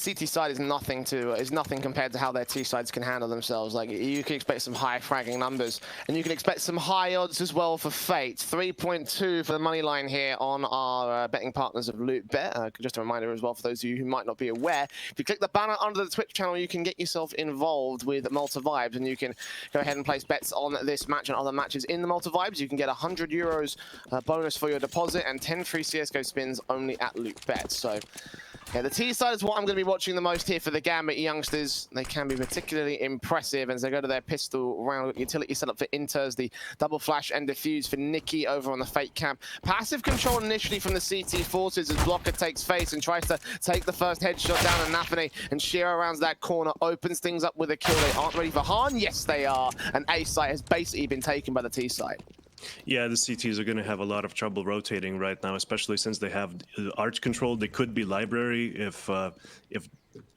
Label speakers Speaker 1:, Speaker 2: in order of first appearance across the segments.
Speaker 1: CT side is nothing compared to how their T sides can handle themselves. Like, you can expect some high fragging numbers, and you can expect some high odds as well for Fate. 3.2 for the money line here on our betting partners of LootBet. Just a reminder as well for those of you who might not be aware, if you click the banner under the Twitch channel, you can get yourself involved with Malta Vibes, and you can go ahead and place bets on this match and other matches in the Malta Vibes. You can get €100 bonus for your deposit and 10 free CSGO spins only at LootBet. So yeah, the T side is what I'm going to be watching the most here for the Gambit youngsters. They can be particularly impressive as they go to their pistol round utility setup for Inters, the double flash and defuse for Nikki over on the Fate camp. Passive control initially from the CT forces as Blocker takes face and tries to take the first headshot down on Nafane, and Shiro rounds that corner, opens things up with a kill. They aren't ready for Han. Yes, they are. And A site has basically been taken by the T side.
Speaker 2: Yeah, the CTs are going to have a lot of trouble rotating right now, especially since they have arch control. They could be library if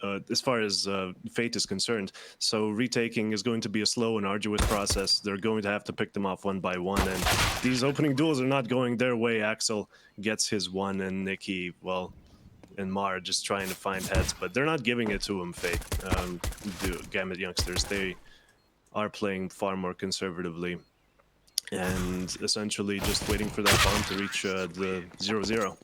Speaker 2: as far as Fate is concerned. So retaking is going to be a slow and arduous process. They're going to have to pick them off one by one, and these opening duels are not going their way. Axel gets his one, and Nikki, well, and Mar just trying to find heads, but they're not giving it to him, Fate. The Gambit youngsters, they are playing far more conservatively, and essentially just waiting for that bomb to reach the 0-0.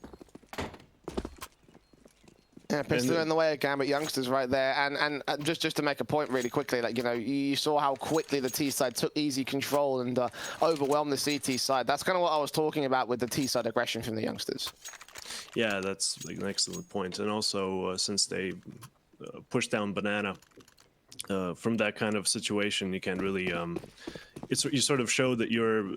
Speaker 1: Yeah, pistol in the way of Gambit youngsters right there, and just to make a point really quickly, like, you know, you saw how quickly the T side took easy control and overwhelmed the CT side. That's kind of what I was talking about with the T side aggression from the youngsters.
Speaker 2: Yeah, that's like an excellent point. And also, since they push down Banana, from that kind of situation, you can really you sort of show that you're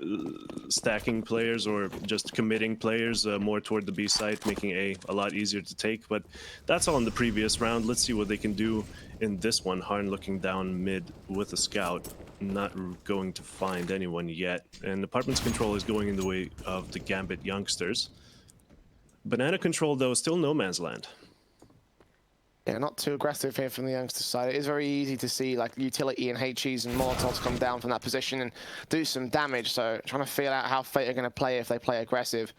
Speaker 2: stacking players or just committing players more toward the B site, making A lot easier to take. But that's all in the previous round. Let's see what they can do in this one. Harn looking down mid with a scout, not going to find anyone yet, and Apartment's control is going in the way of the Gambit youngsters. Banana control, though, still no man's land.
Speaker 1: Yeah, not too aggressive here from the youngster side. It is very easy to see like utility and HEs and Molotovs come down from that position and do some damage. So trying to feel out how Fate are going to play if they play aggressive.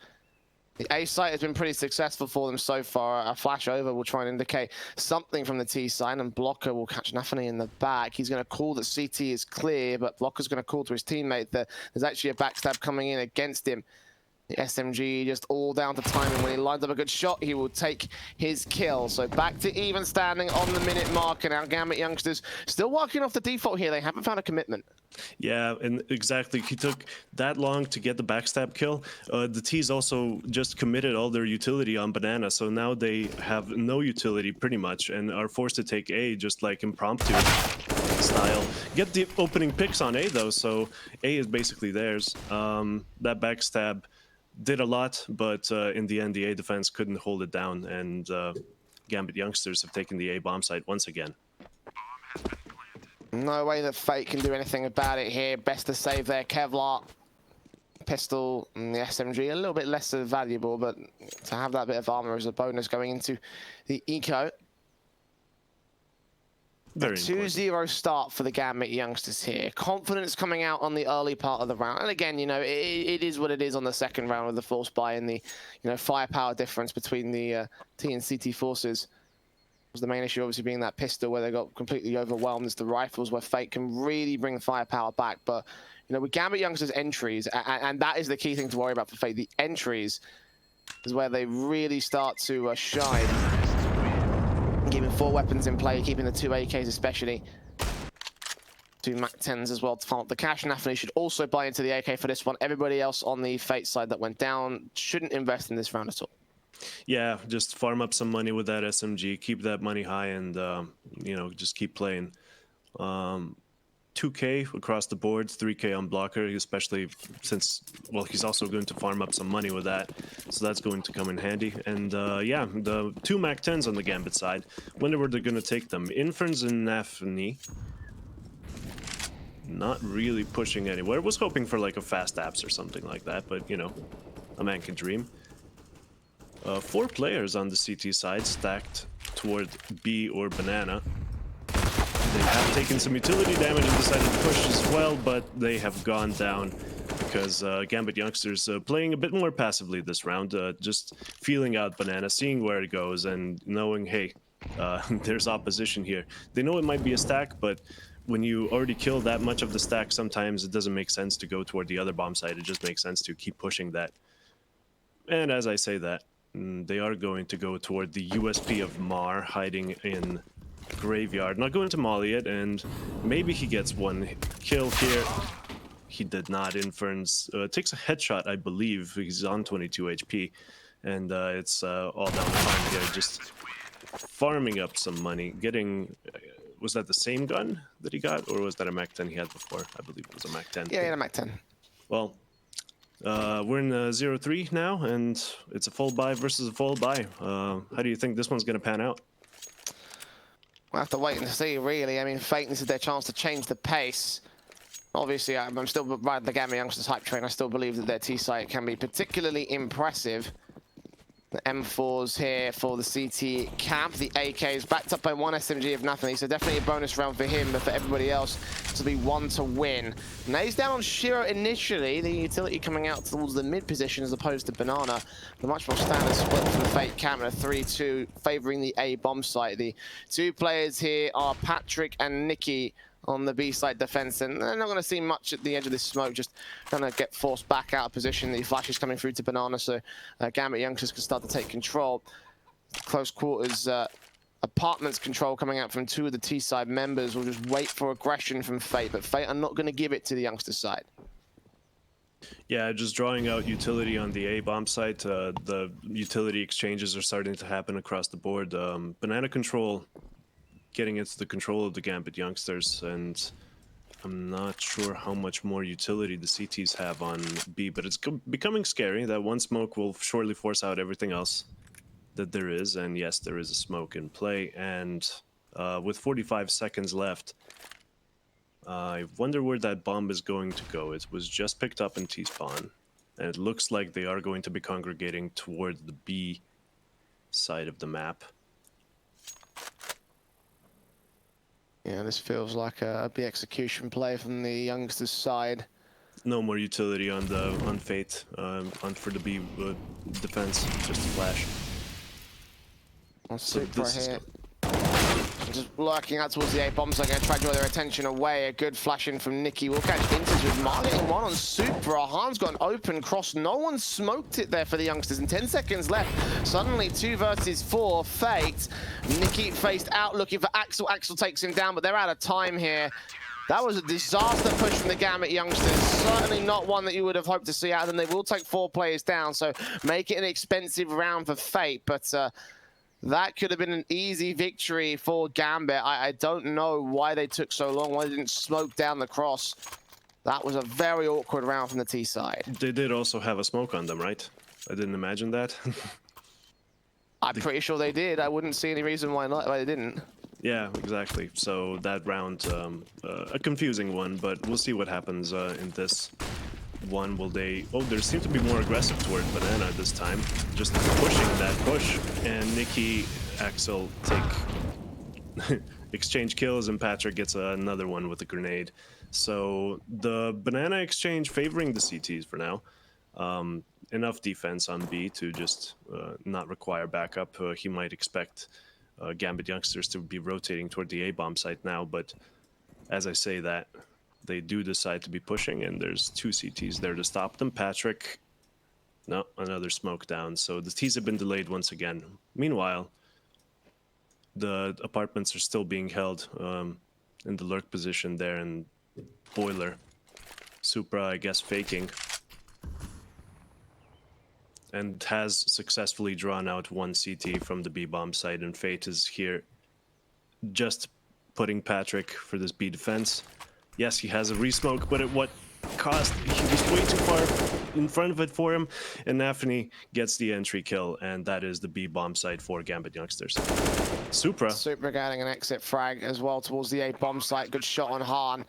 Speaker 1: The A site has been pretty successful for them so far. A flash over will try and indicate something from the T side, and Blocker will catch Nafane in the back. He's going to call that CT is clear, but Blocker's going to call to his teammate that there's actually a backstab coming in against him. The SMG just all down to timing. When he lines up a good shot, he will take his kill. So back to even standing on the minute mark, and our Gambit youngsters still working off the default here. They haven't found a commitment.
Speaker 2: Yeah, and exactly. He took that long to get the backstab kill. The T's also just committed all their utility on Banana, so now they have no utility pretty much and are forced to take A just like impromptu style. Get the opening picks on A though, so A is basically theirs. That backstab did a lot, but in the end, the A defense couldn't hold it down, and Gambit youngsters have taken the A bomb site once again.
Speaker 1: No way that Fate can do anything about it here. Best to save their Kevlar pistol and the SMG. A little bit less valuable, but to have that bit of armor as a bonus going into the eco.
Speaker 2: Very
Speaker 1: 2-0 start for the Gambit youngsters here. Confidence coming out on the early part of the round. And again, you know, it is what it is on the second round with the force buy and the, you know, firepower difference between the T and CT forces. The main issue obviously being that pistol where they got completely overwhelmed. As the rifles where Fate can really bring the firepower back. But, you know, with Gambit youngsters entries, and that is the key thing to worry about for Fate. The entries is where they really start to shine. Keeping 4 weapons in play, keeping the 2 AKs especially. 2 MAC-10s as well to farm up the cash. Nafane should also buy into the AK for this one. Everybody else on the Fate side that went down shouldn't invest in this round at all.
Speaker 2: Yeah, just farm up some money with that SMG, keep that money high, and you know, just keep playing. 2K across the board, 3K on Blocker, especially since, well, he's also going to farm up some money with that, so that's going to come in handy. And yeah, the 2 MAC-10s on the Gambit side, wonder where they're going to take them. Inferns and Nafane, not really pushing anywhere. Was hoping for like a fast apps or something like that, but you know, a man can dream. 4 players on the CT side stacked toward B or Banana. They have taken some utility damage and decided to push as well, but they have gone down because Gambit youngsters playing a bit more passively this round, just feeling out Banana, seeing where it goes, and knowing, hey, there's opposition here. They know it might be a stack, but when you already kill that much of the stack, sometimes it doesn't make sense to go toward the other bomb site. It just makes sense to keep pushing that. And as I say that, they are going to go toward the USP of Mar hiding in Graveyard. Not going to molly it, and maybe he gets one kill here. He did not. Inferns takes a headshot, I believe. He's on 22 HP, and it's all down the line here, just farming up some money. Getting, was that the same gun that he got, or was that a MAC-10 he had before? I believe it was a MAC-10.
Speaker 1: Yeah, a MAC-10.
Speaker 2: Well, we're in 0-3 now, and it's a full buy versus a full buy. How do you think this one's going to pan out?
Speaker 1: We'll have to wait and see, really. I mean, Fate, this is their chance to change the pace. Obviously, I'm still riding the GAMBIT Youngsters hype train. I still believe that their T-site can be particularly impressive. The M4s here for the CT camp. The AK is backed up by one SMG of nothing. So definitely a bonus round for him, but for everybody else to be one to win. Nays down on Shiro initially. The utility coming out towards the mid position as opposed to Banana. The much more standard split from the Fate camp and a 3-2 favoring the A bomb site. The two players here are Patrick and Nicky on the B side defense, and they're not going to see much at the edge of this smoke, just going to get forced back out of position. The flash is coming through to Banana, so GAMBIT Youngsters can start to take control. Close quarters apartments control coming out from two of the T side members. Will just wait for aggression from Fate, but Fate are not going to give it to the Youngsters side.
Speaker 2: Yeah, just drawing out utility on the A bomb site. The utility exchanges are starting to happen across the board. Banana control getting into the control of the GAMBIT Youngsters, and I'm not sure how much more utility the CTs have on B, but it's becoming scary. That one smoke will surely force out everything else that there is, and yes, there is a smoke in play, and with 45 seconds left, I wonder where that bomb is going to go. It was just picked up in T-spawn, and it looks like they are going to be congregating towards the B side of the map.
Speaker 1: Yeah, this feels like a big execution play from the Youngsters side.
Speaker 2: No more utility on Fate, for the B defense, just a flash.
Speaker 1: On Supra here. Just lurking out towards the A bombs, they're going to try to draw their attention away. A good flash in from Nicky. Will catch Vintage with Mar getting one on Supra. Han's got an open cross. No one smoked it there for the Youngsters. And 10 seconds left. Suddenly 2 versus 4. Fate. Nicky faced out looking for Axel. Axel takes him down, but they're out of time here. That was a disaster push from the GAMBIT Youngsters. Certainly not one that you would have hoped to see out of them. They will take 4 players down, so make it an expensive round for Fate. But that could have been an easy victory for GAMBIT. I don't know why they took so long, why they didn't smoke down the cross. That was a very awkward round from the T side.
Speaker 2: They did also have a smoke on them, right? I didn't imagine that.
Speaker 1: I'm pretty sure they did. I wouldn't see any reason why they didn't.
Speaker 2: Yeah, exactly. So that round, a confusing one, but we'll see what happens in this one. Will they... Oh, they seem to be more aggressive toward Banana this time. Just pushing that push. And Nicky, Axel take exchange kills, and Patrick gets another one with a grenade. So the Banana exchange favoring the CTs for now. Enough defense on B to just not require backup. He might expect GAMBIT Youngsters to be rotating toward the A-bomb site now, but as I say that, they do decide to be pushing, and there's 2 CTs there to stop them. Patrick, no, another smoke down, so the T's have been delayed once again. Meanwhile, the apartments are still being held in the lurk position there, and Boiler, Supra, I guess, faking, and has successfully drawn out 1 CT from the B-bomb site, and Fate is here just putting Patrick for this B defense. Yes, he has a resmoke, but at what cost? He was way too far in front of it for him, and Nafany gets the entry kill, and that is the B-bomb site for GAMBIT Youngsters. Supra
Speaker 1: getting an exit frag as well towards the A-bomb site. Good shot on Han.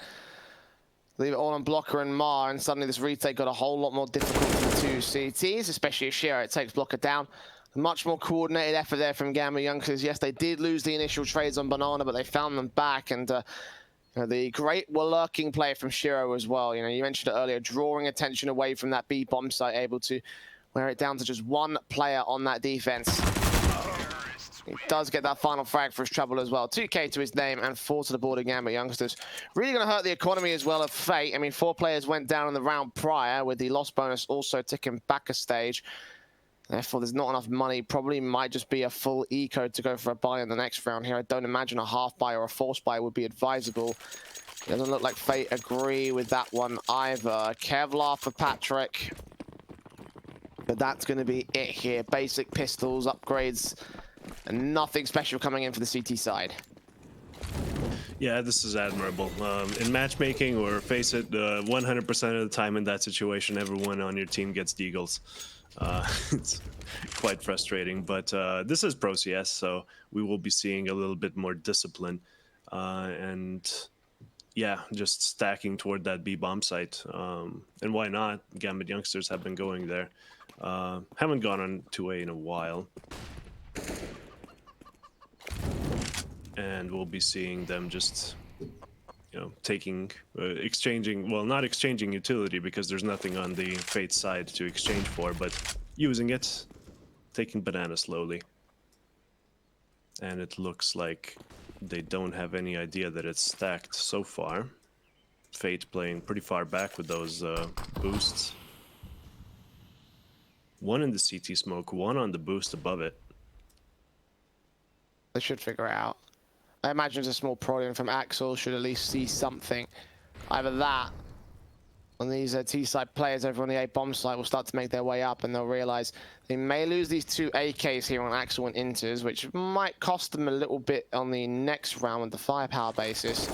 Speaker 1: Leave it all on Blocker and Mar, and suddenly this retake got a whole lot more difficult for the 2 CTs, especially if Shiro takes Blocker down. A much more coordinated effort there from GAMBIT Youngsters. Yes, they did lose the initial trades on Banana, but they found them back, and the great lurking play from Shiro as well. You know, you mentioned it earlier, drawing attention away from that B bomb site, able to wear it down to just 1 player on that defense. He does get that final frag for his trouble as well. 2K to his name and 4 to the board again, but youngsters really going to hurt the economy as well of Fate. I mean, 4 players went down in the round prior, with the loss bonus also ticking back a stage. Therefore, there's not enough money. Probably might just be a full eco to go for a buy in the next round here. I don't imagine a half buy or a force buy would be advisable. It doesn't look like Fate agree with that one either. Kevlar for Patrick. But that's going to be it here. Basic pistols, upgrades, and nothing special coming in for the CT side.
Speaker 2: Yeah, this is admirable. In matchmaking, or face it, 100% of the time in that situation, everyone on your team gets deagles. It's quite frustrating, but this is Pro CS, so we will be seeing a little bit more discipline. And yeah, just stacking toward that B bomb site. And why not? Gambit youngsters have been going there. Haven't gone on 2A in a while. And we'll be seeing them just, you know, taking, exchanging, well, not exchanging utility because there's nothing on the Fate side to exchange for, but using it, taking banana slowly. And it looks like they don't have any idea that it's stacked so far. Fate playing pretty far back with those boosts. One in the CT smoke, one on the boost above it.
Speaker 1: They should figure it out. I imagine it's a small prodding from Axel, should at least see something. Either that, and these T-side players over on the A-bomb site will start to make their way up, and they'll realize they may lose these 2 AKs here on Axel and Inters, which might cost them a little bit on the next round with the firepower basis.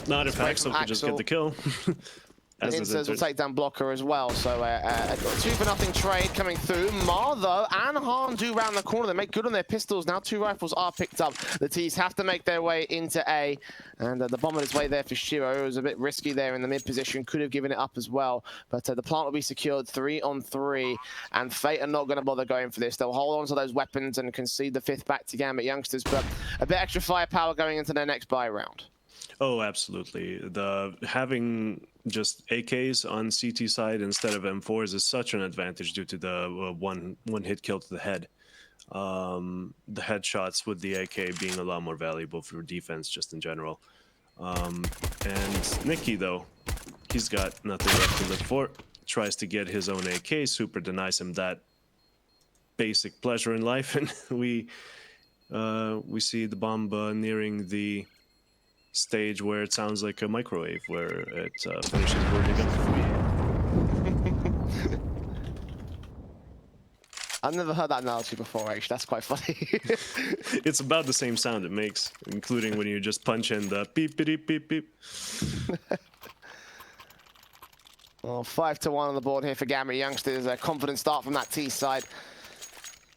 Speaker 2: Not if Axel could just get the kill.
Speaker 1: And Inters will take down Blocker as well, so a 2-0 trade coming through. Mar, though, and Han do round the corner. They make good on their pistols. Now 2 rifles are picked up. The T's have to make their way into A, and the bomb on its way there for Shiro. It was a bit risky there in the mid position. Could have given it up as well, but the plant will be secured 3-on-3, and Fate are not going to bother going for this. They'll hold on to those weapons and concede the 5th back to Gambit youngsters, but a bit extra firepower going into their next buy round.
Speaker 2: Oh, absolutely. Having just AKs on CT side instead of M4s is such an advantage due to the one hit kill to the head. The headshots with the AK being a lot more valuable for defense just in general. And Nicky, though, he's got nothing left to live for. Tries to get his own AK. Super denies him that basic pleasure in life, and we see the bomb nearing the stage where it sounds like a microwave, where it finishes burning up.
Speaker 1: I've never heard that analogy before, actually. That's quite funny.
Speaker 2: It's about the same sound it makes, including when you just punch in the beep, beep, beep, beep.
Speaker 1: Well, 5-1 on the board here for Gambit youngsters. A confident start from that T side.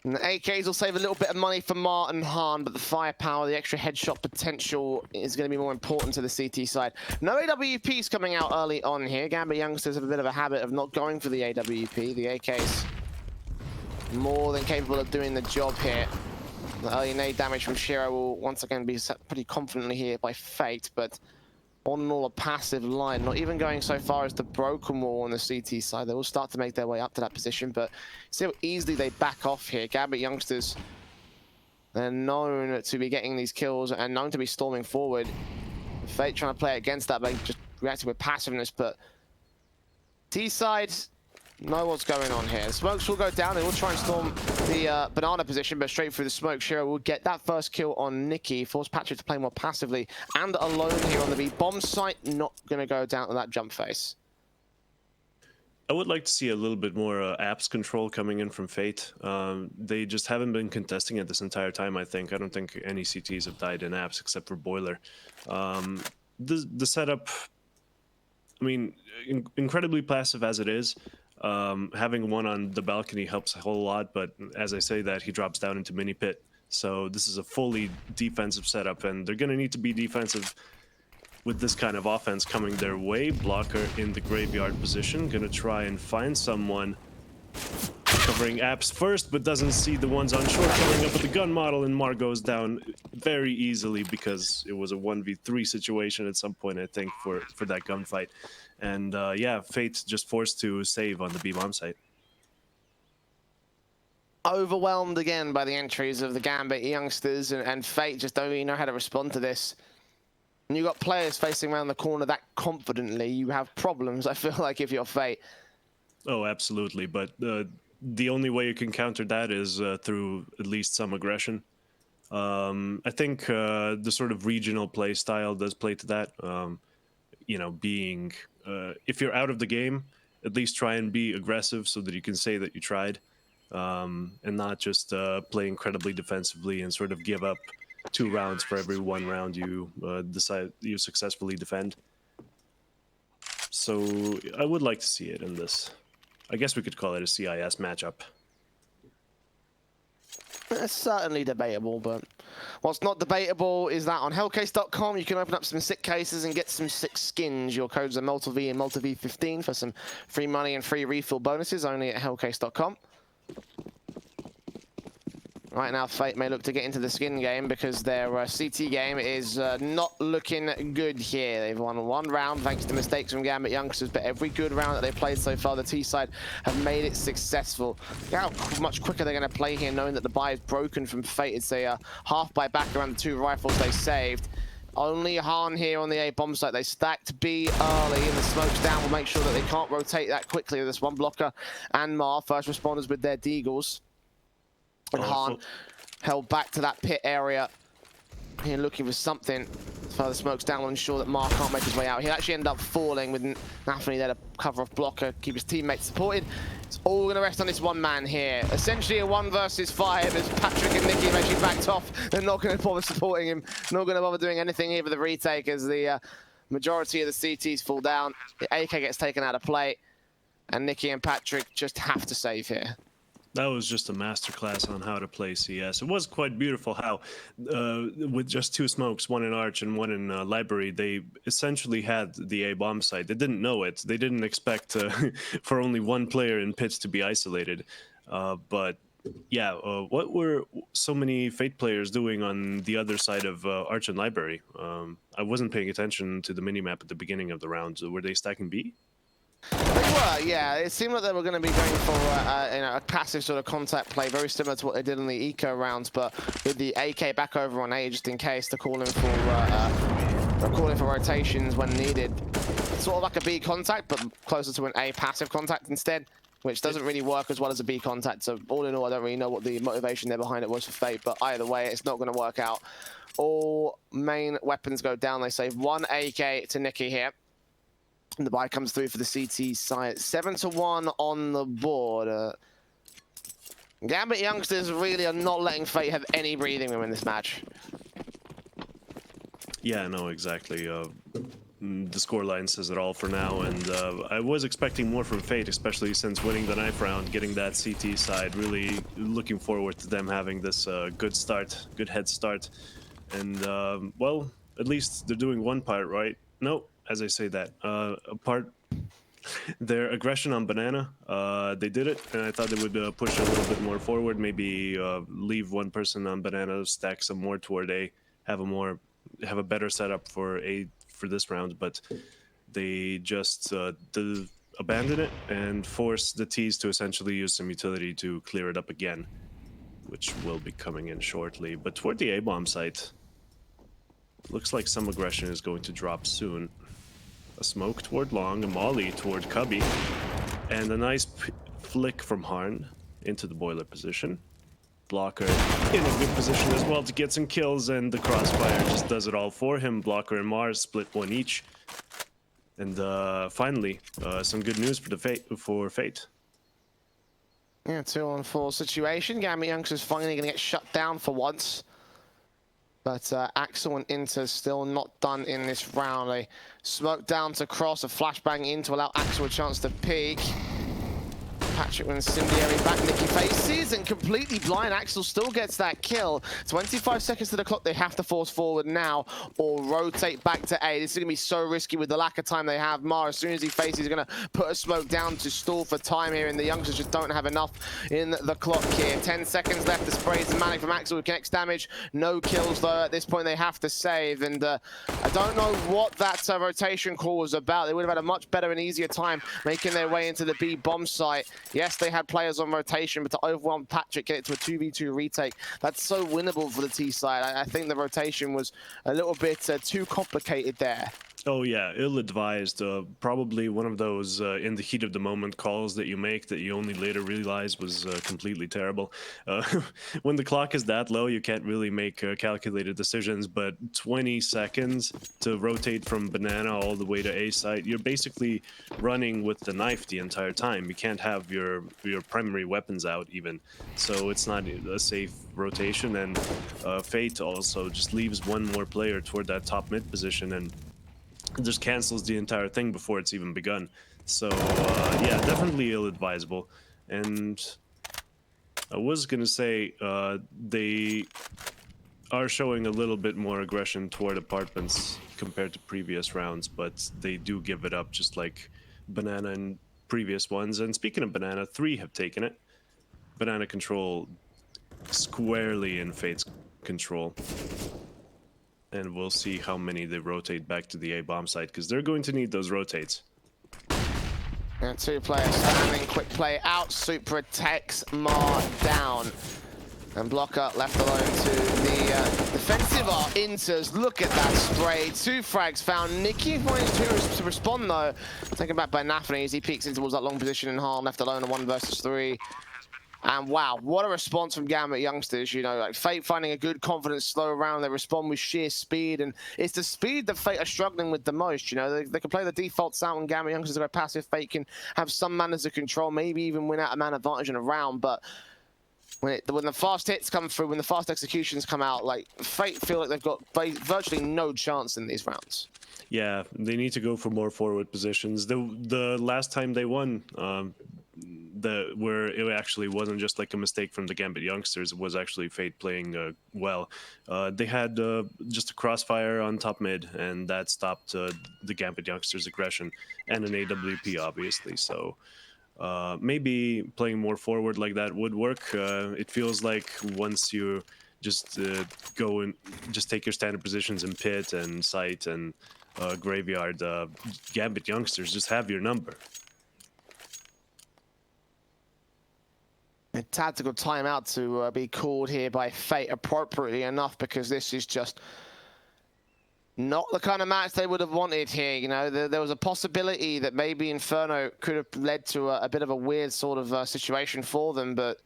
Speaker 1: And the AKs will save a little bit of money for Mart and Han, but the firepower, the extra headshot potential is going to be more important to the CT side. No AWPs coming out early on here. Gambit youngsters have a bit of a habit of not going for the AWP. The AKs more than capable of doing the job here. The early nade damage from Shiro will once again be set pretty confidently here by Fate, but all in all, a passive line, not even going so far as the broken wall on the CT side. They will start to make their way up to that position, but see how easily they back off here. Gambit youngsters, they're known to be getting these kills and known to be storming forward. Fate trying to play against that, but just reacting with passiveness, but T side know what's going on here. The smokes will go down. They will try and storm the banana position, but straight through the smoke. Shiro will get that first kill on Nicky, force Patrick to play more passively and alone here on the B bomb site. Not going to go down to that jump face.
Speaker 2: I would like to see a little bit more apps control coming in from Fate. They just haven't been contesting it this entire time, I think. I don't think any CTs have died in apps except for Boiler. The setup, I mean, incredibly passive as it is. Having one on the balcony helps a whole lot, but as I say that, he drops down into mini pit. So this is a fully defensive setup, and they're going to need to be defensive with this kind of offense coming their way. Blocker in the graveyard position, going to try and find someone covering apps first, but doesn't see the ones on short coming up with the gun model, and Mar goes down very easily because it was a 1v3 situation at some point, I think, for that gunfight. And yeah, Fate just forced to save on the B-bomb site.
Speaker 1: overwhelmed again by the entries of the Gambit youngsters, and Fate just don't really know how to respond to this. When you've got players facing around the corner that confidently, you have problems, I feel like, if you're Fate.
Speaker 2: Oh, absolutely. But the only way you can counter that is through at least some aggression. I think the sort of regional play style does play to that. You know, being if you're out of the game, at least try and be aggressive so that you can say that you tried, and not just play incredibly defensively and sort of give up 2 rounds for every 1 round you decide you successfully defend. So I would like to see it in this. I guess we could call it a CIS matchup.
Speaker 1: It's certainly debatable, but what's not debatable is that on hellcase.com you can open up some sick cases and get some sick skins. Your codes are MaltaV and MaltaV15 for some free money and free refill bonuses only at hellcase.com. Right now, Fate may look to get into the skin game because their CT game is not looking good here. They've won 1 round thanks to mistakes from Gambit youngsters, but every good round that they've played so far, the T side have made it successful. Look how much quicker they're going to play here, knowing that the buy is broken from Fate. It's a half buy back around the 2 rifles they saved. Only Han here on the A bomb site. They stacked B early, and the smokes down will make sure that they can't rotate that quickly. There's 1 blocker and Mar, first responders with their deagles. And Han held back to that pit area here, looking for something. Further smokes down will ensure that Mark can't make his way out. He'll actually end up falling with Nafany there to cover off blocker, keep his teammates supported. It's all going to rest on this 1 man here. Essentially a 1 versus 5 as Patrick and Nicky have actually backed off. They're not going to bother supporting him, not going to bother doing anything here for the retake as the majority of the CTs fall down. The AK gets taken out of play, and Nicky and Patrick just have to save here.
Speaker 2: That was just a masterclass on how to play CS. It was quite beautiful how, with just 2 smokes, 1 in Arch and 1 in Library, they essentially had the A bomb site. They didn't know it. They didn't expect for only 1 player in pits to be isolated. But yeah, what were so many Fate players doing on the other side of Arch and Library? I wasn't paying attention to the minimap at the beginning of the round. Were they stacking B?
Speaker 1: They were, yeah. It seemed like they were going to be going for you know, a passive sort of contact play, very similar to what they did in the eco rounds, but with the AK back over on A just in case to call in for rotations when needed. Sort of like a B contact, but closer to an A passive contact instead, which doesn't really work as well as a B contact. So all in all, I don't really know what the motivation there behind it was for Fate, but either way, it's not going to work out. All main weapons go down. They save 1 AK to Nicky here. And the buy comes through for the CT side. 7-1 on the board. Gambit youngsters really are not letting Fate have any breathing room in this match.
Speaker 2: Yeah, no, exactly. The scoreline says it all for now, and I was expecting more from Fate, especially since winning the knife round, getting that CT side. Really looking forward to them having this good start, good head start. And, well, at least they're doing 1 part right. No. As I say that, apart their aggression on Banana, they did it, and I thought they would push a little bit more forward, maybe leave 1 person on Banana, stack some more toward A, have a better setup for A for this round, but they just abandon it and force the T's to essentially use some utility to clear it up again, which will be coming in shortly. But toward the A-bomb site, looks like some aggression is going to drop soon. A smoke toward Long, a molly toward Cubby, and a nice flick from Harn into the boiler position. Blocker in a good position as well to get some kills, and the crossfire just does it all for him. Blocker and Mars split 1 each. And finally, some good news for Fate.
Speaker 1: Yeah, 2-on-4 situation. Gambit youngsters finally going to get shut down for once. But Axel and Inter still not done in this round. They smoke down to cross, a flashbang in to allow Axel a chance to peek. Patrick with incendiary back, Nicky faces and completely blind. Axel still gets that kill. 25 seconds to the clock. They have to force forward now or rotate back to A. This is going to be so risky with the lack of time they have. Mar, as soon as he faces, he's going to put a smoke down to stall for time here, and the youngsters just don't have enough in the clock here. 10 seconds left. The spray is manic from Axel with connects damage. No kills, though. At this point, they have to save, and I don't know what that rotation call was about. They would have had a much better and easier time making their way into the B bomb site Yes, they had players on rotation, but to overwhelm Patrick, get it to a 2v2 retake, that's so winnable for the T side. I think the rotation was a little bit too complicated there.
Speaker 2: Oh yeah, ill-advised. Probably one of those in the heat of the moment calls that you make that you only later realize was completely terrible. When the clock is that low, you can't really make calculated decisions, but 20 seconds to rotate from banana all the way to A site, you're basically running with the knife the entire time. You can't have your primary weapons out even, so it's not a safe rotation, and Fate also just leaves one more player toward that top mid position, and just cancels the entire thing before it's even begun. So yeah, definitely ill-advisable. And I was gonna say they are showing a little bit more aggression toward apartments compared to previous rounds, but they do give it up just like banana and previous ones. And speaking of banana, 3 have taken it. Banana control squarely in Fate's control. And we'll see how many they rotate back to the A-bomb site, because they're going to need those rotates.
Speaker 1: And 2 players standing, quick play out, Supra takes Mar down. And Blocker left alone to the defensive are Inters. Look at that spray. 2 frags found. Nicky finds 2 to respond though. Taken back by Nafany as he peeks in towards that long position in Harm, left alone in 1 versus 3. And wow, what a response from Gambit youngsters. You know, like Fate finding a good, confident, slow round. They respond with sheer speed, and it's the speed that Fate are struggling with the most. You know, they can play the default sound when Gambit youngsters are passive. Fate can have some manners of control, maybe even win out a man advantage in a round. But when the fast hits come through, when the fast executions come out, like Fate feel like they've got virtually no chance in these rounds.
Speaker 2: Yeah, they need to go for more forward positions. The last time they won, where it actually wasn't just like a mistake from the Gambit youngsters, it was actually Fate playing well. They had just a crossfire on top mid, and that stopped the Gambit youngsters' aggression, and an AWP obviously. So maybe playing more forward like that would work. It feels like once you just go and just take your standard positions in pit and site and graveyard, Gambit youngsters just have your number.
Speaker 1: A tactical timeout to be called here by Fate appropriately enough, because this is just not the kind of match they would have wanted here. You know, there was a possibility that maybe Inferno could have led to a bit of a weird sort of situation for them, but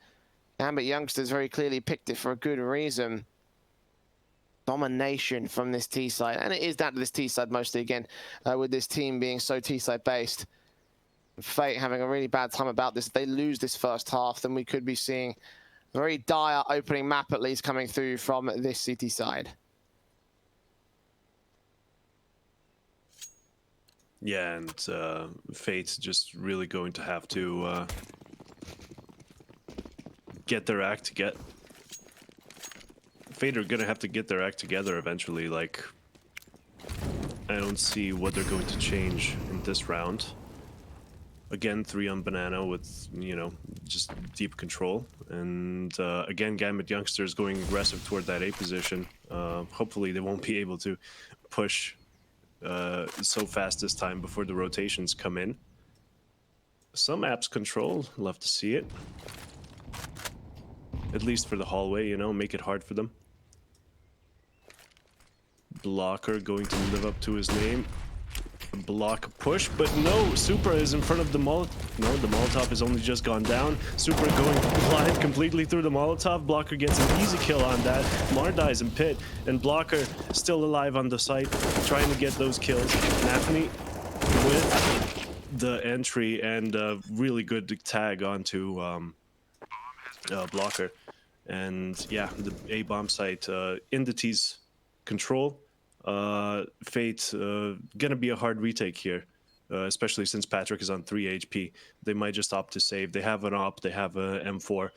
Speaker 1: Gambit youngsters very clearly picked it for a good reason. Domination from this T side, and it is down to this T side mostly again, with this team being so T side based. Fate having a really bad time about this. If they lose this first half, then we could be seeing a very dire opening map at least coming through from this city side.
Speaker 2: Yeah, and Fate's just really going to have to get their act together. Fate are gonna have to get their act together eventually. Like, I don't see what they're going to change in this round. Again, 3 on banana with, you know, just deep control. And again, Gambit youngsters going aggressive toward that A position. Hopefully they won't be able to push so fast this time before the rotations come in. Some apps control, love to see it. At least for the hallway, you know, make it hard for them. Blocker going to live up to his name. Block push, but no, Supra is in front of the Molotov. No, the Molotov has only just gone down. Supra going blind completely through the Molotov. Blocker gets an easy kill on that. Mar dies in pit, and Blocker still alive on the site, trying to get those kills. Nafany with the entry and really good tag onto Blocker. And yeah, the A-bomb site in the T's control. Fate gonna be a hard retake here, especially since Patrick is on 3 HP. They might just opt to save. They have an op, they have a M4.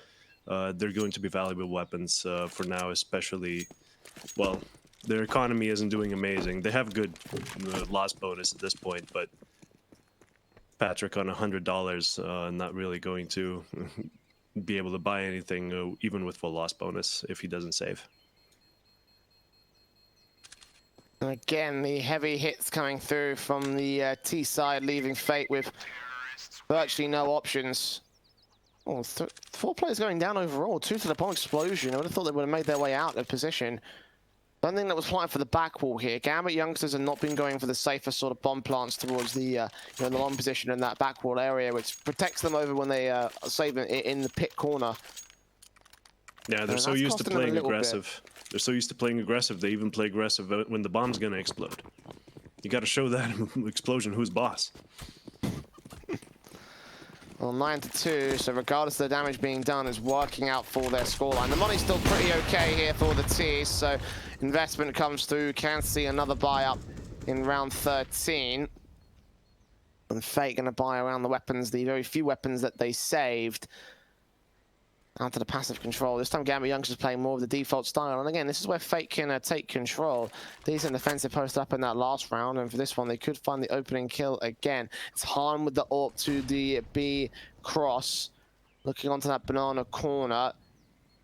Speaker 2: They're going to be valuable weapons for now, especially, well, their economy isn't doing amazing. They have good loss bonus at this point, but Patrick on $100, not really going to be able to buy anything, even with full loss bonus, if he doesn't save.
Speaker 1: And again, the heavy hits coming through from the T side, leaving Fate with virtually no options. Oh, 4 players going down overall. 2 to the bomb explosion. I would have thought they would have made their way out of position. Don't think that was flying for the back wall here. Gambit youngsters have not been going for the safer sort of bomb plants towards the you know, the long position in that back wall area, which protects them over when they save it in the pit corner.
Speaker 2: Yeah, they're so used to playing aggressive. They're so used to playing aggressive, they even play aggressive when the bomb's gonna explode. You gotta show that explosion who's boss.
Speaker 1: Well, 9-2, so regardless of the damage being done, is working out for their scoreline. The money's still pretty okay here for the T's, so investment comes through. Can see another buy up in round 13. And Fate gonna buy around the weapons, the very few weapons that they saved. Out to the passive control. This time Gambit youngsters playing more of the default style. And again, this is where Fate can take control. Decent defensive post up in that last round. And for this one, they could find the opening kill again. It's Han with the AWP to the B cross. Looking onto that banana corner.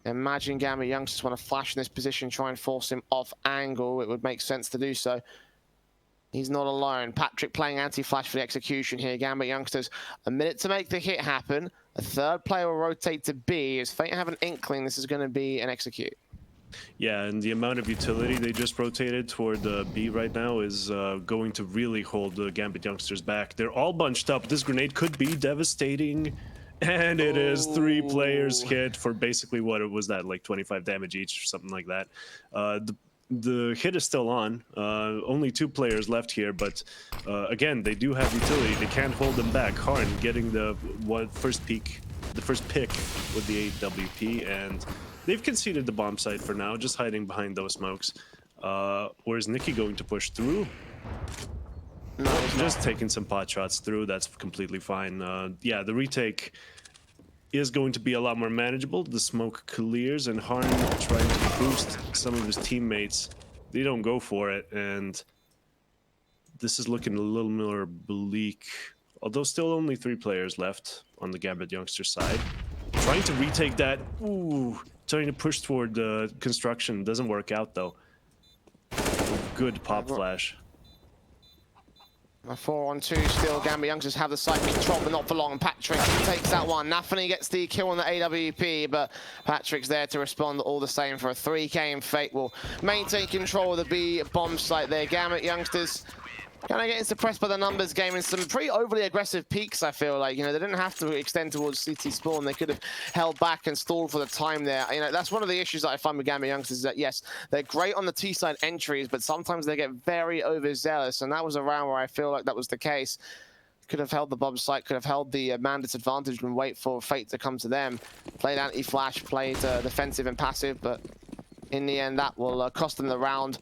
Speaker 1: Imagine Gambit youngsters want to flash in this position, try and force him off angle. It would make sense to do so. He's not alone. Patrick playing anti-flash for the execution here. Gambit youngsters, a minute to make the hit happen. A third player will rotate to B. As Fate have an inkling this is going to be an execute.
Speaker 2: Yeah, and the amount of utility they just rotated toward B right now is going to really hold the Gambit youngsters back. They're all bunched up. This grenade could be devastating. And it is 3 players hit for basically what it was, that like 25 damage each or something like that. The hit is still on. Only 2 players left here, but again, they do have utility. They can't hold them back. Harn getting the first pick with the AWP, and they've conceded the bomb site for now, just hiding behind those smokes. Where's Nikki going to push through?
Speaker 1: No,
Speaker 2: just taking some pot shots through. That's completely fine. Yeah, the retake is going to be a lot more manageable. The smoke clears, and Harn trying to boost some of his teammates. They don't go for it, and this is looking a little more bleak. Although still only 3 players left on the Gambit youngster side. Trying to retake that. Ooh, trying to push toward construction. Doesn't work out though. Good pop flash.
Speaker 1: A 4-on-2 still. Gambit youngsters have the site control, but not for long. Patrick takes that one. Nafany gets the kill on the AWP, but Patrick's there to respond all the same for a 3K, and Fate will maintain control of the B bomb site there. Gambit youngsters kind of getting suppressed by the numbers game in some pretty overly aggressive peaks, I feel like. You know, they didn't have to extend towards CT spawn. They could have held back and stalled for the time there. You know, that's one of the issues that I find with Gambit youngsters is that, yes, they're great on the T-side entries, but sometimes they get very overzealous, and that was a round where I feel like that was the case. Could have held the bomb site, could have held the man disadvantage and wait for Fate to come to them. Played anti-flash, played defensive and passive, but in the end, that will cost them the round.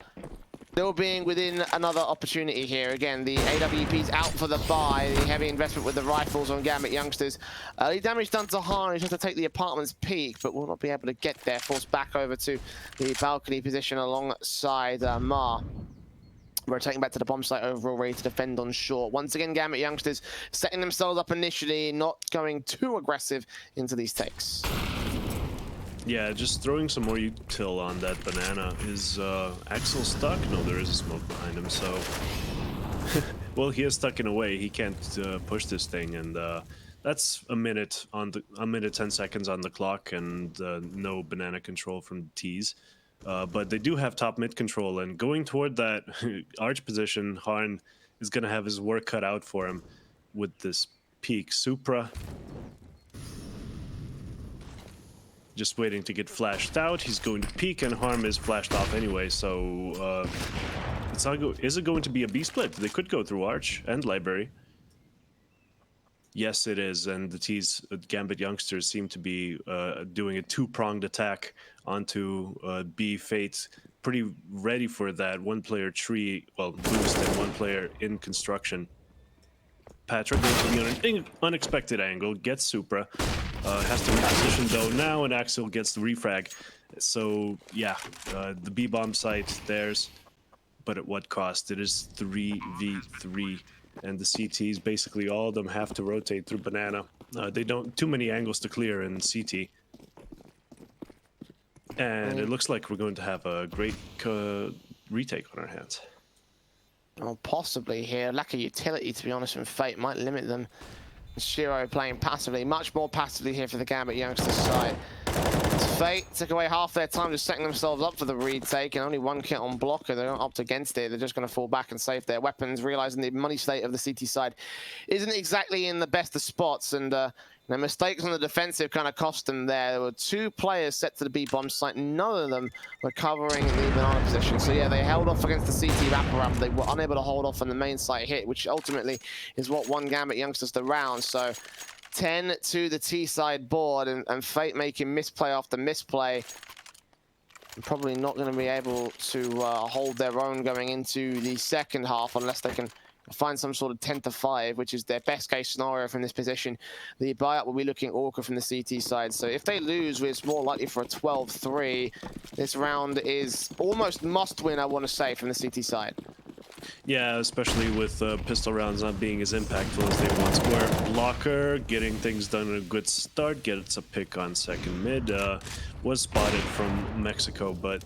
Speaker 1: Still being within another opportunity here. Again, the AWP's out for the buy. The heavy investment with the rifles on Gambit youngsters. Early damage done to Han. He's just to take the apartment's peak, but will not be able to get there. Forced back over to the balcony position alongside Ma. Rotating back to the bomb site overall, ready to defend on short. Once again, Gambit youngsters setting themselves up initially, not going too aggressive into these takes.
Speaker 2: Yeah, just throwing some more util on that banana. Is Axel stuck? No, there is a smoke behind him, so... well, he is stuck in a way. He can't push this thing, and that's a minute 10 seconds on the clock, and no banana control from the T's. But they do have top mid control, and going toward that arch position, Harn is going to have his work cut out for him with this peak. Supra just waiting to get flashed out. He's going to peek, and Harm is flashed off anyway, so it's not is it going to be a B split? They could go through Arch and Library. Yes, it is, and the T's Gambit youngsters seem to be doing a 2-pronged attack onto B Fate. Pretty ready for that 1-player tree, well, boost, and 1-player in construction. Patrick going to be on an unexpected angle, gets Supra. Has to reposition though now, and Axel gets the refrag. So yeah, the B-bomb site, theirs, but at what cost? It is 3v3, and the CTs, basically all of them have to rotate through banana. They don't, too many angles to clear in CT. And it looks like we're going to have a great retake on our hands.
Speaker 1: Well, possibly here. Lack of utility, to be honest, from Fate might limit them Shiro playing passively, much more passively here for the Gambit youngsters side. Fate took away half their time just setting themselves up for the retake, and only one kit on blocker. They don't opt against it. They're just going to fall back and save their weapons, realizing the money state of the CT side isn't exactly in the best of spots, and their mistakes on the defensive kind of cost them there. There were 2 players set to the B-bomb site. None of them were covering the banana position. So yeah, they held off against the CT wraparound, but they were unable to hold off on the main site hit, which ultimately is what won Gambit youngsters the round. So 10 to the T-side board, and Fate making misplay after misplay. Probably not going to be able to hold their own going into the second half unless they can find some sort of 10-5, which is their best case scenario from this position. The buyout will be looking awkward from the CT side. So if they lose, it's more likely for a 12-3. This round is almost must win, I want to say, from the CT side.
Speaker 2: Yeah, especially with pistol rounds not being as impactful as they once were. Blocker getting things done at a good start, gets a pick on second mid. Was spotted from Mexico, but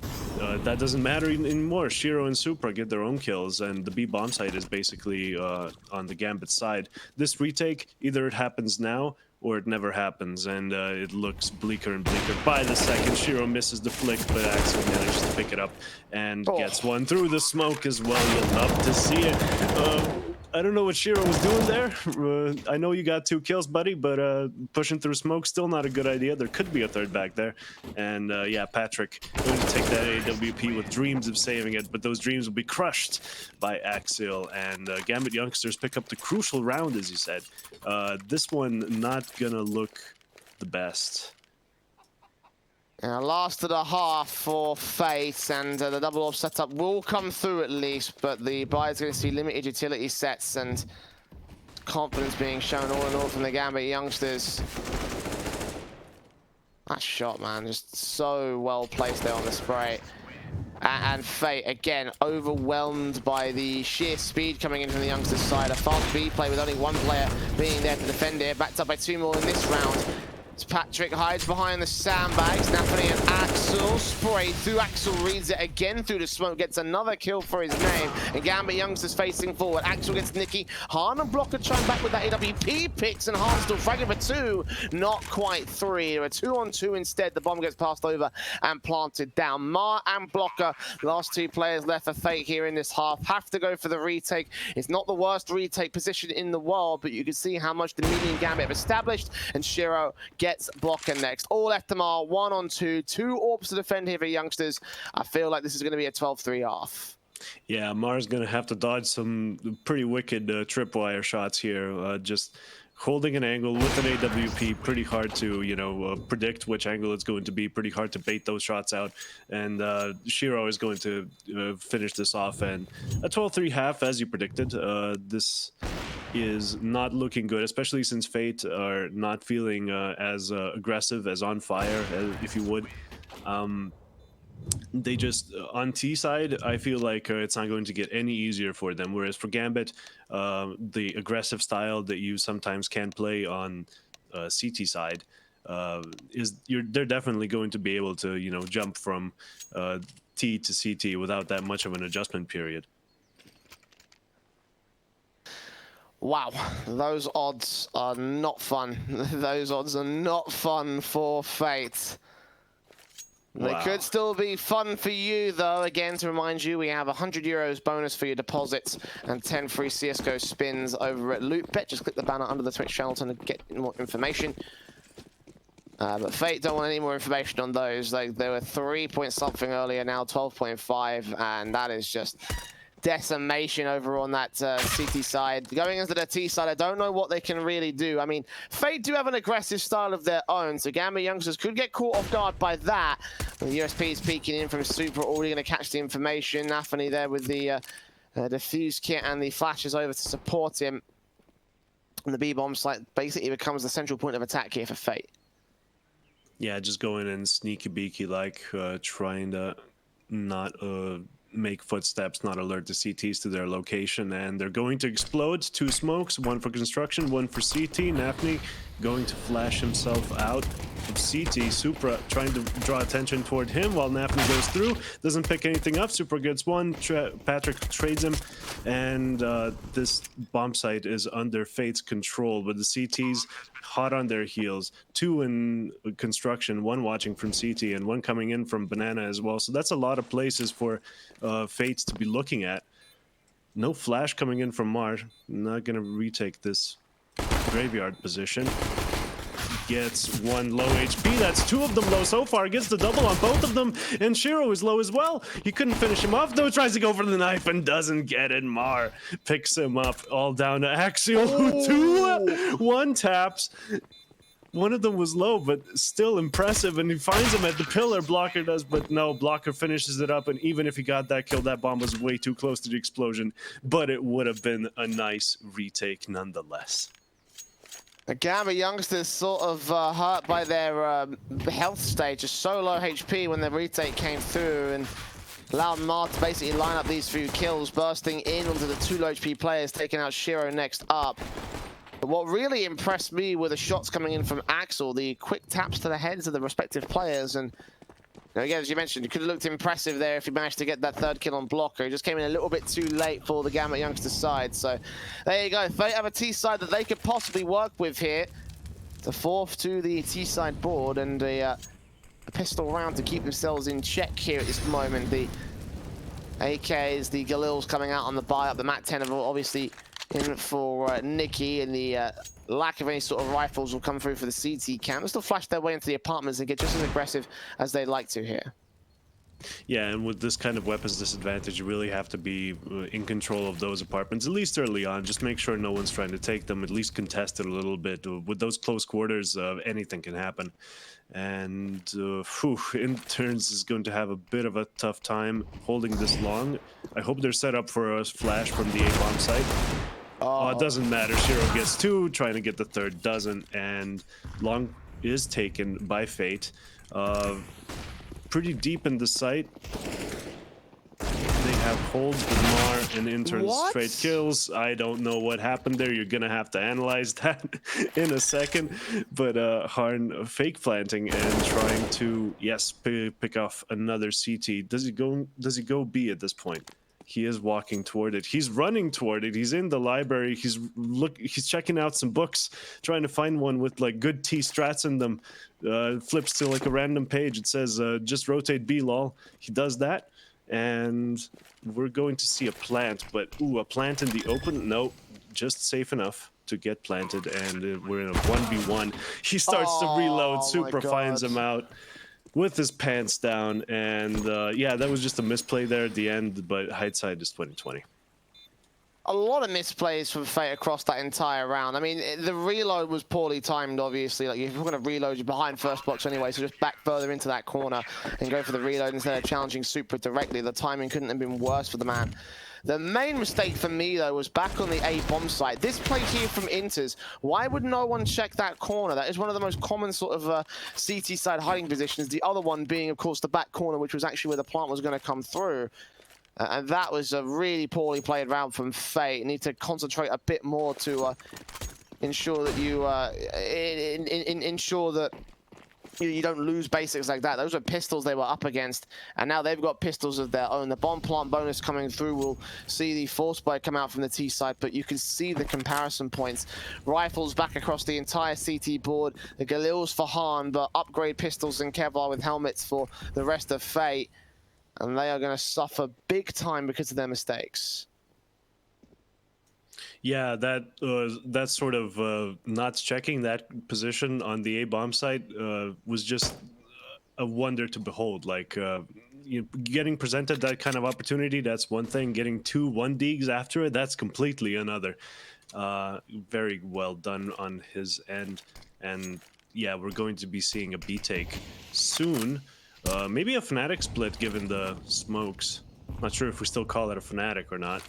Speaker 2: that doesn't matter anymore. Shiro and Supra get their own kills, and the B bomb site is basically on the Gambit side. This retake, either it happens now or it never happens, and it looks bleaker and bleaker by the second. Shiro misses the flick, but Axel manages to pick it up and gets one through the smoke as well. You'll love to see it. I don't know what Shiro was doing there. I know you got 2 kills, buddy, but pushing through smoke, still not a good idea. There could be a third back there. And yeah, Patrick going to take that AWP with dreams of saving it, but those dreams will be crushed by Axel. And Gambit youngsters pick up the crucial round, as you said. This one not gonna look the best.
Speaker 1: Last of the half for Fate, and the double orb setup will come through at least, but the buyer's going to see limited utility sets and confidence being shown all in all from the Gambit youngsters. That shot, man, just so well placed there on the spray. And Fate, again, overwhelmed by the sheer speed coming in from the youngsters' side. A fast speed play with only 1 player being there to defend it, backed up by 2 more in this round. As Patrick hides behind the sandbags, Nathani and Axel spray through. Axel reads it again through the smoke, gets another kill for his name. And Gambit youngsters facing forward. Axel gets Nicky. Hahn and Blocker trying back with that AWP picks, and Hahn still fragging for 2. Not quite 3. A 2-on-2 instead. The bomb gets passed over and planted down. Ma and Blocker, last 2 players left for Fate here in this half, have to go for the retake. It's not the worst retake position in the world, but you can see how much the median Gambit have established, and Shiro gets Blocker next. All FMR 1-on-2, 2 orbs to defend here for youngsters. I feel like this is going to be a 12-3 half.
Speaker 2: Yeah, Mar's going to have to dodge some pretty wicked tripwire shots here. Just holding an angle with an AWP, pretty hard to, you know, predict which angle it's going to be, pretty hard to bait those shots out. And Shiro is going to finish this off. And a 12-3 half, as you predicted. This is not looking good, especially since Fate are not feeling as aggressive, as on fire, if you would. They just, on T side, I feel like it's not going to get any easier for them. Whereas for Gambit, the aggressive style that you sometimes can play on CT side, they're definitely going to be able to, you know, jump from T to CT without that much of an adjustment period.
Speaker 1: Wow, those odds are not fun. Those odds are not fun for Fate. Wow. They could still be fun for you, though. Again, to remind you, we have €100 bonus for your deposits and 10 free CSGO spins over at LootBet. Just click the banner under the Twitch channel to get more information. But Fate don't want any more information on those. Like, they were 3 point something earlier, now 12.5, and that is just decimation over on that CT side. Going into the T side, I don't know what they can really do. I mean, Fate do have an aggressive style of their own, so Gambit youngsters could get caught off guard by that. The USP is peeking in from Super, already going to catch the information. Nathani there with the defuse kit and the flashes over to support him. And the B-bomb site basically becomes the central point of attack here for Fate.
Speaker 2: Yeah, just going in sneaky beaky like, trying to not make footsteps, not alert the CTs to their location, and they're going to explode. 2 smokes, 1 for construction, 1 for CT. Nathani going to flash himself out of CT. Supra trying to draw attention toward him while Napni goes through. Doesn't pick anything up. Supra gets one. Patrick trades him. And this bomb site is under Fate's control. But the CTs hot on their heels. 2 in construction, 1 watching from CT, and 1 coming in from Banana as well. So that's a lot of places for Fates to be looking at. No flash coming in from Mar. Not going to retake this graveyard position. Gets 1 low HP. That's 2 of them low so far. Gets the double on both of them. And Shiro is low as well. He couldn't finish him off, though. Tries to go for the knife and doesn't get it. Mar picks him up all down to Axial. 2 1 taps. One of them was low, but still impressive. And he finds him at the pillar. Blocker does, but no. Blocker finishes it up. And even if he got that kill, that bomb was way too close to the explosion. But it would have been a nice retake nonetheless.
Speaker 1: The GAMBIT youngsters sort of hurt by their health stage, just so low HP when the retake came through and allowed Mar to basically line up these few kills, bursting in onto the 2 low HP players, taking out Shiro next up. But what really impressed me were the shots coming in from Axel, the quick taps to the heads of the respective players. And again, as you mentioned, it could have looked impressive there if he managed to get that 3rd kill on Blocker. He just came in a little bit too late for the GAMBIT youngsters side. So there you go. Fate have a T side that they could possibly work with here. The 4th to the T side board, and a pistol round to keep themselves in check here at this moment. The AKs, the Galils coming out on the buy up. The MAC 10 are obviously in for Nikki, and the lack of any sort of rifles will come through for the CT camp. They'll still flash their way into the apartments and get just as aggressive as they'd like to here.
Speaker 2: Yeah, and with this kind of weapons disadvantage, you really have to be in control of those apartments, at least early on. Just make sure no one's trying to take them, at least contest it a little bit. With those close quarters, anything can happen. And Interns is going to have a bit of a tough time holding this long. I hope they're set up for a flash from the A-bomb site. Oh, it doesn't matter. Shiro gets 2, trying to get the 3rd doesn't, and long is taken by Fate. Pretty deep in the site. They have holds with Mar and Interns straight kills. I don't know what happened there. You're gonna have to analyze that in a second. But Harn fake planting and trying to pick off another CT. Does he go B at this point? He is walking toward it. He's running toward it. He's in the library. He's checking out some books, trying to find one with like good T strats in them. Flips to like a random page. It says just rotate B, lol. He does that, and we're going to see a plant. But a plant in the open? No, just safe enough to get planted, and we're in a 1v1. He starts to reload. Supra finds him out with his pants down, and yeah, that was just a misplay there at the end, but hindsight is 2020.
Speaker 1: A lot of misplays from Fate across that entire round. I mean, the reload was poorly timed, obviously. Like, if you're going to reload, you're behind first box anyway, so just back further into that corner and go for the reload instead of challenging Supra directly. The timing couldn't have been worse for the man. The main mistake for me, though, was back on the A-bomb site. This play here from Inters, why would no one check that corner? That is one of the most common sort of CT side hiding positions. The other one being, of course, the back corner, which was actually where the plant was going to come through. And that was a really poorly played round from Fate. You need to concentrate a bit more to ensure that you ensure that you don't lose basics like that. Those were pistols they were up against, and now they've got pistols of their own. The bomb plant bonus coming through will see the force blade come out from the T side, but you can see the comparison points. Rifles back across the entire CT board. The Galils for Han, but upgrade pistols and Kevlar with helmets for the rest of Fate. And they are going to suffer big time because of their mistakes.
Speaker 2: Yeah, that sort of not checking that position on the A-bomb site was just a wonder to behold. Like, getting presented that kind of opportunity, that's one thing. Getting 2 1-digs after it, that's completely another. Very well done on his end. And yeah, we're going to be seeing a B-take soon. Maybe a Fnatic split given the smokes. Not sure if we still call it a Fnatic or not.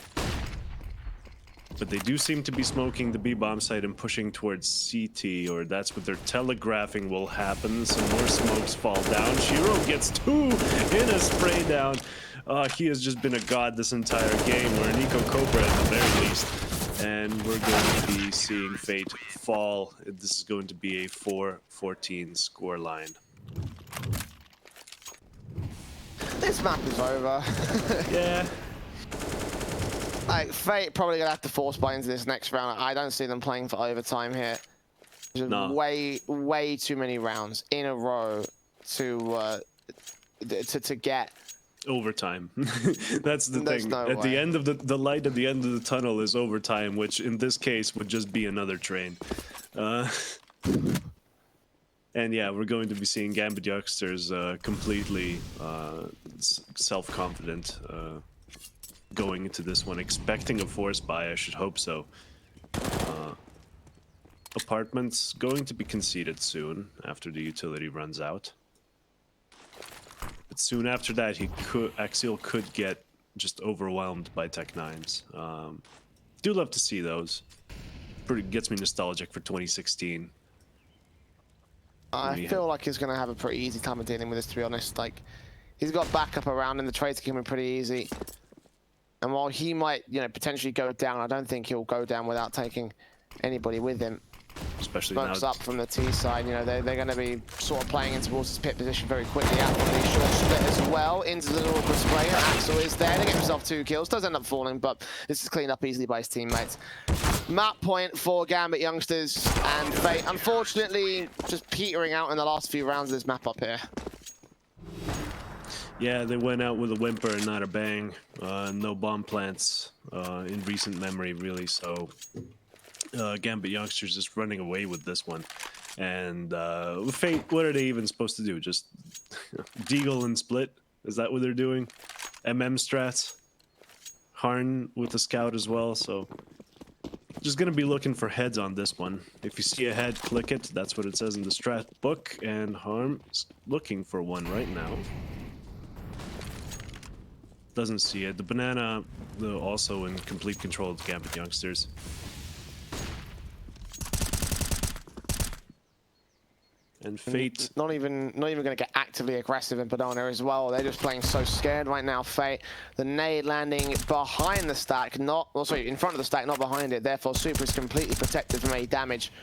Speaker 2: But they do seem to be smoking the B-bomb site and pushing towards CT, or that's what they're telegraphing will happen. Some more smokes fall down. Shiro gets 2 in a spray down. He has just been a god this entire game, or an Eco Cobra at the very least. and we're going to be seeing Fate fall. This is going to be a 4-14 score line.
Speaker 1: This map is over.
Speaker 2: Yeah.
Speaker 1: Like, Fate probably gonna have to force buy into this next round. I don't see them playing for overtime here. There's
Speaker 2: No.
Speaker 1: way too many rounds in a row to get
Speaker 2: Overtime. That's the
Speaker 1: There's
Speaker 2: thing.
Speaker 1: no
Speaker 2: At the
Speaker 1: way.
Speaker 2: end of the light at the end of the tunnel is overtime, which in this case would just be another train. And yeah, we're going to be seeing Gambit youngsters completely self-confident going into this one, expecting a force buy. I should hope so. Apartments going to be conceded soon after the utility runs out. But soon after that, Axial could get just overwhelmed by Tech-9s. Do love to see those. Gets me nostalgic for 2016.
Speaker 1: I feel like he's going to have a pretty easy time of dealing with this, to be honest. Like, he's got backup around and the trades are coming pretty easy. And while he might, you know, potentially go down, I don't think he'll go down without taking anybody with him.
Speaker 2: Especially
Speaker 1: Smokes
Speaker 2: now.
Speaker 1: up from the T side, you know, they're going to be sort of playing in towards his pit position very quickly. Out from the short split as well, into the northward spray. Axel is there to get himself 2 kills. Does end up falling, but this is cleaned up easily by his teammates. Map point for Gambit youngsters and Fate, unfortunately, just petering out in the last few rounds of this map up here.
Speaker 2: Yeah, they went out with a whimper and not a bang. No bomb plants in recent memory, really. So Gambit youngsters just running away with this one. And Fate, what are they even supposed to do? Just deagle and split? Is that what they're doing? MM strats. Harn with the scout as well. So just gonna be looking for heads on this one. If you see a head, click it. That's what it says in the strat book. And Harm is looking for one right now. Doesn't see it. The banana also in complete control of the Gambit youngsters. And Fate
Speaker 1: Not even going to get actively aggressive in banana as well. They're just playing so scared right now. Fate, the nade landing behind the stack, in front of the stack, not behind it. Therefore, Super is completely protected from any damage.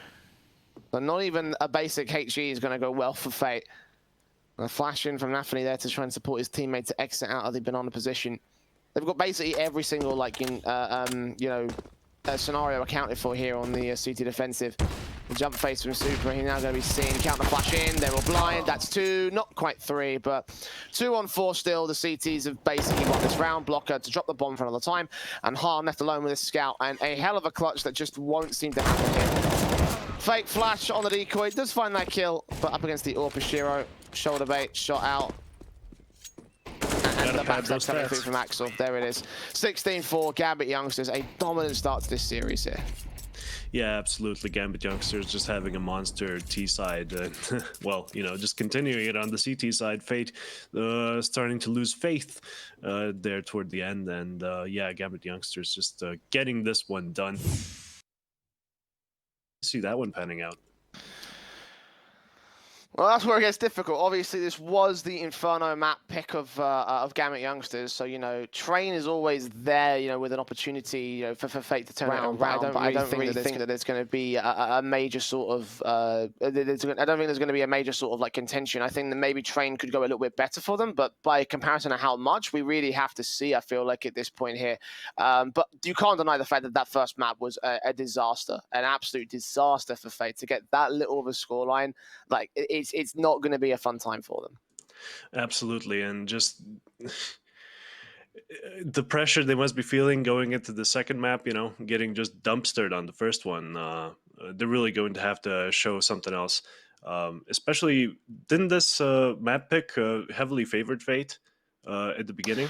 Speaker 1: But not even a basic HE is going to go well for Fate. A flash in from Nafany there to try and support his teammate to exit out of the banana position. They've got basically every single scenario accounted for here on the CT defensive. The jump face from Super, he's now going to be seen. Counter flash in, they're all blind. That's 2, not quite 3, but 2 on 4 still. The CTs have basically won this round. Blocker to drop the bomb for another time, and Harm left alone with his scout, and a hell of a clutch that just won't seem to happen here. Fake flash on the decoy, does find that kill, but up against the Orpashiro. Shoulder bait, shot out. And the backstab coming through from Axel. There it is. 16-4, Gambit youngsters. A dominant start to this series here.
Speaker 2: Yeah, absolutely. Gambit youngsters just having a monster T side. Well, you know, just continuing it on the CT side. Fate starting to lose faith there toward the end. And yeah, Gambit youngsters just getting this one done. See that one panning out.
Speaker 1: Well, that's where it gets difficult. Obviously, this was the Inferno map pick of Gambit youngsters, so you know, Train is always there, you know, with an opportunity, you know, for Fate to turn it around. But I don't really think that there's going to be a major sort of. I don't think there's going to be a major sort of like contention. I think that maybe Train could go a little bit better for them, but by comparison to how much, we really have to see. I feel like at this point here, but you can't deny the fact that that first map was a disaster, an absolute disaster for Fate to get that little of a scoreline. Like it's not going to be a fun time for them. Absolutely,
Speaker 2: and just the pressure they must be feeling going into the second map, you know, getting just dumpstered on the first one. They're really going to have to show something else. Especially, didn't this map pick heavily favored Fate at the beginning?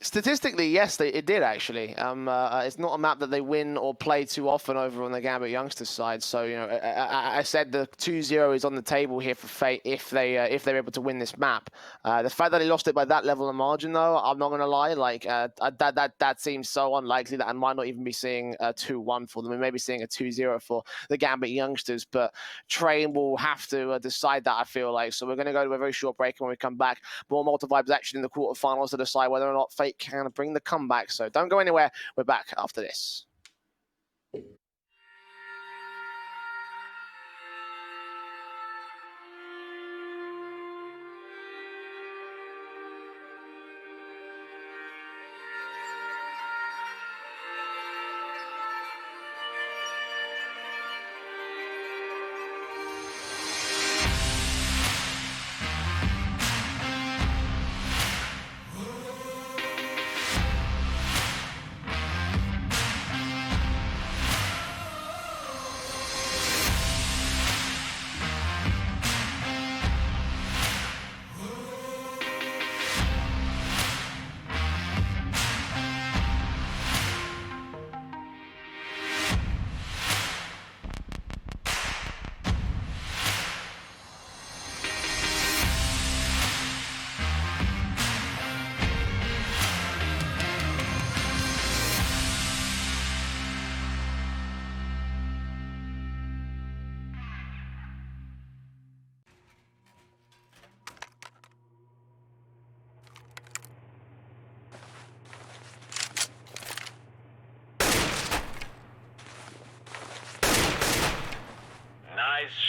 Speaker 1: Statistically, yes, it did actually. It's not a map that they win or play too often over on the Gambit youngsters side. So you know, I said the 2-0 is on the table here for Fate if they're able to win this map. The fact that they lost it by that level of margin, though, I'm not gonna lie. Like that seems so unlikely that I might not even be seeing a 2-1 for them. We may be seeing a 2-0 for the Gambit youngsters, but Train will have to decide that. I feel like. So we're gonna go to a very short break, and when we come back, more multi-vibes action in the quarterfinals to decide whether or not Fate can bring the comeback. So don't go anywhere. We're back after this.
Speaker 3: Nice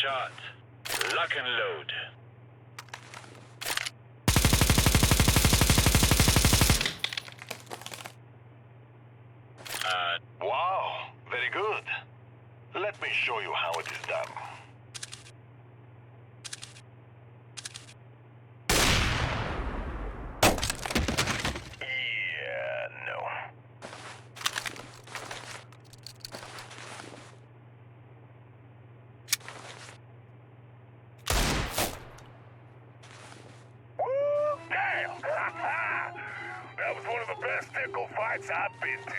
Speaker 3: shot. Lock and load.
Speaker 4: Wow, very good. Let me show you how it is done. Yeah, no. Woo, damn! That was one of the best tickle fights I've been to.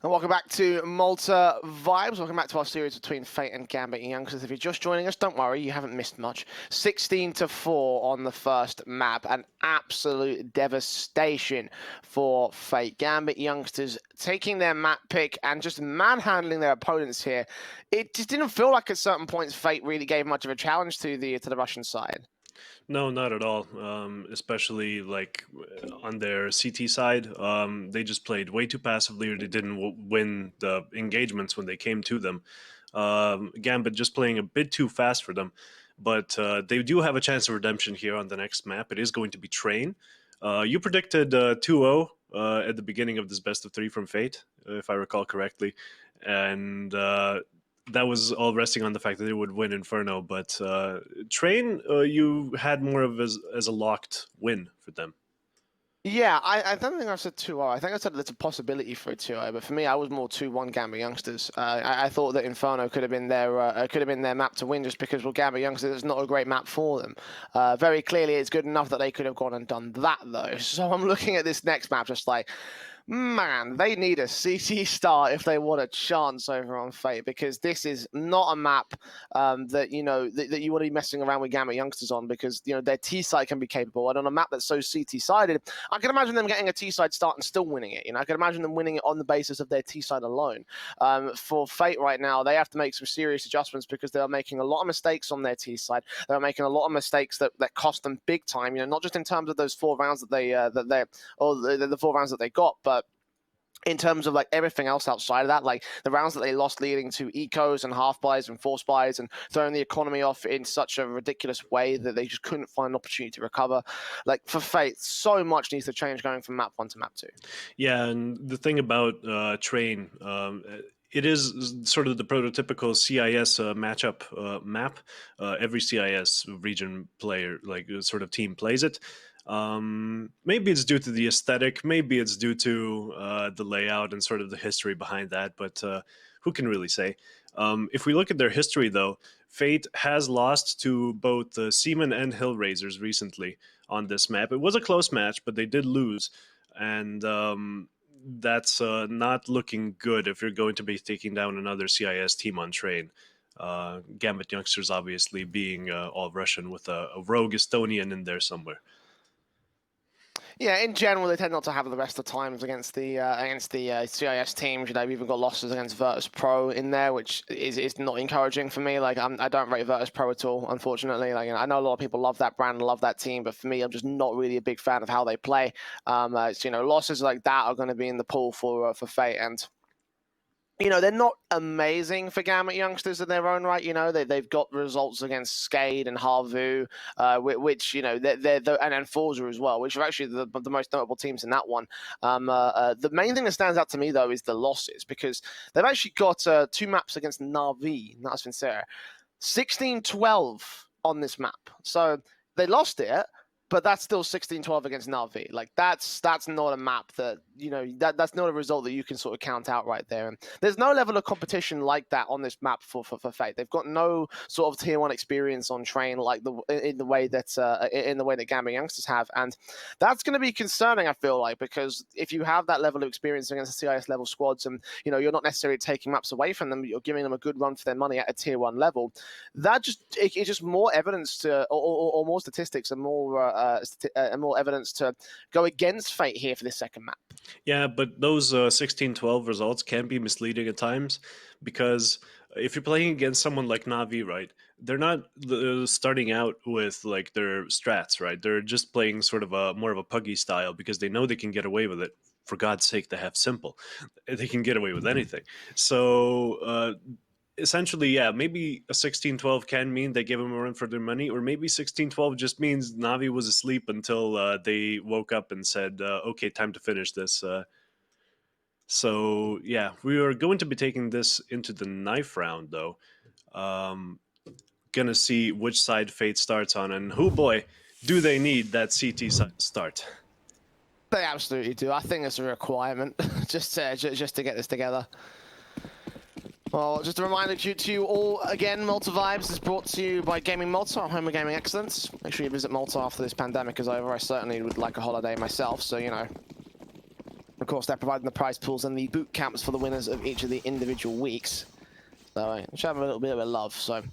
Speaker 1: And welcome back to Malta Vibes. Welcome back to our series between Fate and Gambit Youngsters. If you're just joining us, don't worry, you haven't missed much. 16-4 on the first map. An absolute devastation for Fate. Gambit Youngsters taking their map pick and just manhandling their opponents here. It just didn't feel like at certain points Fate really gave much of a challenge to the Russian side.
Speaker 2: No, not at all. Especially like on their CT side, they just played way too passively, or they didn't win the engagements when they came to them. Gambit just playing a bit too fast for them, but they do have a chance of redemption here on the next map. It is going to be Train. You predicted 2-0 at the beginning of this best of 3 from Fate, if I recall correctly, and that was all resting on the fact that they would win Inferno, but Train, you had more of as a locked win for them.
Speaker 1: Yeah, I don't think I said 2-0. I think I said there's a possibility for a 2-0, but for me, I was more 2-1 Gambit Youngsters. I thought that Inferno could have been their map to win, just because, well, Gambit Youngsters is not a great map for them. Very clearly, it's good enough that they could have gone and done that, though. So I'm looking at this next map just like, man, they need a CT start if they want a chance over on Fate, because this is not a map that you want to be messing around with Gambit Youngsters on, because their T side can be capable, and on a map that's so CT sided, I can imagine them getting a T side start and still winning it. I can imagine them winning it on the basis of their T side alone. For Fate right now, they have to make some serious adjustments, because they are making a lot of mistakes on their T side. They're making a lot of mistakes that cost them big time. Not just in terms of those 4 rounds that the 4 rounds that they got, but in terms of like everything else outside of that, like the rounds that they lost leading to ecos and half buys and force buys, and throwing the economy off in such a ridiculous way that they just couldn't find an opportunity to recover. Like for Fate, so much needs to change going from map 1 to map 2.
Speaker 2: Yeah, and the thing about Train, it is sort of the prototypical CIS matchup map. Every CIS region player, like sort of team, plays it. Maybe it's due to the aesthetic, maybe it's due to the layout and sort of the history behind that, but who can really say? If we look at their history, though, Fate has lost to both Seaman and Hillraisers recently on this map. It was a close match, but they did lose, and that's not looking good if you're going to be taking down another CIS team on Train. Gambit Youngsters obviously being all Russian with a rogue Estonian in there somewhere.
Speaker 1: Yeah, in general, they tend not to have the rest of the times against the CIS teams. We've even got losses against Virtus Pro in there, which is not encouraging for me. Like I don't rate Virtus Pro at all, unfortunately. Like I know a lot of people love that brand, love that team, but for me, I'm just not really a big fan of how they play. Losses like that are going to be in the pool for Fate, and they're not amazing for Gambit Youngsters in their own right. They've got results against Skade and Harvu, which and Forza as well, which are actually the most notable teams in that one. The main thing that stands out to me, though, is the losses, because they've actually got 2 maps against Na'Vi, not Sincere, 16-12 on this map. So they lost it, but that's still 16-12 against Na'Vi. Like that's not a map that that's not a result that you can sort of count out right there. And there's no level of competition like that on this map for Fate. They've got no sort of tier 1 experience on Train like in the way that Gambit Youngsters have, and that's going to be concerning. I feel like, because if you have that level of experience against the CIS level squads, and you're not necessarily taking maps away from them, but you're giving them a good run for their money at a tier 1 level, it's just more evidence to or more statistics and more evidence to go against Fate here for this second map.
Speaker 2: Yeah, but those 16-12 results can be misleading at times, because if you're playing against someone like Na'Vi, right, they're not starting out with like their strats, right? They're just playing sort of more of a puggy style, because they know they can get away with it. For God's sake, they have simple. They can get away with anything. So essentially, yeah, maybe a 16-12 can mean they give them a run for their money, or maybe 16-12 just means Na'Vi was asleep until they woke up and said, okay, time to finish this. So, yeah, we are going to be taking this into the knife round, though. Gonna see which side Fate starts on, and oh boy, do they need that CT start.
Speaker 1: They absolutely do. I think it's a requirement just to get this together. Well, just a reminder to you all, again, Malta Vibes is brought to you by Gaming Malta, our home of gaming excellence. Make sure you visit Malta after this pandemic is over. I certainly would like a holiday myself, so, Of course, they're providing the prize pools and the boot camps for the winners of each of the individual weeks. So I should have a little bit of a love. So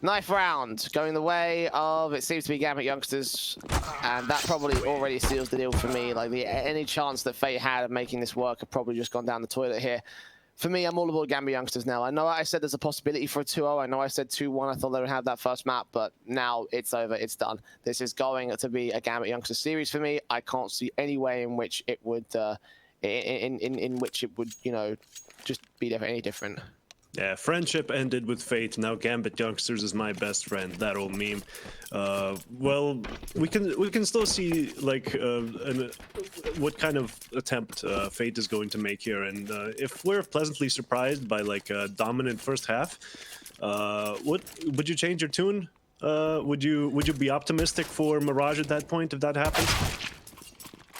Speaker 1: knife round going the way of, it seems to be GAMBIT youngsters, and that probably already seals the deal for me. Like any chance that Fate had of making this work have probably just gone down the toilet here. For me, I'm all aboard GAMBIT youngsters now. I know I said there's a possibility for a 2-0. I know I said 2-1. I thought they would have that first map, but now it's over. It's done. This is going to be a GAMBIT youngsters series for me. I can't see any way in which it would, in which it would, you know, just be any different.
Speaker 2: Yeah, friendship ended with Fate. Now GAMBIT youngsters is my best friend. That old meme. Well, we can still see like what kind of attempt Fate is going to make here, and if we're pleasantly surprised by like a dominant first half, what would you change your tune? Would you be optimistic for Mirage at that point if that happens?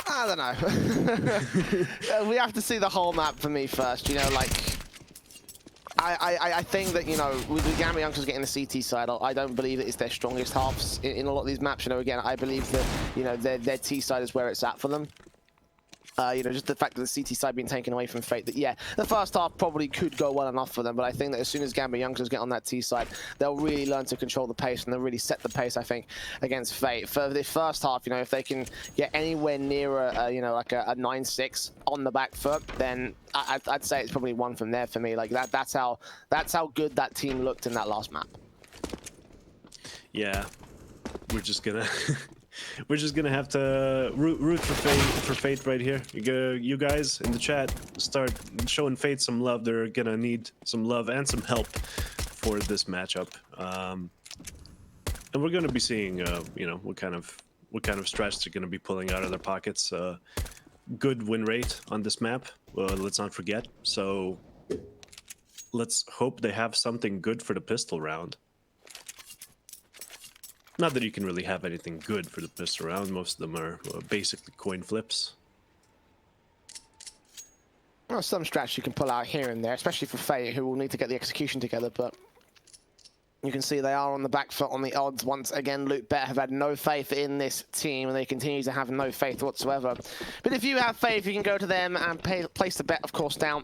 Speaker 1: I don't know. We have to see the whole map for me first. You know, like. I think that, you know, with the GAMBIT youngsters getting the CT side, I don't believe that it's their strongest halves in a lot of these maps. You know, again, I believe that, you know, their T side is where it's at for them. You know, just the fact that the CT side being taken away from Fate, that, yeah, the first half probably could go well enough for them, but I think that as soon as GAMBIT youngsters get on that T side, they'll really learn to control the pace, and they'll really set the pace, I think, against Fate. For the first half, you know, if they can get anywhere near, you know, like a 9-6 on the back foot, then I'd say it's probably one from there for me. Like, that's how good that team looked in that last map.
Speaker 2: Yeah, we're just gonna... We're just gonna have to root for Fate right here. You guys in the chat start showing Fate some love. They're gonna need some love and some help for this matchup. And we're gonna be seeing, you know, what kind of strats they're gonna be pulling out of their pockets. Good win rate on this map. Let's not forget. So let's hope they have something good for the pistol round. Not that you can really have anything good for the pistol round. Most of them are basically coin flips.
Speaker 1: Well, some strats you can pull out here and there, especially for Fate, who will need to get the execution together, but you can see they are on the back foot on the odds. Once again, LootBet have had no faith in this team, and they continue to have no faith whatsoever. But if you have faith, you can go to them and place the bet, of course, down.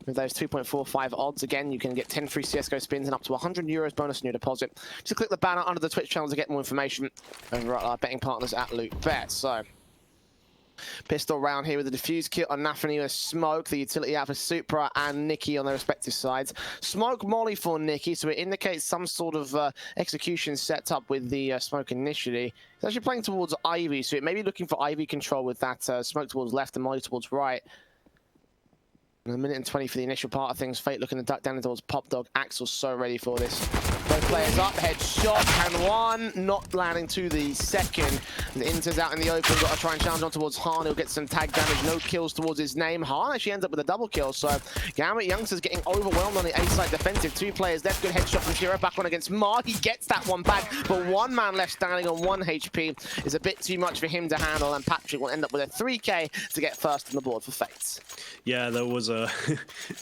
Speaker 1: With those 2.45 odds, again, you can get 10 free CSGO spins and up to €100 bonus in your deposit. Just click the banner under the Twitch channel to get more information over at our betting partners at LootBet. So, pistol round here with the defuse kit on Nafany with Smoke, the utility out for Supra and Nikki on their respective sides. Smoke Molly for Nikki, so it indicates some sort of execution set up with the Smoke initially. It's actually playing towards Ivy, so it may be looking for Ivy control with that Smoke towards left and Molly towards right. And a minute and 20 for the initial part of things. Fate looking to duck down towards Pop Dog. Axel's so ready for this. Both players up, headshot, and one not landing to the second. And Inter's out in the open, got to try and challenge on towards Han. He'll get some tag damage, no kills towards his name. Han actually ends up with a double kill, so GAMBIT youngsters getting overwhelmed on the A-side defensive. Two players left, good headshot from Shiro, back on against Mar. He gets that one back, but one man left standing on 1 HP is a bit too much for him to handle, and Patrick will end up with a 3K to get first on the board for Fate.
Speaker 2: Yeah, that was an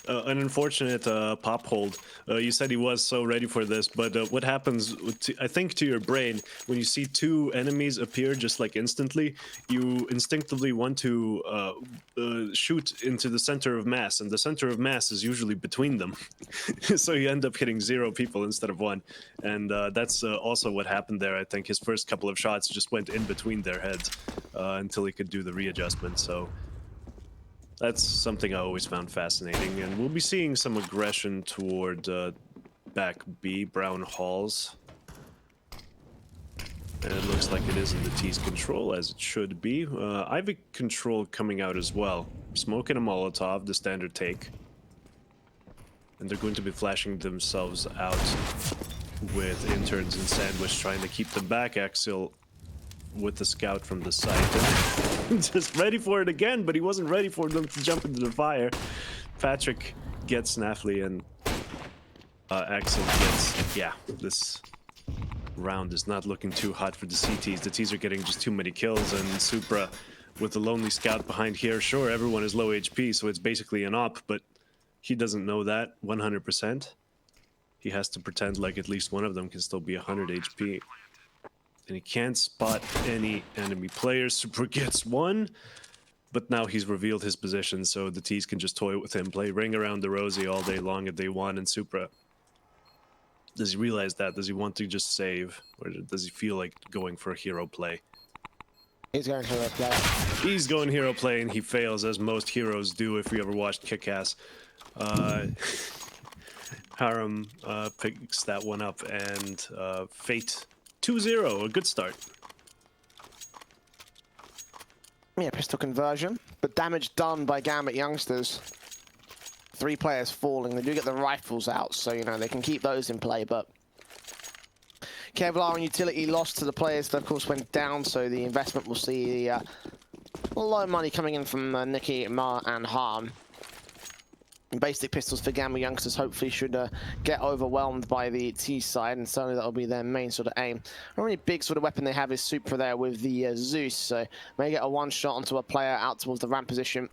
Speaker 2: unfortunate pop hold. You said he was so ready for this, but what happens, I think, to your brain when you see two enemies appear just like instantly, you instinctively want to shoot into the center of mass, and the center of mass is usually between them. So you end up hitting 0 people instead of 1, and that's also what happened there. I think his first couple of shots just went in between their heads until he could do the readjustment. So that's something I always found fascinating, and we'll be seeing some aggression toward back B, Brown Halls. And it looks like it is in the T's control, as it should be. Ivy control coming out as well. Smoking a Molotov, the standard take. And they're going to be flashing themselves out with interns and Sandwich, trying to keep them back. Axel with the scout from the site. Just ready for it again, but he wasn't ready for them to jump into the fire. Patrick gets Nafly, and Axel gets... Yeah, this round is not looking too hot for the CTs. The T's are getting just too many kills, and Supra with the lonely scout behind here. Sure, everyone is low HP, so it's basically an op, but he doesn't know that 100%. He has to pretend like at least one of them can still be 100 HP. And he can't spot any enemy players. Supra gets one, But now he's revealed his position, so the T's can just toy with him, play ring around the Rosie all day long if they want. And Supra, does he realize that? Does he want to just save, or does he feel like going for a hero play?
Speaker 1: He's going hero play.
Speaker 2: He's going hero play, and he fails, as most heroes do if you ever watched Kick-Ass. Haram picks that one up, and Fate 2-0, a good start.
Speaker 1: Yeah, pistol conversion, but damage done by Gambit youngsters. 3 players falling. They do get the rifles out, so you know they can keep those in play. But Kevlar and utility lost to the players that of course went down, so the investment will see a lot of money coming in from Nikki, Ma, and Harm. Basic pistols for Gambit youngsters hopefully should get overwhelmed by the T side, and certainly that'll be their main sort of aim. The only big sort of weapon they have is Supra there with the Zeus, so may get a one shot onto a player out towards the ramp position.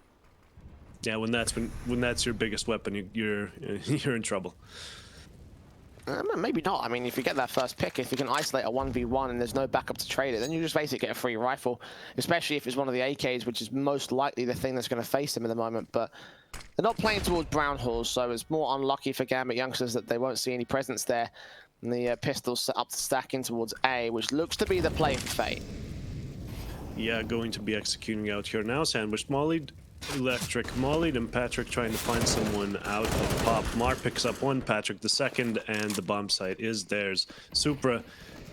Speaker 2: Yeah, when that's your biggest weapon, you're in trouble.
Speaker 1: Maybe not. I mean, if you get that first pick, if you can isolate a 1v1 and there's no backup to trade it, then you just basically get a free rifle, especially if it's one of the AKs, which is most likely the thing that's going to face them at the moment. But they're not playing towards Brown Halls, so it's more unlucky for Gambit youngsters that they won't see any presence there. And the pistol's set up to stack in towards A, which looks to be the play for Fate.
Speaker 2: Yeah, going to be executing out here now. Sandwich Molly, Electric Molly, and Patrick trying to find someone out of pop. Mar picks up one, Patrick the second, and the bomb site is theirs. Supra,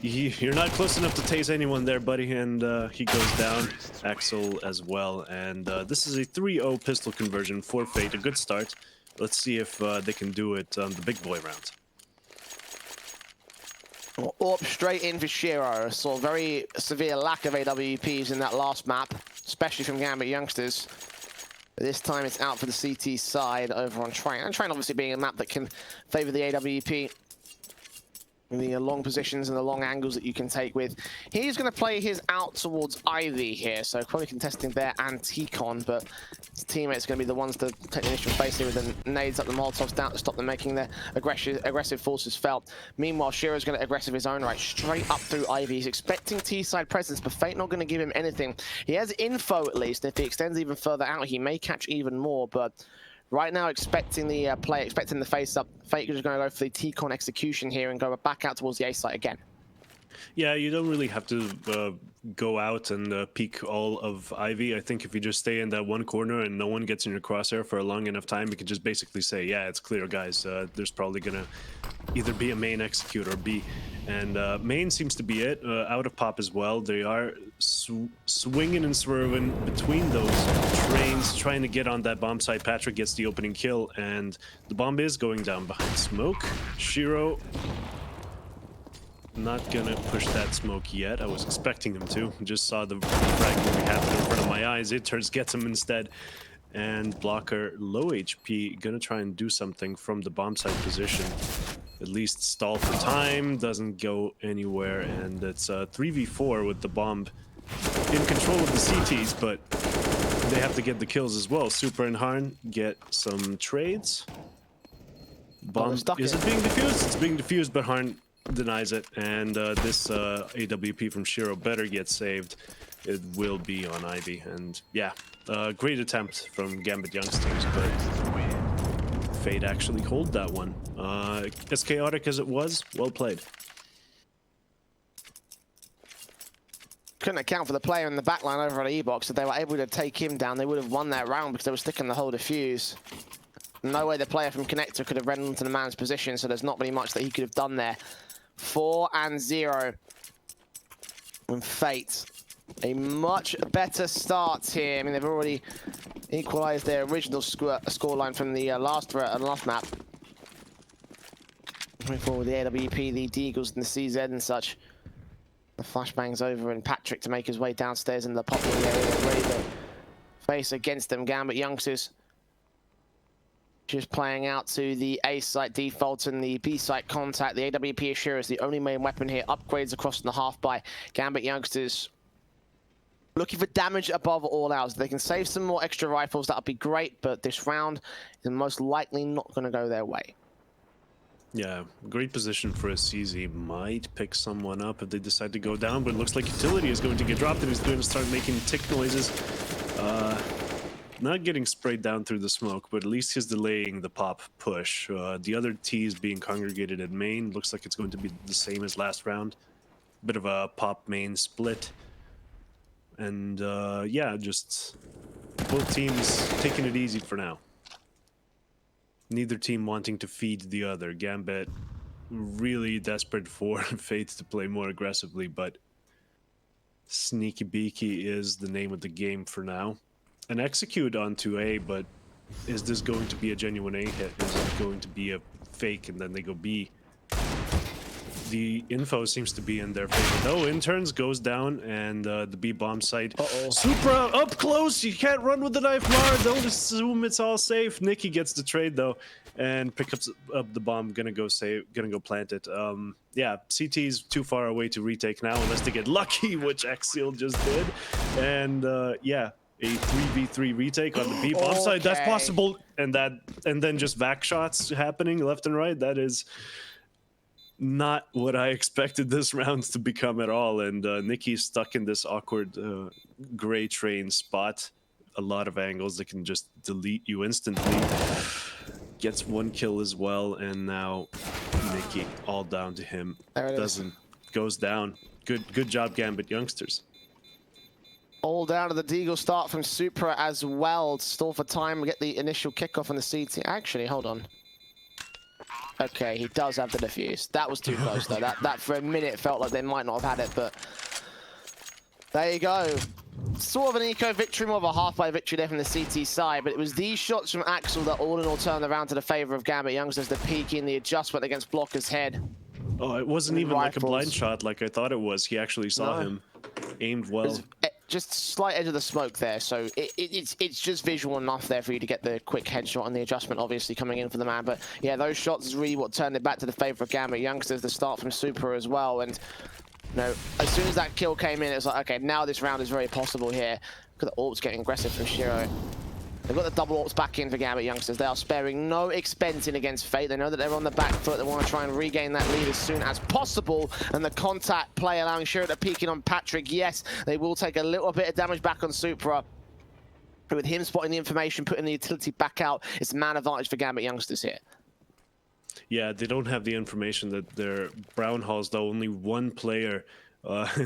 Speaker 2: you're not close enough to tase anyone there, buddy, and he goes down. Axel as well, and this is a 3-0 pistol conversion for Fate. A good start. Let's see if they can do it on the big boy round.
Speaker 1: Up straight in for Shiro. Saw a very severe lack of AWPs in that last map, especially from Gambit youngsters. But this time it's out for the CT side over on Train. And Train obviously being a map that can favor the AWP. The long positions and the long angles that you can take with. He's going to play his out towards Ivy here, so probably contesting there and T-Con, but his teammates are going to be the ones to take the initial face here with the nades up the Molotovs down to stop them making their aggressive forces felt. Meanwhile, Shiro's going to aggressive his own right, straight up through Ivy. He's expecting T-side presence, but Fate not going to give him anything. He has info at least, and if he extends even further out, he may catch even more, but right now, expecting the play, expecting the face-up, Fate is going to go for the T-Con execution here and go back out towards the A site again.
Speaker 2: Yeah, you don't really have to go out and peek all of Ivy. I think if you just stay in that one corner and no one gets in your crosshair for a long enough time, you can just basically say, yeah, it's clear, guys. There's probably going to either be a main execute or B. And main seems to be it. Out of pop as well. They are swinging and swerving between those trains, trying to get on that bomb site. Patrick gets the opening kill, and the bomb is going down behind smoke. Shiro not gonna push that smoke yet. I was expecting him to. Just saw the frag movie happen in front of my eyes. It turns gets him instead. And Blocker, low HP, gonna try and do something from the bomb site position. At least stall for time, doesn't go anywhere, and it's 3v4 with the bomb in control of the CTs, but they have to get the kills as well. Super and Harn get some trades. Bomb is it being defused? It's being defused, but Harn denies it, and this AWP from Shiro better get saved. It will be on Ivy, and yeah, great attempt from Gambit youngsters, but Fate actually hold that one. As chaotic as it was, well played.
Speaker 1: Couldn't account for the player in the backline over at E-Box. If they were able to take him down, they would have won that round because they were sticking the whole defuse. No way the player from Connector could have run into the man's position, so there's not really much that he could have done there. 4-0. And Fate, a much better start here. I mean, they've already equalized their original scoreline from the last map. Going forward with the AWP, the Deagles, and the CZ and such. The flashbangs over, and Patrick to make his way downstairs in the popping area, ready to face against them. Gambit youngsters just playing out to the A site default and the B site contact. The AWP Assure is the only main weapon here. Upgrades across the half by Gambit youngsters. Looking for damage above all else. They can save some more extra rifles, that'll be great, but this round is most likely not going to go their way.
Speaker 2: Yeah, great position for a CZ. Might pick someone up if they decide to go down, but it looks like utility is going to get dropped and he's going to start making tick noises. not getting sprayed down through the smoke, but at least he's delaying the pop push. The other T's being congregated at main. Looks like it's going to be the same as last round. Bit of a pop main split. And yeah, just both teams taking it easy for now. Neither team wanting to feed the other. GAMBIT really desperate for Fate to play more aggressively, but Sneaky Beaky is the name of the game for now. An execute onto A, but is this going to be a genuine A hit? Is it going to be a fake and then they go B? The info seems to be in their favor. No, interns goes down, and the B bomb site. Supra up close. You can't run with the knife, Mar. Don't assume it's all safe. Nikki gets the trade though, and picks up the bomb. Gonna go plant it. Yeah, CT's too far away to retake now, unless they get lucky, which Axial just did. And yeah, a 3v3 retake on the B bomb side. That's possible, and then just vac shots happening left and right. That is not what I expected this round to become at all, and Nikki's stuck in this awkward gray train spot. A lot of angles that can just delete you instantly. Gets one kill as well, and now Nikki all down to him. Goes down. Good job, Gambit youngsters.
Speaker 1: All down to the Deagle start from Supra as well. Stall for time, get the initial kickoff on the CT. Actually, hold on. Okay, he does have the defuse. That was too close, though. That for a minute felt like they might not have had it, but there you go. Sort of an eco victory, more of a halfway victory there from the CT side, but it was these shots from Axel that all in all turned around to the favor of Gambit youngsters. The peeking, the adjustment against Blocker's head.
Speaker 2: Oh, it wasn't even like a blind shot like I thought it was. He actually saw him. Aimed well.
Speaker 1: Just slight edge of the smoke there, so it's just visual enough there for you to get the quick headshot and the adjustment obviously coming in for the man. But yeah, those shots is really what turned it back to the favor of Gambit youngsters. The start from Super as well, and you know, as soon as that kill came in, it was like, okay, now this round is very possible here. Look at the ults getting aggressive from Shiro. They've got the double ults back in for Gambit youngsters. They are sparing no expense in against Fate. They know that they're on the back foot. They want to try and regain that lead as soon as possible. And the contact play allowing Shiro to peek in on Patrick. Yes, they will take a little bit of damage back on Supra. But with him spotting the information, putting the utility back out, it's man advantage for Gambit youngsters here.
Speaker 2: Yeah, they don't have the information that they're Brown Halls, though. Only one player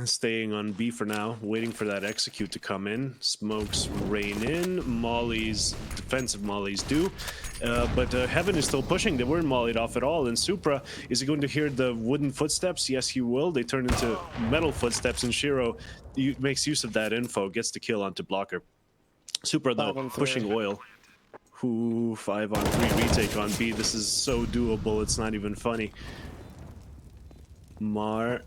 Speaker 2: staying on B for now, waiting for that execute to come in. Smokes rain in. Mollies, defensive mollies do. But Heaven is still pushing. They weren't mollied off at all. And Supra, is he going to hear the wooden footsteps? Yes, he will. They turn into metal footsteps, and Shiro makes use of that info, gets the kill onto Blocker. Supra, though, pushing oil. 5-on-3 retake on B. This is so doable, it's not even funny. Mar.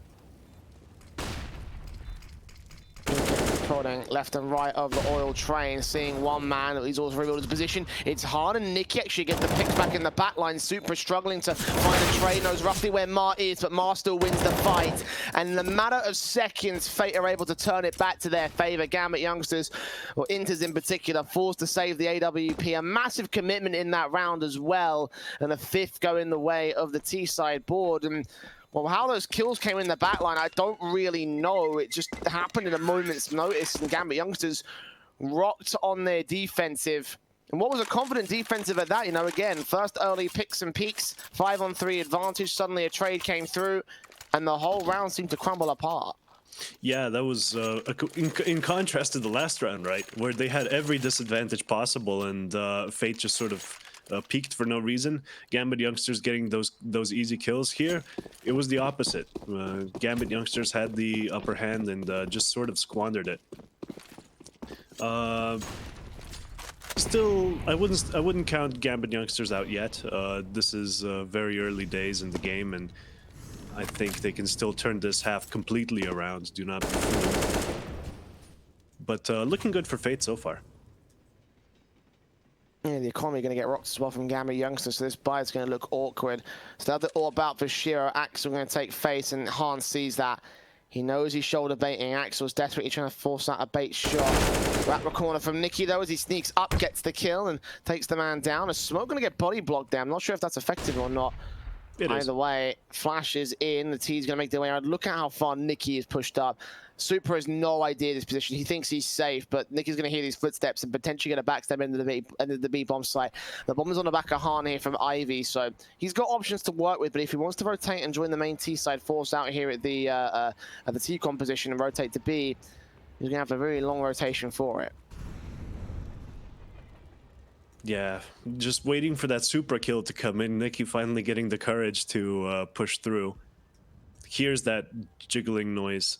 Speaker 1: Prodding left and right of the oil train, seeing one man. He's also revealed his position. It's hard, and Nicky actually gets the picks back in the back line. Super struggling to find a trade, knows roughly where Mar is, but Mar still wins the fight. And in a matter of seconds, Fate are able to turn it back to their favor. Gambit youngsters, or Inters in particular, forced to save the AWP. A massive commitment in that round as well, and a fifth going the way of the T-side board. And well, how those kills came in the backline, I don't really know. It just happened in a moment's notice, and Gambit youngsters rocked on their defensive. And what was a confident defensive at that? You know, again, first early picks and peaks, 5-on-3 advantage. Suddenly a trade came through, and the whole round seemed to crumble apart.
Speaker 2: Yeah, that was in contrast to the last round, right? Where they had every disadvantage possible, and Fate just sort of peaked for no reason. Gambit youngsters getting those easy kills here. It was the opposite. Gambit youngsters had the upper hand and just sort of squandered it. Still, I wouldn't count Gambit youngsters out yet. This is very early days in the game, and I think they can still turn this half completely around. Do not be fooled. But looking good for Fate so far.
Speaker 1: Yeah, the economy going to get rocked as well from Gambit youngsters, so this buy is going to look awkward. So that's all about for Shiro. Axel going to take face, and Hans sees that. He knows he's shoulder baiting. Axel's desperately trying to force out a bait shot. Wrap the corner from Nicky, though, as he sneaks up, gets the kill, and takes the man down. A smoke going to get body blocked there. I'm not sure if that's effective or not. Either way, Flash is in. The T's going to make their way around. Look at how far Nicky is pushed up. Super has no idea this position. He thinks he's safe, but Nicky's going to hear these footsteps and potentially get a backstab into the B bomb site. The bomb is on the back of Han here from Ivy, so he's got options to work with. But if he wants to rotate and join the main T side force out here at the T-con position and rotate to B, he's going to have a very long rotation for it.
Speaker 2: Yeah, just waiting for that super kill to come in. Nicky finally getting the courage to push through. Here's that jiggling noise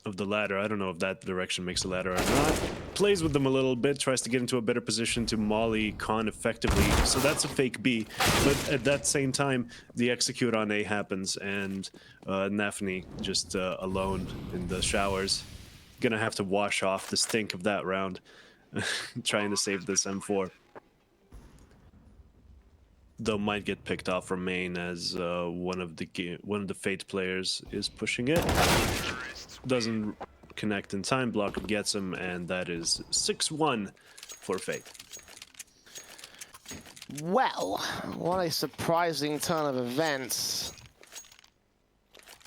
Speaker 2: of the ladder. I don't know if that direction makes a ladder or not. Plays with them a little bit, tries to get into a better position to molly Khan effectively. So that's a fake B. But at that same time, the execute on A happens, and Nafni just alone in the showers. Gonna have to wash off the stink of that round, trying to save this M4. Though might get picked off from main as one of the Fate players is pushing it. Doesn't connect in time. Blocker gets him, and that is 6-1 for Fate.
Speaker 1: Well, what a surprising turn of events.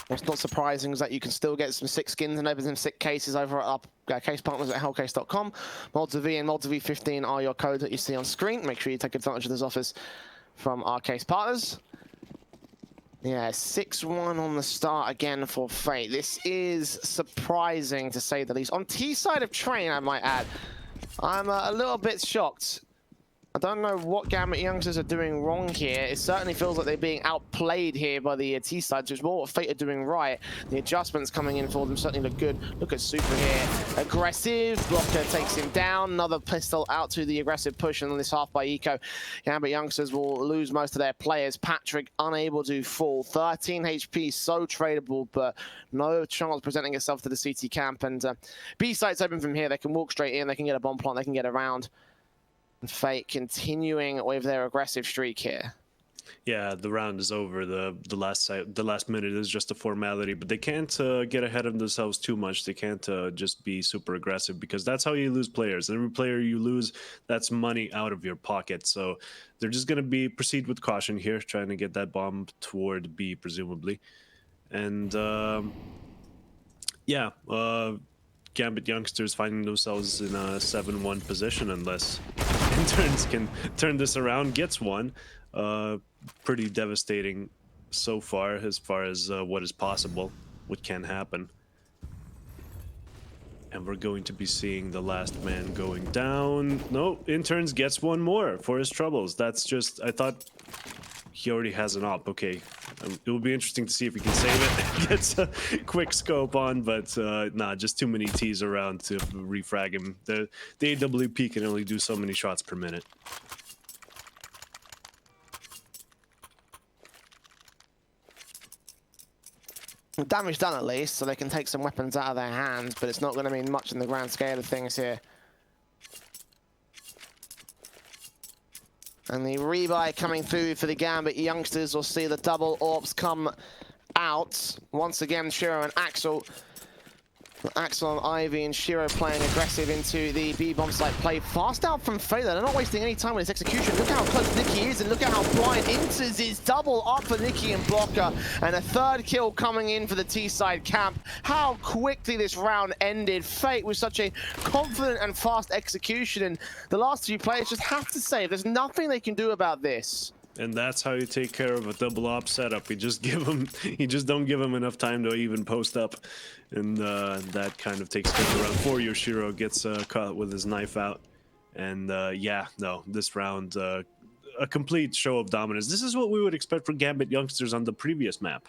Speaker 1: What's not surprising is that you can still get some sick skins and open some sick cases over at our case partners at hellcase.com. Malta-V and Malta-V15 are your codes that you see on screen. Make sure you take advantage of this offers from our case partners. Yeah, 6-1 on the start again for Fate. This is surprising to say the least. On T side of train, I might add, I'm a little bit shocked. I don't know what Gambit youngsters are doing wrong here. It certainly feels like they're being outplayed here by the T side, so it's more what Fate are doing right. The adjustments coming in for them certainly look good. Look at Super here. Aggressive. Blocker takes him down. Another pistol out to the aggressive push, and this half by Eco. Gambit youngsters will lose most of their players. Patrick unable to fall. 13 HP, so tradable, but no chance presenting itself to the CT camp. And B site's open from here. They can walk straight in. They can get a bomb plant. They can get around. And Fate continuing with their aggressive streak here.
Speaker 2: Yeah, the round is over. The last minute is just a formality, but they can't get ahead of themselves too much. They can't just be super aggressive, because that's how you lose players. Every player you lose, that's money out of your pocket. So they're just going to proceed with caution here, trying to get that bomb toward B, presumably. And yeah, Gambit youngsters finding themselves in a 7-1 position unless interns can turn this around. Gets one. Pretty devastating so far as what is possible, what can happen. And we're going to be seeing the last man going down. No, interns gets one more for his troubles. That's just, I thought he already has an op. Okay, it will be interesting to see if he can save it. Gets a quick scope on, but nah, just too many T's around to refrag him. The AWP can only do so many shots per minute.
Speaker 1: Damage done at least, so they can take some weapons out of their hands, but it's not going to mean much in the grand scale of things here. And the rebuy coming through for the Gambit youngsters. We'll see the double AWPs come out. Once again, Shiro and Axel. Axel and Ivy and Shiro playing aggressive into the B-bomb site. Play fast out from Fate. They're not wasting any time with his execution. Look how close Nicky is, and look at how blind Inters is. Double up for Nicky and Blocker, and a third kill coming in for the T-side camp. How quickly this round ended. Fate with such a confident and fast execution, and the last few players just have to say there's nothing they can do about this.
Speaker 2: And that's how you take care of a double op setup. You just don't give him enough time to even post up, and that kind of takes care of the round for you. Shiro gets caught with his knife out, and yeah, no, this round a complete show of dominance. This is what we would expect from Gambit youngsters on the previous map,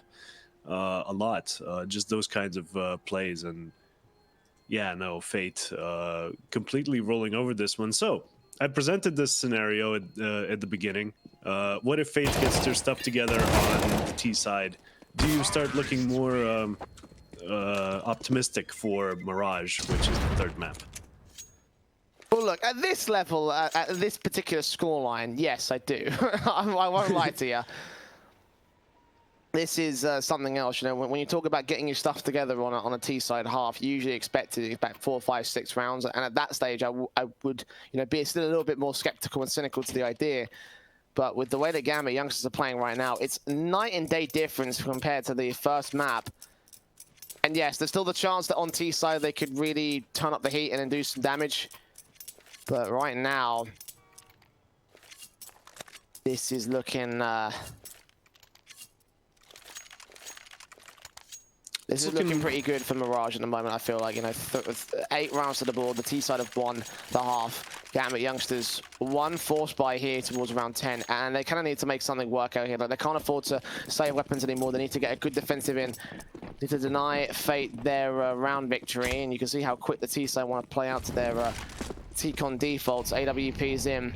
Speaker 2: a lot, just those kinds of plays, and yeah, no, Fate completely rolling over this one. So I presented this scenario at the beginning. What if Fate gets their stuff together on the T side? Do you start looking more optimistic for Mirage, which is the third map?
Speaker 1: Well, look, at this level, at this particular scoreline, yes, I do. I won't lie to you. This is something else, you know. When you talk about getting your stuff together on a T side half, you usually expect 4, 5, 6 rounds, and at that stage, I would, you know, be still a little bit more skeptical and cynical to the idea. But with the way that GAMBIT youngsters are playing right now, it's night and day difference compared to the first map. And yes, there's still the chance that on T side they could really turn up the heat and then do some damage. But right now, this is looking... This is looking pretty good for Mirage at the moment, I feel like. You know, 8 rounds to the board, the T side have won the half. GAMBIT youngsters, 1 force buy here towards round 10, and they kind of need to make something work out here. Like, they can't afford to save weapons anymore. They need to get a good defensive in. They need to deny Fate their round victory, and you can see how quick the T side want to play out to their T-Con defaults. AWP's in.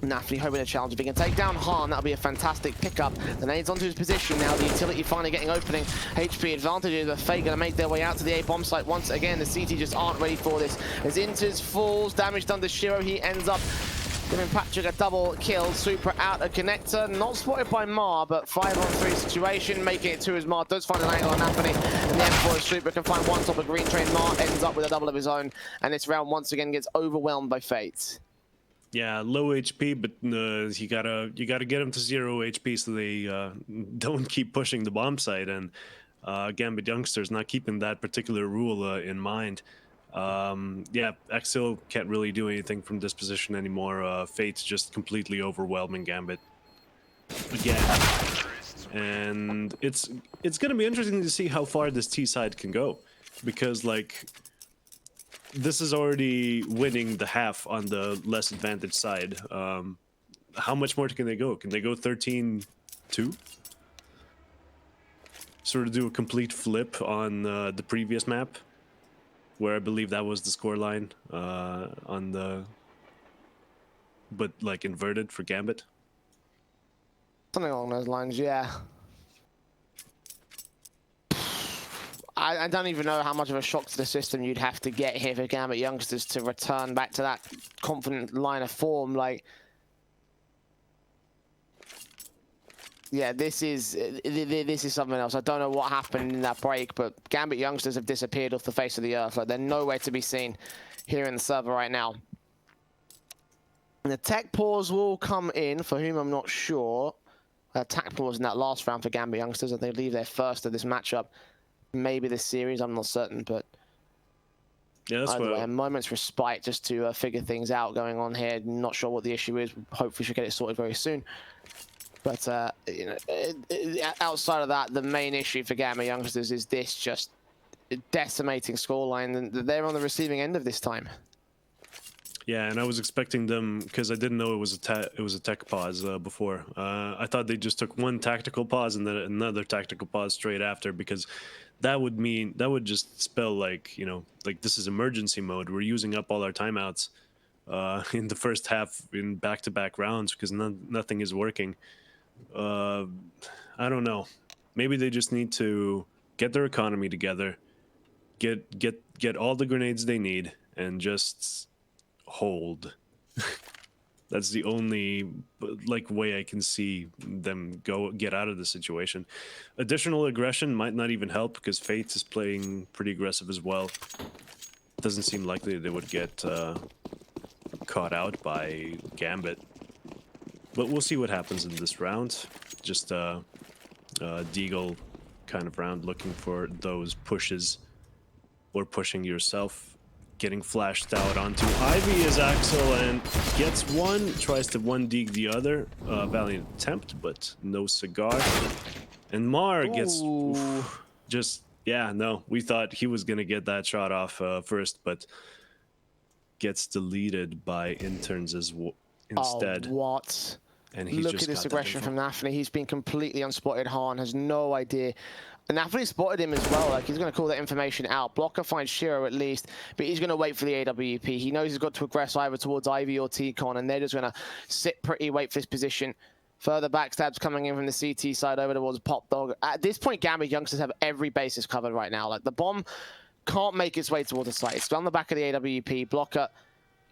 Speaker 1: Nafny hoping to challenge. If he can take down Han, that'll be a fantastic pickup. The nades onto his position now. The utility finally getting opening. HP advantages. The Fate gonna make their way out to the A bomb site once again. The CT just aren't ready for this. As Inters falls, damage done to Shiro. He ends up giving Patrick a double kill. Super out a connector. Not spotted by Mar, but 5-on-3 situation. Making it 2 as Mar does find an angle on Nafny. And the M4 Super can find one top of green train. Mar ends up with a double of his own. And this round once again gets overwhelmed by Fate.
Speaker 2: Yeah, low HP, but you gotta get them to 0 HP so they don't keep pushing the bomb site. And GAMBIT youngsters not keeping that particular rule in mind. Yeah, Axel can't really do anything from this position anymore. Fate's just completely overwhelming GAMBIT again, and it's gonna be interesting to see how far this T side can go, because like, this is already winning the half on the less advantaged side. How much more can they go? Can they go 13-2? Sort of do a complete flip on the previous map, where I believe that was the scoreline on the... but like inverted for GAMBIT?
Speaker 1: Something along those lines, yeah. I don't even know how much of a shock to the system you'd have to get here for GAMBIT youngsters to return back to that confident line of form. Like, yeah, this is something else. I don't know what happened in that break, but GAMBIT youngsters have disappeared off the face of the earth. Like, they're nowhere to be seen here in the server right now. And the tech pause will come in, for whom I'm not sure. Tech pause in that last round for GAMBIT youngsters, and they leave their first of this matchup. Maybe this series, I'm not certain, but
Speaker 2: yeah, that's
Speaker 1: either way, a moment's respite just to figure things out going on here. Not sure what the issue is. Hopefully, should get it sorted very soon. But you know, outside of that, the main issue for GAMBIT youngsters is this just decimating scoreline, and they're on the receiving end of this time.
Speaker 2: Yeah, and I was expecting them, because I didn't know it was a tech pause before. I thought they just took one tactical pause and then another tactical pause straight after, because that would just spell like, you know, like this is emergency mode. We're using up all our timeouts in the first half in back-to-back rounds because nothing is working. I don't know. Maybe they just need to get their economy together, get all the grenades they need, and just hold. That's the only like way I can see them get out of the situation. Additional aggression might not even help because Fate is playing pretty aggressive as well. Doesn't seem likely they would get caught out by GAMBIT. But we'll see what happens in this round. Just Deagle kind of round, looking for those pushes or pushing yourself. Getting flashed out onto Ivy is Axel and gets one, tries to 1-dig the other. Valiant attempt, but no cigar. And Mar gets just, yeah, no, we thought he was going to get that shot off first, but gets deleted by interns instead.
Speaker 1: Oh, what?
Speaker 2: And he
Speaker 1: Look
Speaker 2: just
Speaker 1: at this
Speaker 2: got that
Speaker 1: aggression
Speaker 2: info.
Speaker 1: from Nafny. He's been completely unspotted. Han has no idea. And Nafny spotted him as well. Like, he's going to call that information out. Blocker finds Shiro at least, but he's going to wait for the AWP. He knows he's got to aggress either towards Ivy or T-Con, and they're just going to sit pretty, wait for this position. Further backstabs coming in from the CT side over towards Pop Dog. At this point, GAMBIT youngsters have every basis covered right now. Like, the bomb can't make its way towards the site. It's on the back of the AWP. Blocker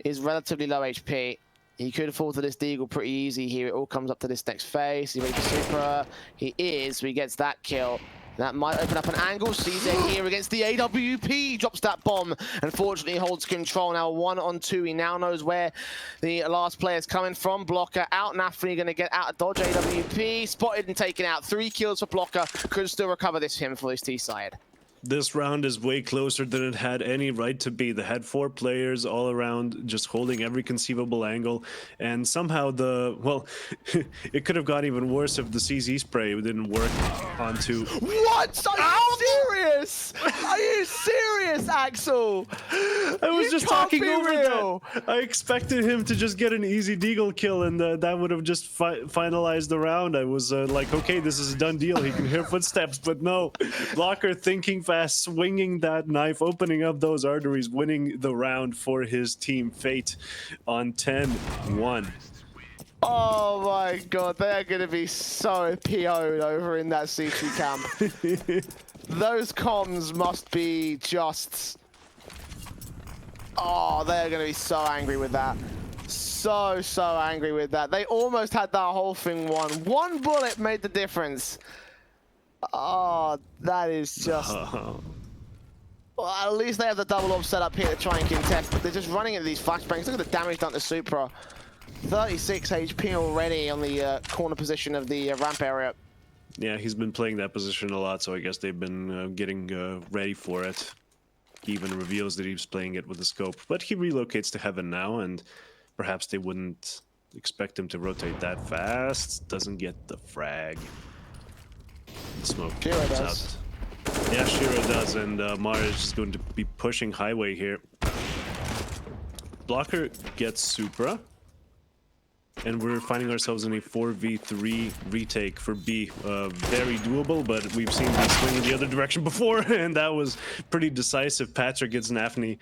Speaker 1: is relatively low HP. He could fall to this Deagle pretty easy here. It all comes up to this next phase. He's ready for Super. He is. So he gets that kill. That might open up an angle. CZ here against the AWP. Drops that bomb. Unfortunately, holds control now. 1-on-2. He now knows where the last player is coming from. Blocker out. Nafri going to get out of dodge. AWP spotted and taken out. 3 kills for Blocker. Could still recover this him for his T side.
Speaker 2: This round is way closer than it had any right to be. They had 4 players all around just holding every conceivable angle, and somehow well, it could have gone even worse if the CZ spray didn't work onto...
Speaker 1: What? Are you serious? Are you serious, Axel?
Speaker 2: I was just talking over that. I expected him to just get an easy deagle kill, and that would have just finalized the round. I was like, okay, this is a done deal. He can hear footsteps, but no. Blocker thinking fast, swinging that knife, opening up those arteries, winning the round for his team. Fate on 10-1.
Speaker 1: Oh my god, they are going to be so PO'd over in that C2 camp. Those comms must be just... Oh, they're going to be so angry with that. So angry with that. They almost had that whole thing won. 1 bullet made the difference. Oh, that is just... Well, at least they have the double orb set up here to try and contest, but they're just running into these flashbangs. Look at the damage done to Supra. 36 HP already on the corner position of the ramp area.
Speaker 2: Yeah, he's been playing that position a lot, so I guess they've been getting ready for it. He even reveals that he's playing it with the scope. But he relocates to Heaven now, and perhaps they wouldn't expect him to rotate that fast. Doesn't get the frag. Smoke comes out. Yeah, Shiro does, and Mara is just going to be pushing highway here. Blocker gets Supra, and we're finding ourselves in a 4v3 retake for B. Very doable, but we've seen B swing in the other direction before, and that was pretty decisive. Patrick gets Nafni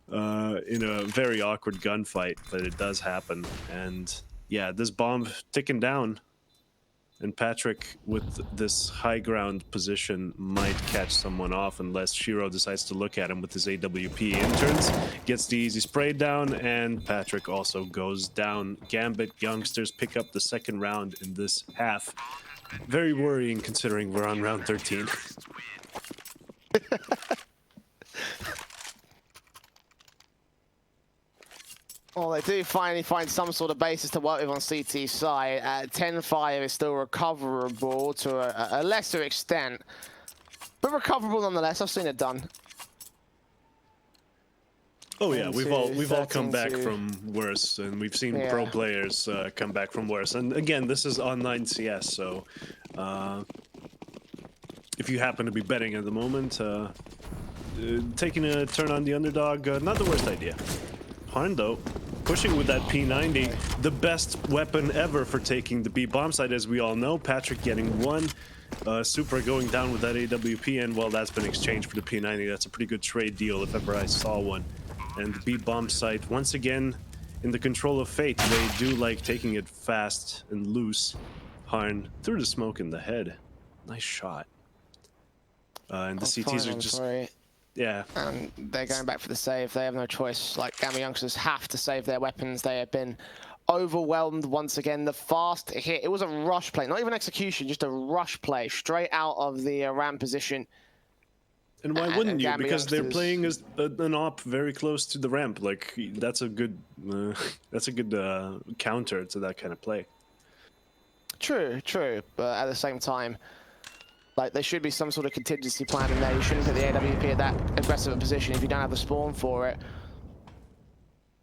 Speaker 2: in a very awkward gunfight, but it does happen. And yeah, this bomb ticking down. And Patrick, with this high ground position, might catch someone off unless Shiro decides to look at him with his AWP. Interns, gets the easy spray down, and Patrick also goes down. GAMBIT youngsters pick up the 2nd round in this half. Very worrying considering we're on round 13.
Speaker 1: Well, they do finally find some sort of basis to work with on CT side. 10-5 is still recoverable to a lesser extent, but recoverable nonetheless. I've seen it done.
Speaker 2: Oh yeah, we've all come back from worse, and we've seen pro players come back from worse. And again, this is online CS, so if you happen to be betting at the moment, taking a turn on the underdog, not the worst idea. Harn though, pushing with that P90, the best weapon ever for taking the B bomb site, as we all know. Patrick getting 1, Supra going down with that AWP, and well, that's been exchanged for the P90. That's a pretty good trade deal if ever I saw one. And the B bomb site, once again, in the control of fate. They do like taking it fast and loose. Harn through the smoke in the head. Nice shot. And the CTs are just... Yeah.
Speaker 1: And they're going back for the save. They have no choice. Like, GAMBIT youngsters have to save their weapons. They have been overwhelmed once again. The fast hit, it was a rush play, not even execution, just a rush play straight out of the ramp position.
Speaker 2: And why wouldn't you? Because they're playing as an op very close to the ramp. Like, that's a good counter to that kind of play. True.
Speaker 1: But at the same time, like, there should be some sort of contingency plan in there. You shouldn't put the AWP at that aggressive a position if you don't have the spawn for it.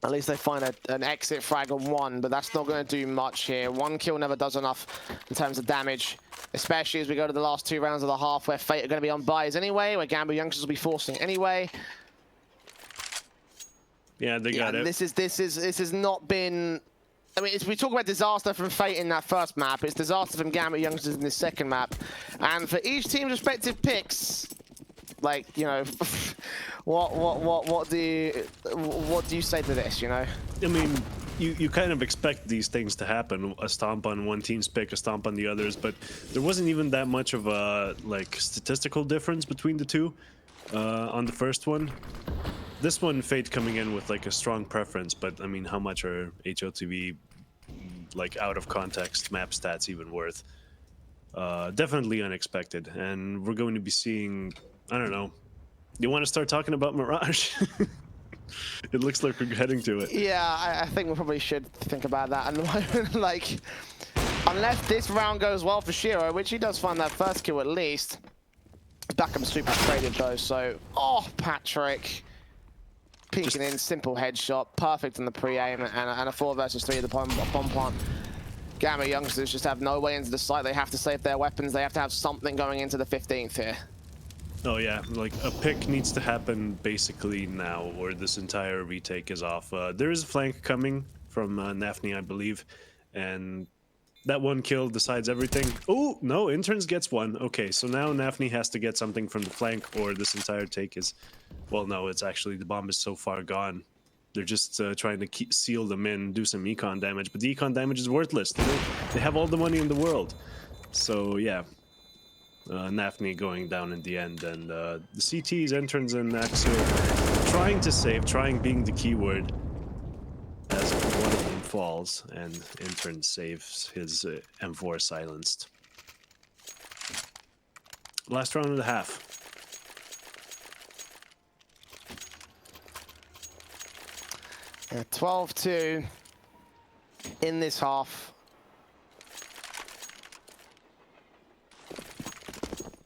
Speaker 1: At least they find an exit frag on 1, but that's not going to do much here. 1 kill never does enough in terms of damage, especially as we go to the last 2 rounds of the half, where Fate are going to be on buys anyway, where GAMBIT youngsters will be forcing anyway.
Speaker 2: Yeah, they got it.
Speaker 1: This has not been... I mean, we talk about disaster from Fate in that first map. It's disaster from GAMBIT youngsters in this second map. And for each team's respective picks, like, you know, what do you say to this, you know?
Speaker 2: I mean, you kind of expect these things to happen. A stomp on one team's pick, a stomp on the others, but there wasn't even that much of a, like, statistical difference between the two on the first one. This one, Fate coming in with like a strong preference, but I mean, how much are HOTV like out of context map stats even worth? definitely unexpected, and we're going to be seeing, I don't know, you want to start talking about Mirage? It looks like we're heading to it.
Speaker 1: Yeah, I think we probably should think about that at the moment. Like, unless this round goes well for Shiro, which he does find that first kill at least. Beckham super traded though, so oh, Patrick peeking in, simple headshot, perfect in the pre-aim, and a 4 versus 3 at the bomb plant. Gamma youngsters just have no way into the site. They have to save their weapons. They have to have something going into the 15th here.
Speaker 2: Oh yeah, like a pick needs to happen basically now, or this entire retake is off. There is a flank coming from Nafni, I believe, and that one kill decides everything. Oh no, Interns gets one. Okay, so now Nafni has to get something from the flank, or this entire take is, well, no, it's actually the bomb is so far gone. They're just trying to seal them in, do some econ damage, but the econ damage is worthless. They have all the money in the world, so yeah. Nafni going down in the end, and the CTs, Interns, and Axel trying to save, trying being the keyword, as one of them falls, and Intern saves his M4 silenced. Last round and a half.
Speaker 1: Yeah, 12-2 in this half.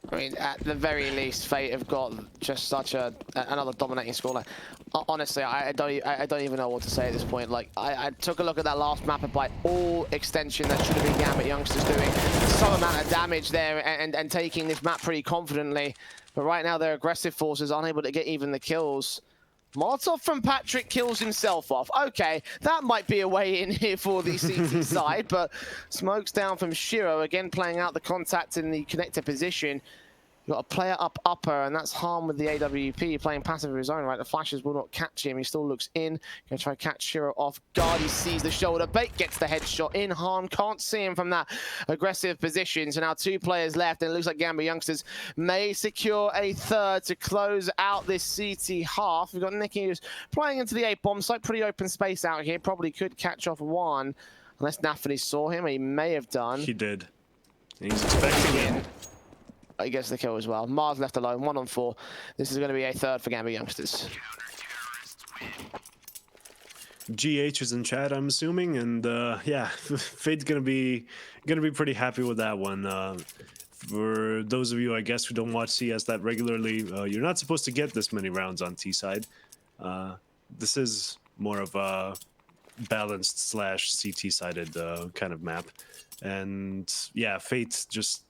Speaker 1: I mean, at the very least, Fate have got just such another dominating scoreline. Honestly, I don't even know what to say at this point. Like, I took a look at that last map, and by all extension, that should have been Gambit youngsters doing some amount of damage there and taking this map pretty confidently. But right now, their aggressive forces aren't able to get even the kills. Molotov from Patrick kills himself off. Okay, that might be a way in here for the CT side, but smokes down from Shiro, again playing out the contact in the connector position. You've got a player up upper, and that's Harm with the AWP playing passive of his own right. The flashes will not catch him. He still looks in. Gonna try to catch Shiro off guard. He sees the shoulder bait, gets the headshot in. Harm can't see him from that aggressive position. So now 2 players left, and it looks like Gambit youngsters may secure a third to close out this CT half. We've got Nicky who's playing into the 8 bomb site. Pretty open space out here. Probably could catch off one, unless Nafany saw him. He may have done.
Speaker 2: He did. He's expecting it.
Speaker 1: He gets the kill as well. Mars left alone, 1 on 4. This is going to be a third for Gambit youngsters.
Speaker 2: GH is in chat, I'm assuming, and yeah, Fate's gonna be pretty happy with that one. For those of you, I guess, who don't watch CS that regularly, you're not supposed to get this many rounds on T side. This is more of a balanced / CT sided kind of map, and yeah, Fate just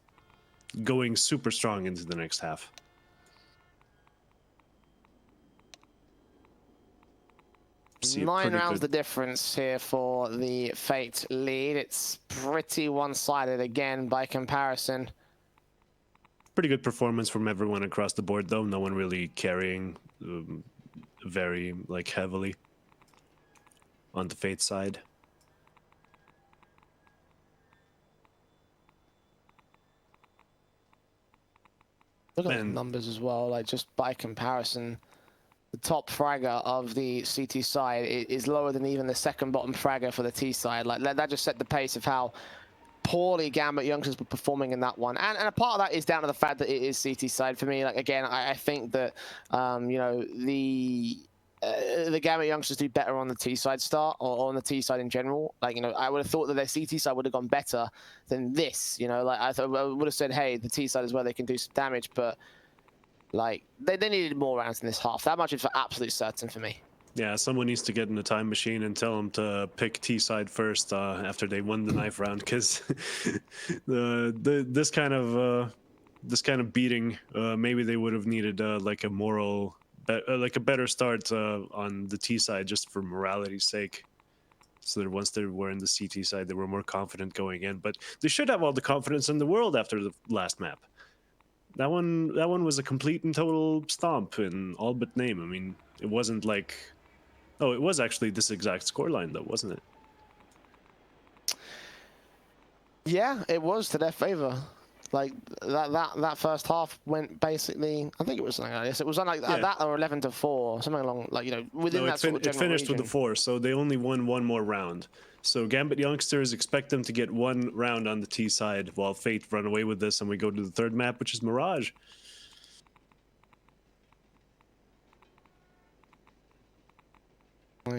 Speaker 2: going super strong into the next half. See
Speaker 1: 9 rounds the difference here for the Fate lead. It's pretty one-sided again by comparison.
Speaker 2: Pretty good performance from everyone across the board, though. No one really carrying very like heavily on the Fate side.
Speaker 1: Look at the numbers as well, like just by comparison, the top fragger of the CT side is lower than even the second bottom fragger for the T side. Like that just set the pace of how poorly Gambit youngsters were performing in that one. And a part of that is down to the fact that it is CT side for me. Like again, I think that you know, the Gambit youngsters do better on the T side start, or on the T side in general. Like, you know, I would have thought that their CT side would have gone better than this. You know, like I would have said, hey, the T side is where they can do some damage, but like they needed more rounds in this half. That much is for absolute certain for me.
Speaker 2: Yeah, someone needs to get in the time machine and tell them to pick T side first after they won the knife round, because this kind of beating, maybe they would have needed like a moral. Like a better start on the T side, just for morality's sake, so that once they were in the CT side, they were more confident going in. But they should have all the confidence in the world after the last map. That one was a complete and total stomp in all but name. I mean, it wasn't like, oh, it was actually this exact scoreline though, wasn't it?
Speaker 1: Yeah, it was to their favor. Like that first half went basically, I think it was something like this. It was on like that or 11-4, something along, like, you know, within that sort of general
Speaker 2: it finished
Speaker 1: region.
Speaker 2: with the 4, so they only won one more round. So Gambit youngsters, expect them to get one round on the T side while Fate run away with this, and we go to the third map, which is Mirage.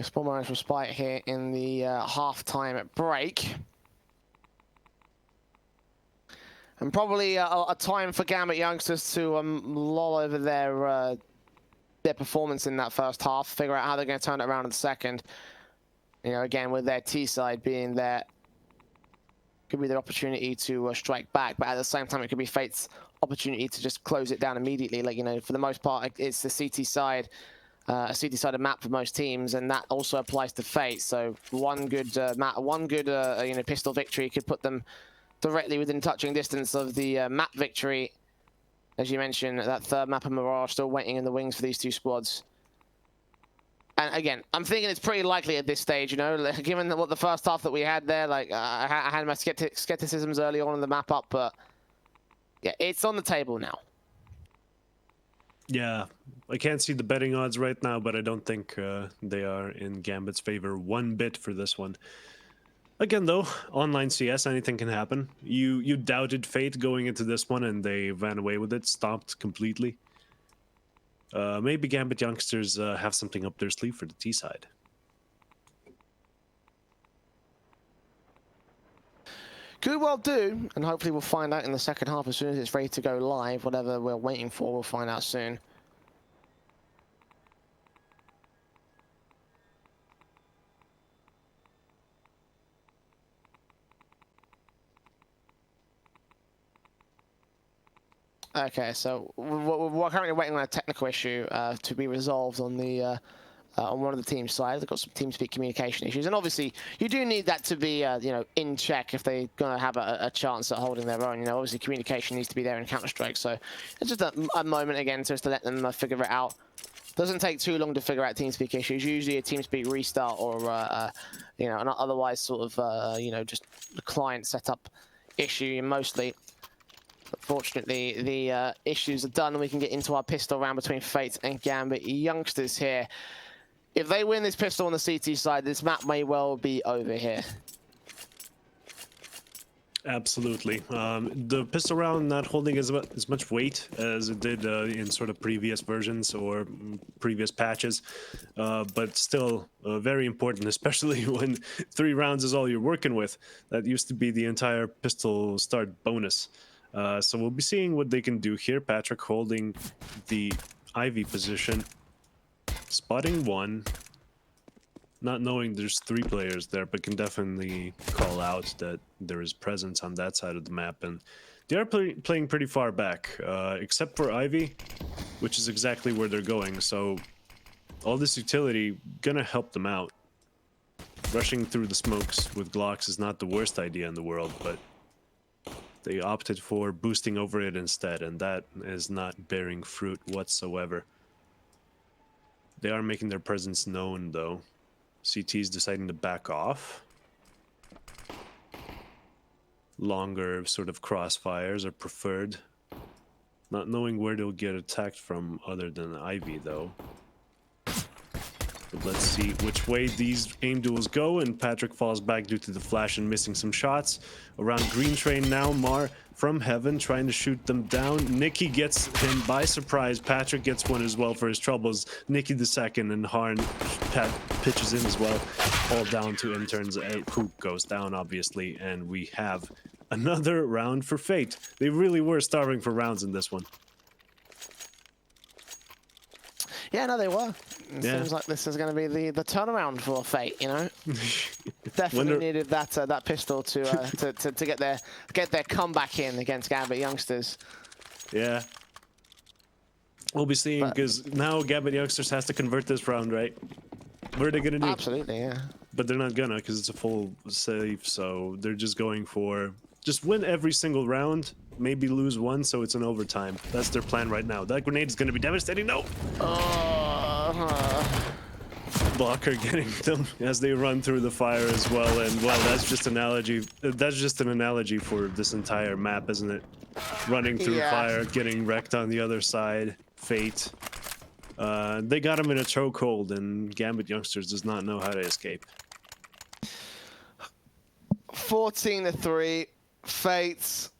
Speaker 1: Spawn Mirage respite here in the half-time break. And probably a time for Gambit youngsters to loll over their performance in that first half, figure out how they're going to turn it around in the second. You know, again, with their T side being there, could be their opportunity to strike back, but at the same time, it could be Fate's opportunity to just close it down immediately. Like, you know, for the most part, it's the CT side, a CT-sided map for most teams, and that also applies to Fate. So one good you know, pistol victory could put them directly within touching distance of the map victory. As you mentioned, that third map of Mirage still waiting in the wings for these two squads. And again, I'm thinking it's pretty likely at this stage, you know, given what the first half that we had there. Like, I had my skepticisms early on in the map up, but yeah, it's on the table now.
Speaker 2: Yeah, I can't see the betting odds right now, but I don't think they are in Gambit's favor one bit for this one. Again, though, online CS, anything can happen. You doubted Fate going into this one, and they ran away with it, stomped completely. Maybe Gambit youngsters have something up their sleeve for the T side.
Speaker 1: Could well do, and hopefully we'll find out in the second half as soon as it's ready to go live. Whatever we're waiting for, we'll find out soon. Okay, so we're currently waiting on a technical issue to be resolved on the on one of the team's side. They've got some TeamSpeak communication issues, and obviously you do need that to be you know, in check if they're gonna have a chance at holding their own. You know, obviously communication needs to be there in Counter-Strike, so it's just a moment again just to let them figure it out. Doesn't take too long to figure out TeamSpeak issues. Usually a TeamSpeak restart or you know, an otherwise sort of you know, just the client setup issue mostly. But fortunately, the issues are done, and we can get into our pistol round between Fate and Gambit youngsters here. If they win this pistol on the CT side, this map may well be over here.
Speaker 2: Absolutely. The pistol round not holding as much weight as it did in sort of previous versions or previous patches, but still very important, especially when 3 rounds is all you're working with. That used to be the entire pistol start bonus. So we'll be seeing what they can do here. Patrick holding the Ivy position, spotting one, not knowing there's 3 players there, but can definitely call out that there is presence on that side of the map. And they are playing pretty far back, except for Ivy, which is exactly where they're going. So all this utility gonna help them out. Rushing through the smokes with Glocks is not the worst idea in the world, but they opted for boosting over it instead, and that is not bearing fruit whatsoever. They are making their presence known, though. CT's deciding to back off. Longer sort of crossfires are preferred. Not knowing where they'll get attacked from other than Ivy, though. But let's see which way these aim duels go, and Patrick falls back due to the flash and missing some shots. Around Green Train now, Mar from Heaven trying to shoot them down. Nicky gets him by surprise. Patrick gets one as well for his troubles. Nicky the second, and Harn pitches in as well. All down to interns. Poop goes down, obviously, and we have another round for Fate. They really were starving for rounds in this one.
Speaker 1: Yeah, no, they were. It seems like this is going to be the turnaround for Fate. You know, definitely needed that pistol to get their comeback in against Gambit youngsters.
Speaker 2: Yeah, we'll be seeing, because now Gambit youngsters has to convert this round, right? What are they gonna do?
Speaker 1: Absolutely, yeah.
Speaker 2: But they're not gonna, because it's a full save, so they're just going for just win every single round. Maybe lose one, so it's an overtime. That's their plan right now. That grenade is going to be devastating. No! Blocker getting them as they run through the fire as well. And well, that's just analogy. That's just an analogy for this entire map, isn't it? Running through fire, getting wrecked on the other side. Fate. They got him in a chokehold, and Gambit youngsters does not know how to escape.
Speaker 1: 14-3. Fates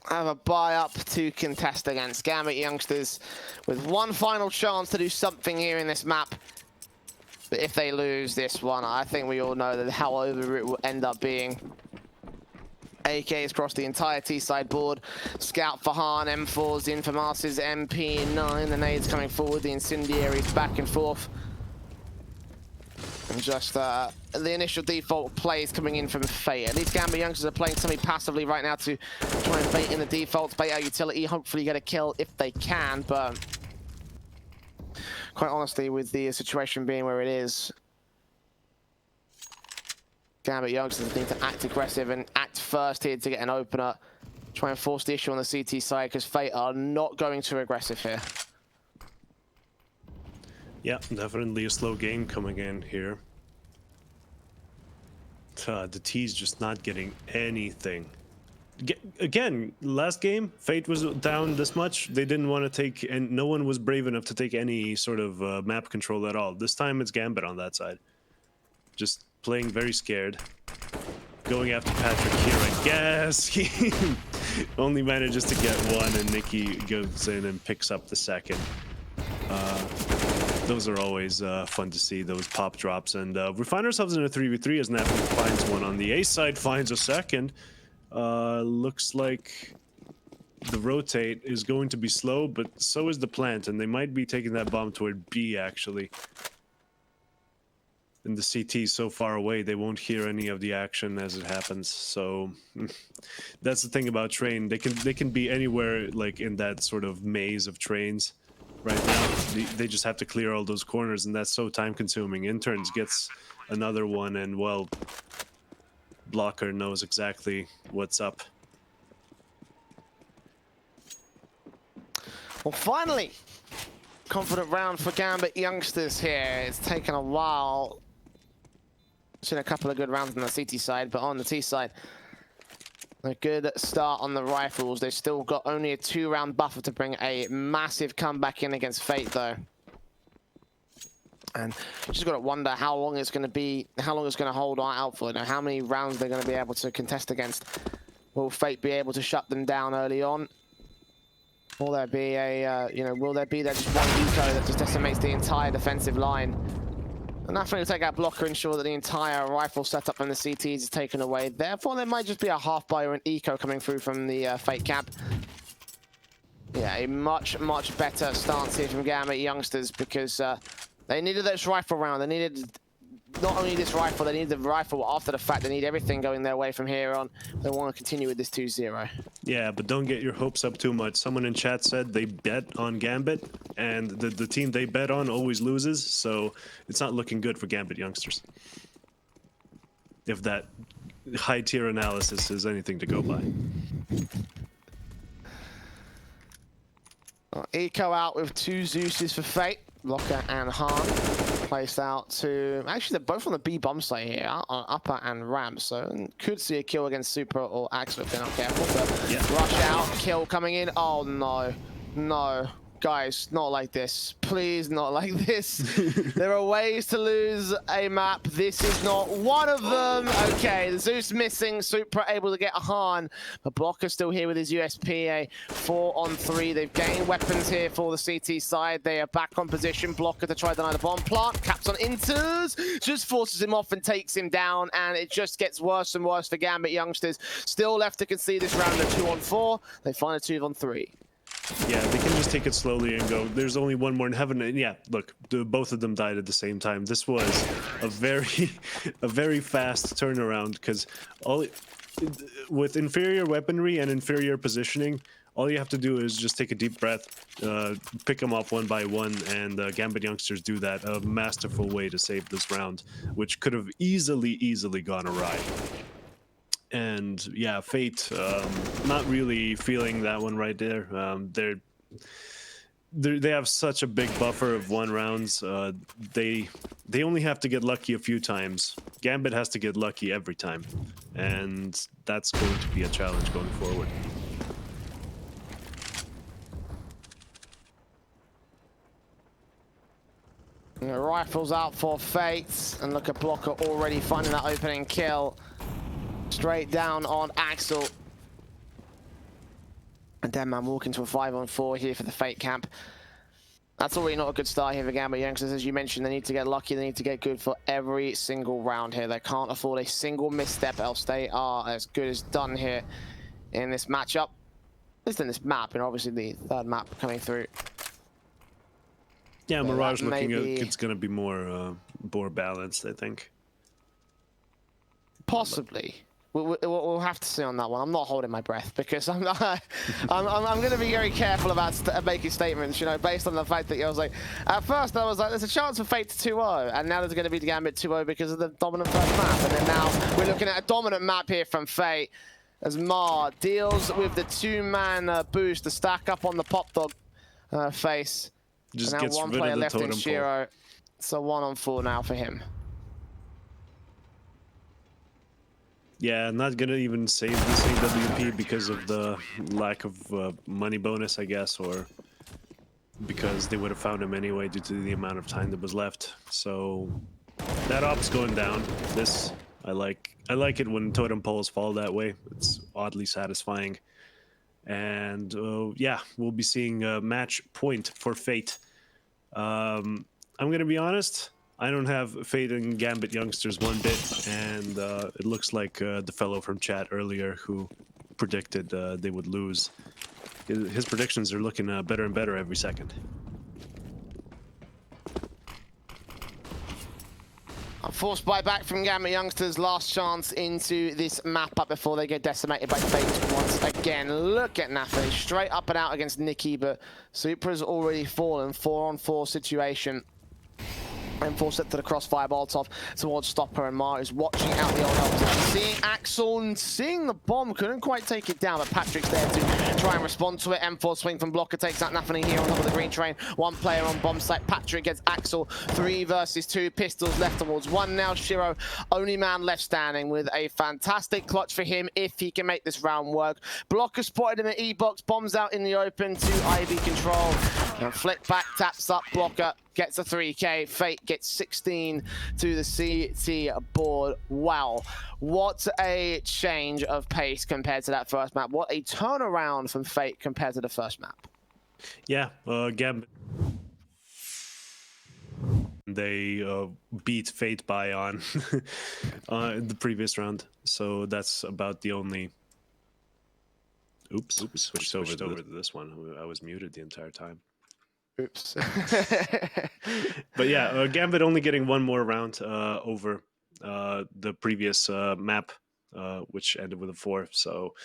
Speaker 1: have a buy up to contest against Gambit youngsters with one final chance to do something here in this map. But if they lose this one, I think we all know that how over it will end up being. AKs across the entire T-side board. Scout for Han, M4s, the Infamas's MP9, the nades coming forward, the incendiaries back and forth. And just the initial default plays coming in from Fate. At least Gambit youngsters are playing semi-passively right now to try and bait in the defaults, bait our utility, hopefully get a kill if they can, but quite honestly, with the situation being where it is, Gambit youngsters need to act aggressive and act first here to get an opener. Try and force the issue on the CT side because Fate are not going too aggressive here.
Speaker 2: Yeah, definitely a slow game coming in here. The T's just not getting anything. Again, last game, Fate was down this much. They didn't want to take, and no one was brave enough to take any sort of map control at all. This time it's Gambit on that side. Just playing very scared. Going after Patrick here, I guess. He only manages to get one, and Nikki goes in and picks up the second. Those are always fun to see, those pop drops. And we find ourselves in a 3v3 as Napkin finds one on the A side, finds a second. Looks like the rotate is going to be slow, but so is the plant, and they might be taking that bomb toward B, actually. And the CT so far away, they won't hear any of the action as it happens. So that's the thing about train. They can be anywhere, like in that sort of maze of trains. Right now, they just have to clear all those corners, and that's so time-consuming. Interns gets another one, and well, Blocker knows exactly what's up.
Speaker 1: Well, finally, confident round for Gambit youngsters here. It's taken a while. Seen a couple of good rounds on the CT side, but on the T side, a good start on the rifles. They've still got only a 2-round buffer to bring a massive comeback in against Fate, though. And you just got to wonder how long it's going to be, how long it's going to hold out for. You know, how many rounds they're going to be able to contest against. Will Fate be able to shut them down early on? Will there be a, will there be just one eco that just decimates the entire defensive line? Nothing to take out Blocker, ensure that the entire rifle setup from the CTs is taken away. Therefore, there might just be a half buy or an eco coming through from the Fate camp. Yeah, a much, much better stance here from Gambit youngsters because they needed this rifle round. They needed not only this rifle, they needed the rifle after the fact. They need everything going their way from here on. They want to continue with this 2-0.
Speaker 2: Yeah, but don't get your hopes up too much. Someone in chat said they bet on Gambit, and the team they bet on always loses, so it's not looking good for Gambit youngsters. If that high-tier analysis is anything to go by.
Speaker 1: Eco out with 2 Zeuses for Fate. Blocker and Han placed out to... Actually, they're both on the B bomb site here, on upper and ramp, so could see a kill against Super or Axel if they're not careful. But yeah. Rush out, kill coming in. Oh, no. No. Guys, not like this. Please, not like this. There are ways to lose a map. This is not one of them. Okay, the Zeus missing. Supra able to get a Han. But Blocker's still here with his USP. A 4-on-3. They've gained weapons here for the CT side. They are back on position. Blocker to try to deny the bomb plant. Caps on Inters. Just forces him off and takes him down. And it just gets worse and worse for Gambit youngsters. Still left to concede this round of 2-on-4. They find a 2-on-3.
Speaker 2: Yeah, they can just take it slowly and go, there's only one more in heaven. And yeah, look, both of them died at the same time. This was a very fast turnaround because with inferior weaponry and inferior positioning, all you have to do is just take a deep breath, pick them off one by one, and Gambit youngsters do that. A masterful way to save this round, which could have easily gone awry. And yeah, Fate, not really feeling that one right there. They have such a big buffer of 1 rounds. They only have to get lucky a few times. Gambit has to get lucky every time, and that's going to be a challenge going forward.
Speaker 1: Right. rifles out for Fate, and look at Blocker already finding that opening kill. Straight down on Axel. And Deadman walking to a 5-on-4 here for the Fate camp. That's already not a good start here for Gambit youngsters. As you mentioned, they need to get lucky, they need to get good for every single round here. They can't afford a single misstep, else they are as good as done here in this matchup. At least in this map, and obviously the third map coming through.
Speaker 2: Yeah,
Speaker 1: So
Speaker 2: Mirage
Speaker 1: that
Speaker 2: looking
Speaker 1: may be-
Speaker 2: it's going to be more balanced, I think.
Speaker 1: Possibly. We'll have to see on that one. I'm not holding my breath because I'm not, I'm going to be very careful about making statements, you know, based on the fact that I was like, at first I was like, there's a chance for Fate to 2-0, and now there's going to be the Gambit 2-0 because of the dominant first map, and then now we're looking at a dominant map here from Fate as Mar deals with the 2-man boost to stack up on the Pop Dog face.
Speaker 2: Just
Speaker 1: and now
Speaker 2: gets
Speaker 1: one
Speaker 2: rid
Speaker 1: player
Speaker 2: of the
Speaker 1: left in
Speaker 2: totem pole.
Speaker 1: Shiro. So 1-on-4 now for him.
Speaker 2: Yeah, not gonna even save this AWP because of the lack of money bonus, I guess, or because they would have found him anyway due to the amount of time that was left. So that op's going down. This I like it when totem poles fall that way. It's oddly satisfying. And yeah, we'll be seeing a match point for Fate. I'm gonna be honest. I don't have faith in Gambit youngsters one bit, and it looks like the fellow from chat earlier who predicted they would lose. His predictions are looking better and better every second.
Speaker 1: A forced buyback from Gambit youngsters, last chance into this map up before they get decimated by Fate once again. Look at Nafe, straight up and out against Nikki, but Supra's already fallen, 4-on-4 situation. And forced it to the crossfire. Boltov towards Stopper, and Mar is watching out the old help position. Seeing Axel and seeing the bomb, couldn't quite take it down, but Patrick's there to try and respond to it. M4 swing from Blocker takes out Nathaniel here on top of the green train. One player on bomb site. Patrick gets Axel. 3 versus 2. Pistols left towards 1 now. Shiro, only man left standing with a fantastic clutch for him if he can make this round work. Blocker spotted him at E-box. Bombs out in the open to Ivy control. And flick back, taps up Blocker. Gets a 3K. Fate gets 16 to the CT board. Wow. What a change of pace compared to that first map. What a turnaround from Fate compared to the first map.
Speaker 2: Yeah, Gambit. They beat Fate by on the previous round. So that's about the only... Oops, switched over to this one. I was muted the entire time.
Speaker 1: Oops.
Speaker 2: But yeah, Gambit only getting one more round over the previous map, which ended with a 4. So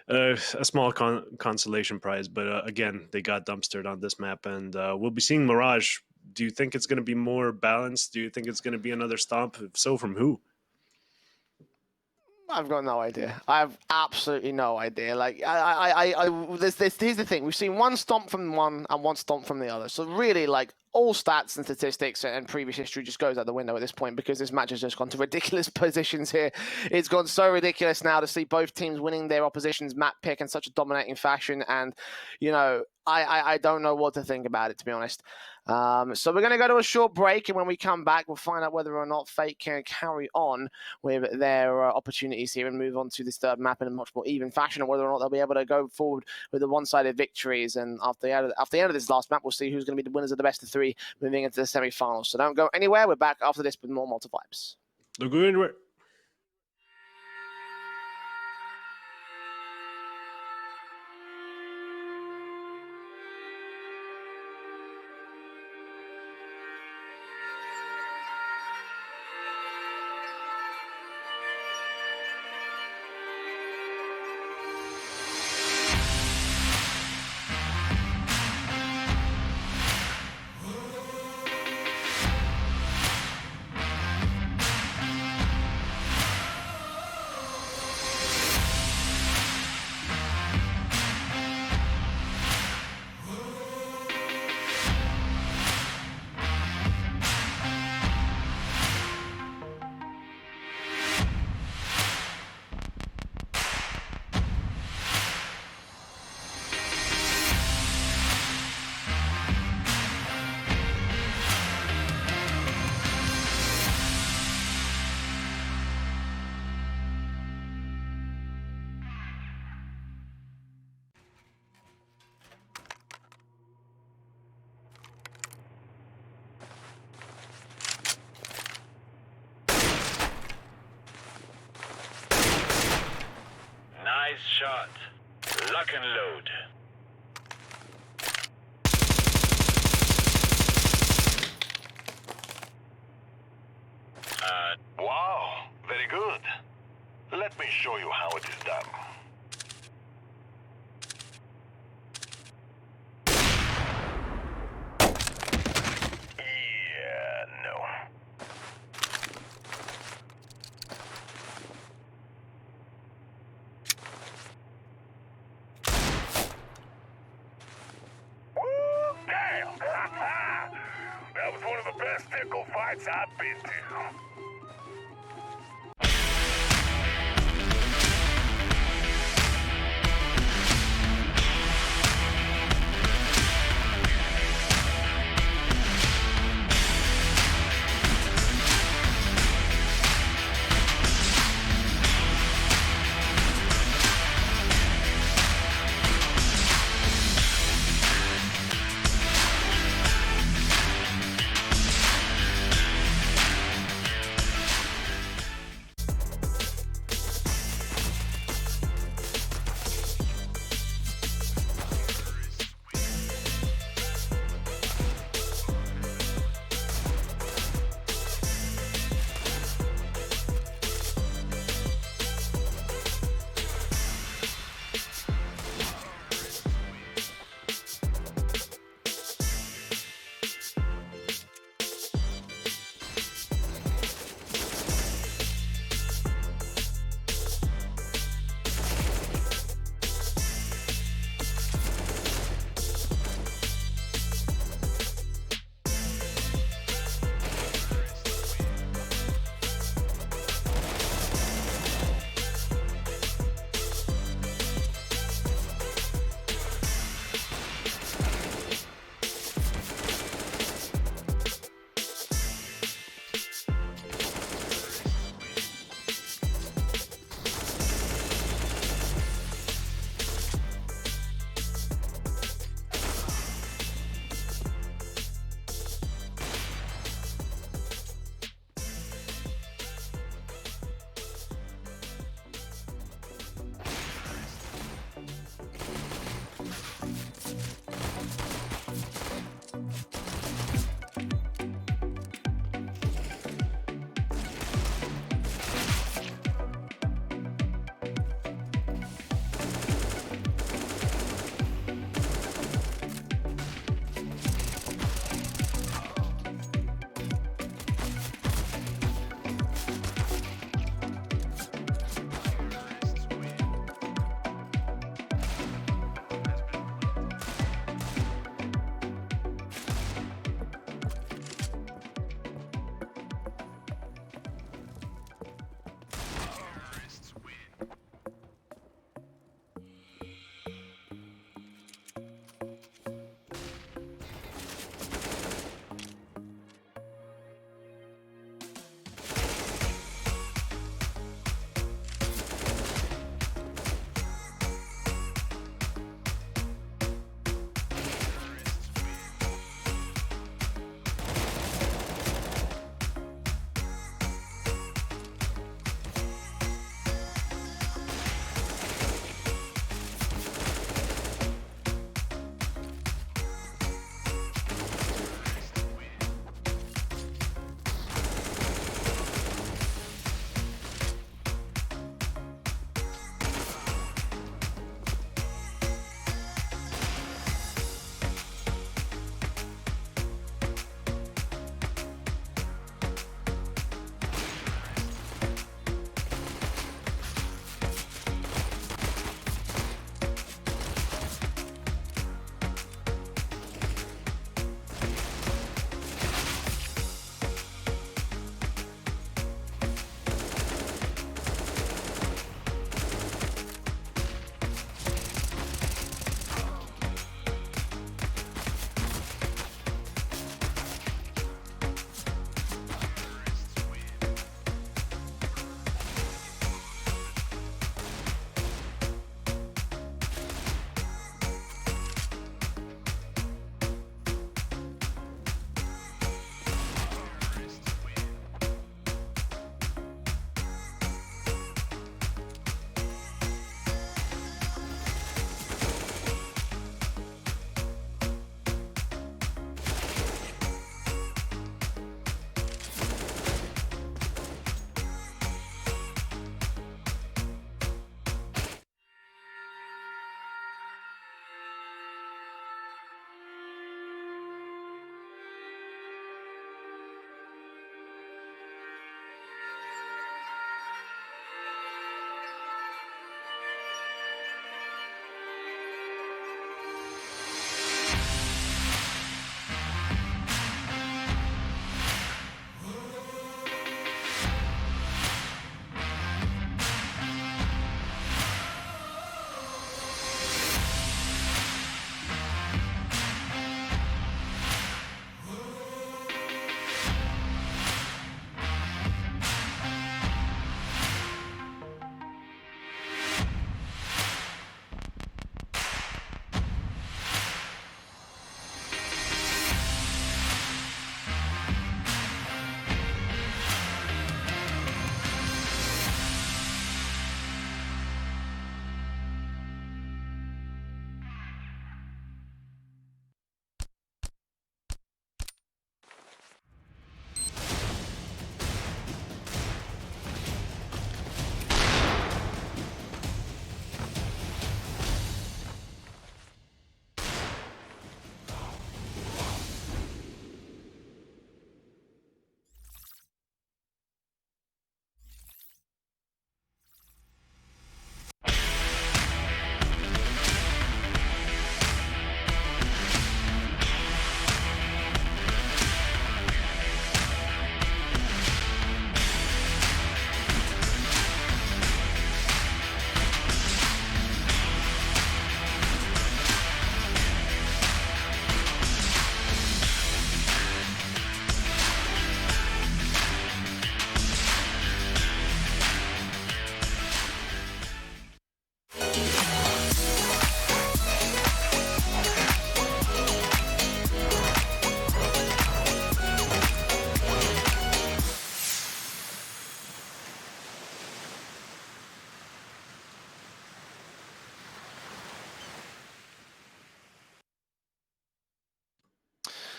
Speaker 2: a small consolation prize. But again, they got dumpstered on this map, and we'll be seeing Mirage. Do you think it's going to be more balanced? Do you think it's going to be another stomp? If so, from who?
Speaker 1: I've got no idea. I have absolutely no idea. Like, here's the thing. We've seen one stomp from one and one stomp from the other. So really, like, all stats and statistics and previous history just goes out the window at this point because this match has just gone to ridiculous positions here. It's gone so ridiculous now to see both teams winning their opposition's map pick in such a dominating fashion. And, you know, I don't know what to think about it, to be honest. So we're going to go to a short break, and when we come back, we'll find out whether or not Fate can carry on with their opportunities here and move on to this third map in a much more even fashion, or whether or not they'll be able to go forward with the one-sided victories. And after the end of this last map, we'll see who's going to be the winners of the best of 3 moving into the semi-finals. So don't go anywhere. We're back after this with more Malta Vibes.
Speaker 2: Don't go anywhere.
Speaker 3: Nice shot. Lock and load.
Speaker 4: Wow, very good. Let me show you how it is done. Yeah, no. Woo, damn! That was one of the best tickle fights I've been to.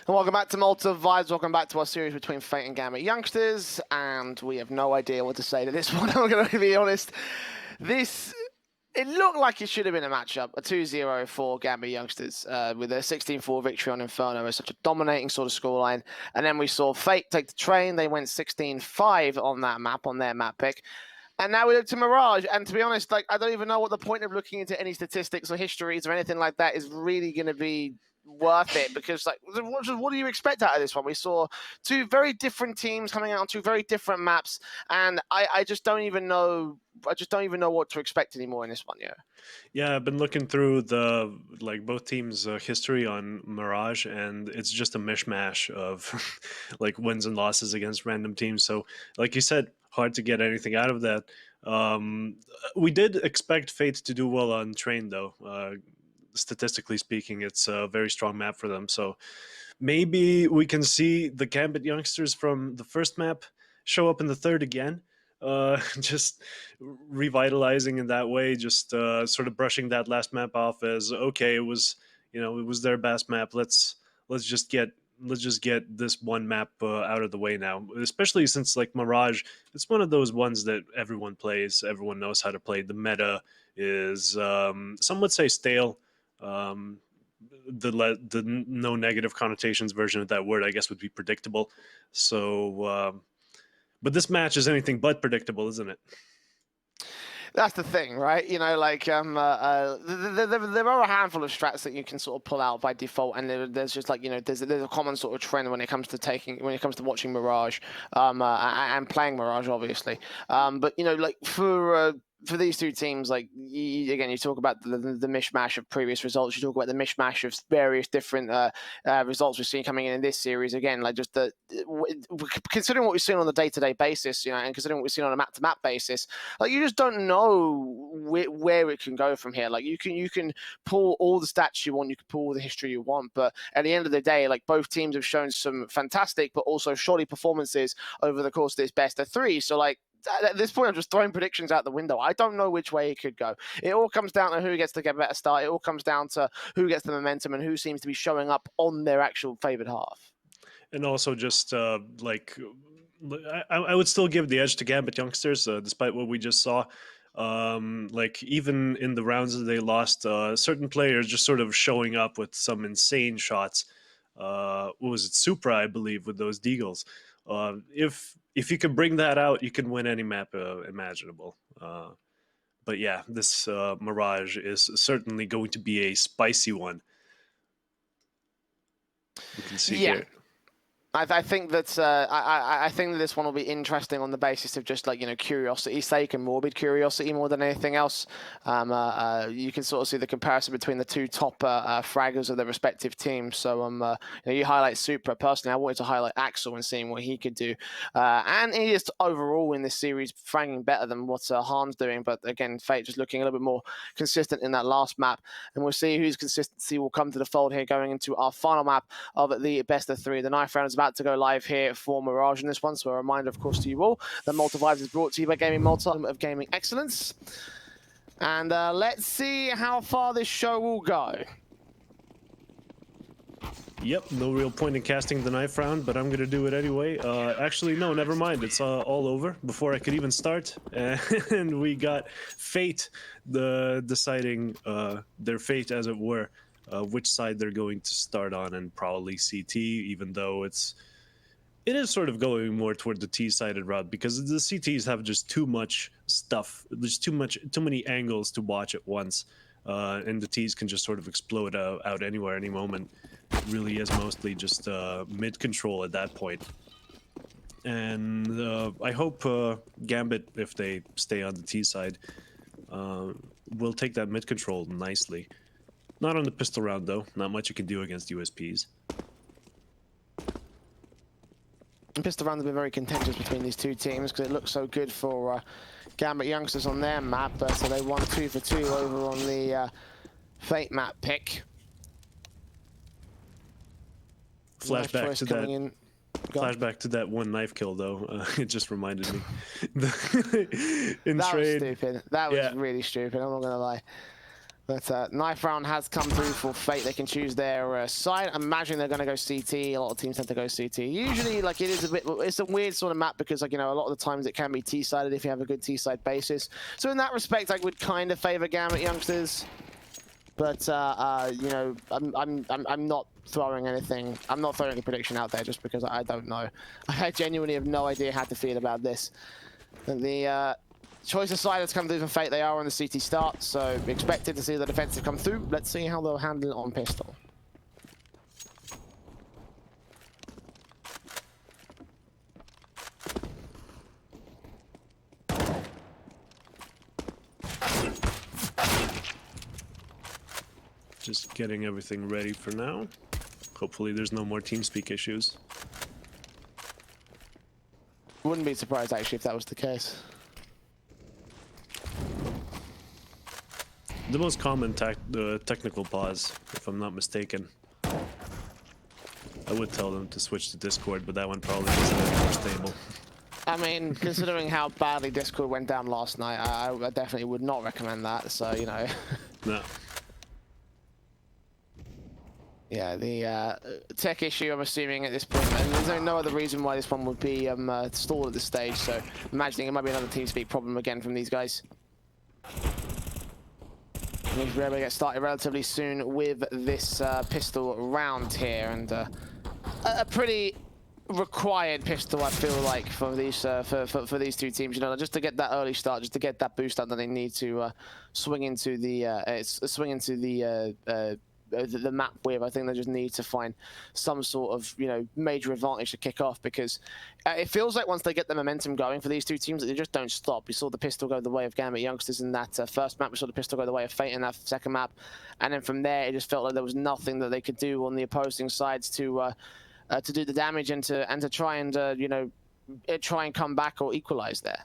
Speaker 1: And welcome back to Malta Vibes. Welcome back to our series between Fate and Gambit youngsters. And we have no idea what to say to this one. I'm going to be honest. It looked like it should have been a matchup, a 2-0 for Gambit youngsters, with a 16-4 victory on Inferno as such a dominating sort of scoreline. And then we saw Fate take the train. They went 16-5 on that map, on their map pick. And now we look to Mirage. And to be honest, like, I don't even know what the point of looking into any statistics or histories or anything like that is really going to be worth it, because like, what do you expect out of this one? We saw two very different teams coming out on two very different maps, and I just don't even know. I just don't even know what to expect anymore in this one.
Speaker 2: Yeah, I've been looking through the both teams' history on Mirage, and it's just a mishmash of like wins and losses against random teams. So, like you said, hard to get anything out of that. We did expect Fate to do well on Train, though. Statistically speaking, it's a very strong map for them. So maybe we can see the Gambit youngsters from the first map show up in the third again. Just revitalizing in that way, just sort of brushing that last map off as okay, it was their best map. Let's just get this one map out of the way now, especially since like Mirage, it's one of those ones that everyone plays, everyone knows how to play. The meta is some would say stale. The no negative connotations version of that word, I guess, would be predictable. So but this match is anything but predictable, isn't it?
Speaker 1: That's the thing, right? You know, like there are a handful of strats that you can sort of pull out by default, and there's just like, you know, there's a common sort of trend when it comes to watching Mirage, and playing Mirage, obviously. But you know, like for these two teams, like again, you talk about the mishmash of previous results. You talk about the mishmash of various different results we've seen coming in this series. Again, like just considering what we've seen on the day-to-day basis, you know, and considering what we've seen on a map-to-map basis, like you just don't know where it can go from here. Like you can pull all the stats you want, you can pull all the history you want, but at the end of the day, like both teams have shown some fantastic but also shoddy performances over the course of this best of three. So like, at this point, I'm just throwing predictions out the window. I don't know which way it could go. It all comes down to who gets to get a better start. It all comes down to who gets the momentum and who seems to be showing up on their actual favored half.
Speaker 2: And also just I would still give the edge to Gambit youngsters, despite what we just saw. Like even in the rounds that they lost, certain players just sort of showing up with some insane shots. What was it, Supra, I believe, with those deagles. If you can bring that out, you can win any map imaginable. But yeah, this Mirage is certainly going to be a spicy one. We can see here.
Speaker 1: I think that I think that this one will be interesting on the basis of just like, you know, curiosity's sake and morbid curiosity more than anything else. You can sort of see the comparison between the two top fraggers of their respective teams. So you know, you highlight Supra. Personally, I wanted to highlight Axel and seeing what he could do. And he is overall in this series fragging better than what Han's doing. But again, Fate just looking a little bit more consistent in that last map. And we'll see whose consistency will come to the fold here going into our final map of the best of three. The knife round is about to go live here for Mirage in this one. So a reminder, of course, to you all that Malta Vibes is brought to you by Gaming Malta, of gaming excellence. And let's see how far this show will go.
Speaker 2: Yep, no real point in casting the knife round, but I'm going to do it anyway. Actually, no, never mind. It's all over before I could even start. And we got Fate deciding their fate, as it were, which side they're going to start on, and probably CT, even though it is sort of going more toward the T-sided route, because the CTs have just too much stuff. There's too many angles to watch at once, and the Ts can just sort of explode out anywhere, any moment. It really is mostly just mid control at that point. And I hope Gambit, if they stay on the T side, will take that mid control nicely. Not on the pistol round though. Not much you can do against USPs.
Speaker 1: Pistol rounds have been very contentious between these two teams because it looks so good for Gambit youngsters on their map. So they won 2 for 2 over on the Fate map pick.
Speaker 2: Flashback to that one knife kill though. It just reminded me.
Speaker 1: That was stupid. That was really stupid. I'm not gonna lie. But knife round has come through for Fate. They can choose their side. I imagine they're going to go CT. A lot of teams tend to go CT. Usually, like, it is a bit, it's a weird sort of map because, like, you know, a lot of the times it can be T-sided if you have a good T-side basis. So in that respect, I would kind of favor GAMBIT youngsters. But you know, I'm not throwing anything. I'm not throwing a prediction out there just because I don't know. I genuinely have no idea how to feel about this. The choice of side has come through from Fate. They are on the CT start, so expected to see the defensive come through. Let's see how they'll handle it on pistol.
Speaker 2: Just getting everything ready for now. Hopefully there's no more TeamSpeak issues.
Speaker 1: Wouldn't be surprised actually if that was the case.
Speaker 2: The most common technical pause, if I'm not mistaken. I would tell them to switch to Discord, but that one probably isn't any more stable.
Speaker 1: I mean, considering how badly Discord went down last night, I definitely would not recommend that, so, you know.
Speaker 2: No.
Speaker 1: Yeah, the tech issue, I'm assuming, at this point, and there's no other reason why this one would be stalled at this stage, so imagining it might be another TeamSpeak problem again from these guys. We'll be able to get started relatively soon with this pistol round here, and a pretty required pistol, I feel like, for these for these two teams. You know, just to get that early start, just to get that boost up that they need to swing into the the map with. I think they just need to find some sort of, you know, major advantage to kick off, because it feels like once they get the momentum going for these two teams, that they just don't stop. We saw the pistol go the way of GAMBIT youngsters in that first map. We saw the pistol go the way of Fate in that second map, and then from there it just felt like there was nothing that they could do on the opposing sides to do the damage and to try and you know, try and come back or equalize there.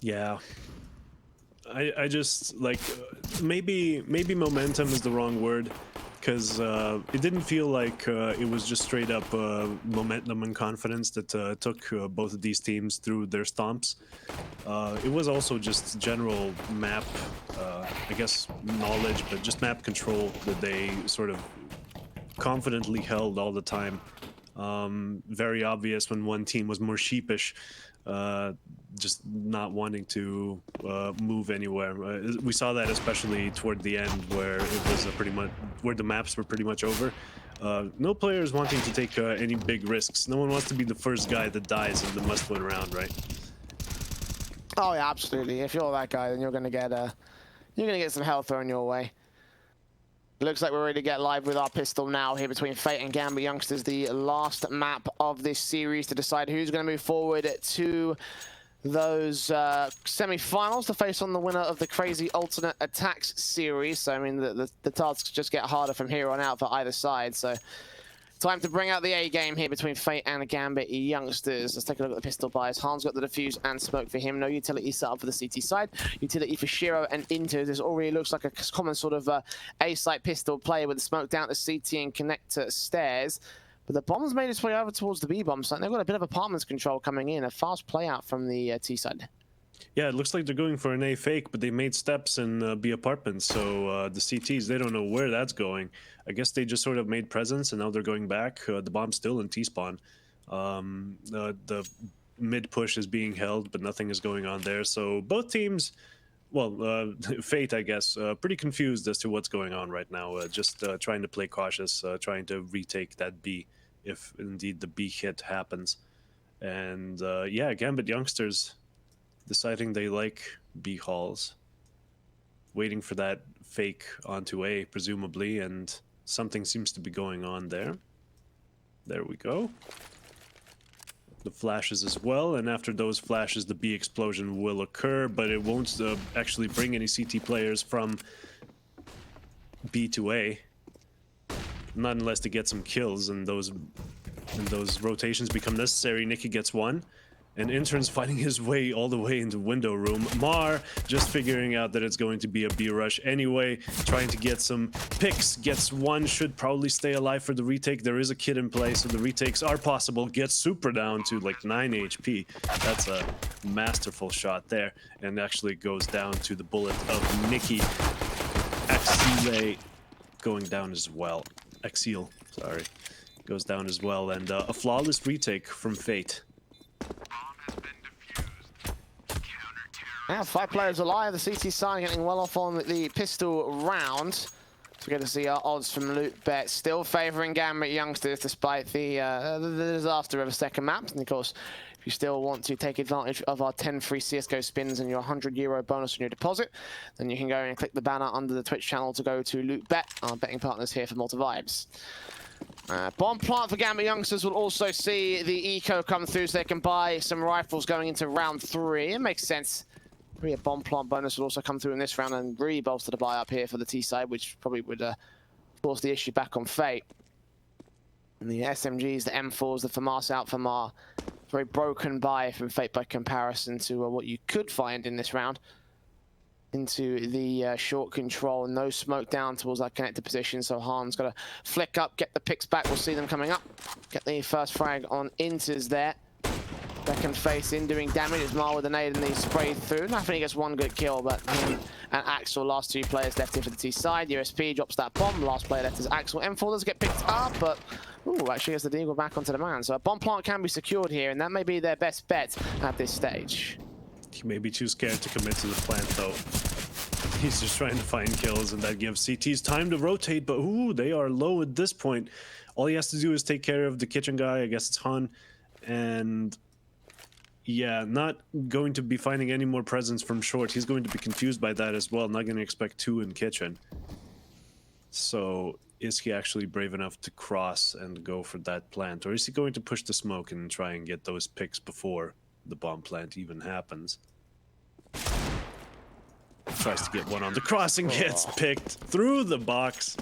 Speaker 2: Yeah. I just, like, maybe momentum is the wrong word, because it didn't feel like it was just straight up momentum and confidence that took both of these teams through their stomps. It was also just general map, I guess, knowledge, but just map control that they sort of confidently held all the time. Very obvious when one team was more sheepish, just not wanting to move anywhere. We saw that especially toward the end, where it was pretty much where the maps were pretty much over. No players wanting to take any big risks. No one wants to be the first guy that dies in the must-win round, right?
Speaker 1: Oh yeah, absolutely. If you're that guy, then you're gonna get some hell thrown your way. Looks like we're ready to get live with our pistol now here between Fate and GAMBIT youngsters. The last map of this series to decide who's going to move forward to those semi-finals to face on the winner of the crazy alternate attacks series. So I mean, the tasks just get harder from here on out for either side. So time to bring out the A game here between Fate and GAMBIT youngsters. Let's take a look at the pistol buys. Han's got the defuse and smoke for him. No utility set up for the CT side. Utility for Shiro and Into. This already looks like a common sort of A-site pistol play with the smoke down to CT and connector stairs. But the bomb's made its way over towards the B-bomb site. They've got a bit of apartments control coming in. A fast play out from the T side.
Speaker 2: Yeah, it looks like they're going for an A fake, but they made steps in B apartments, so the CTs, they don't know where that's going. I guess they just sort of made presence, and now they're going back. The bomb's still in T-spawn. The mid-push is being held, but nothing is going on there. So both teams, well, Fate, I guess, pretty confused as to what's going on right now. Just trying to play cautious, trying to retake that B, if indeed the B hit happens. And yeah, GAMBIT youngsters deciding they like B halls, waiting for that fake onto A, presumably, and something seems to be going on there. There we go. The flashes as well, and after those flashes, the B explosion will occur, but it won't actually bring any CT players from B to A. Not unless they get some kills, and those rotations become necessary. Nikki gets one. And Intern's fighting his way all the way into window room. Mar just figuring out that it's going to be a B rush anyway, trying to get some picks. Gets one, should probably stay alive for the retake. There is a kid in play, so the retakes are possible. Gets super down to like 9 HP. That's a masterful shot there, and actually goes down to the bullet of Nikki. Exile going down as well. Exile, sorry, goes down as well, and a flawless retake from Fate.
Speaker 1: Now 5 players alive. The CT side getting well off on the pistol round. So we're going to see our odds from Loot Bet still favouring Gambit youngsters despite the disaster of a second map. And of course, if you still want to take advantage of our 10 free CSGO spins and your €100 bonus on your deposit, then you can go and click the banner under the Twitch channel to go to Loot Bet, our betting partners here for Malta Vibes. Bomb plant for Gambit youngsters will also see the eco come through so they can buy some rifles going into round 3. It makes sense. Maybe a bomb plant bonus will also come through in this round and really bolster the buy up here for the T side, which probably would force the issue back on Fate. And the SMGs, the M4s, the FAMAS out FAMAR. Very broken buy from Fate by comparison to what you could find in this round. Into the short control, no smoke down towards that connected position, so Han's got to flick up, get the picks back. We'll see them coming up. Get the first frag on Inters there. Second face in doing damage as Mar with a nade and he sprayed through. Nothing, he gets one good kill, but him and Axel, last 2 players left here for the T side. USP drops that bomb. Last player left is Axel. M4 does get picked up, but actually gets the deagle back onto the man. So a bomb plant can be secured here, and that may be their best bet at this stage.
Speaker 2: He may be too scared to commit to the plant, though. He's just trying to find kills, and that gives CTs time to rotate, but they are low at this point. All he has to do is take care of the kitchen guy. I guess it's Han. And yeah, not going to be finding any more presence from short. He's going to be confused by that as well. Not going to expect 2 in kitchen. So is he actually brave enough to cross and go for that plant? Or is he going to push the smoke and try and get those picks before the bomb plant even happens? Tries to get one on the crossing, gets picked through the box.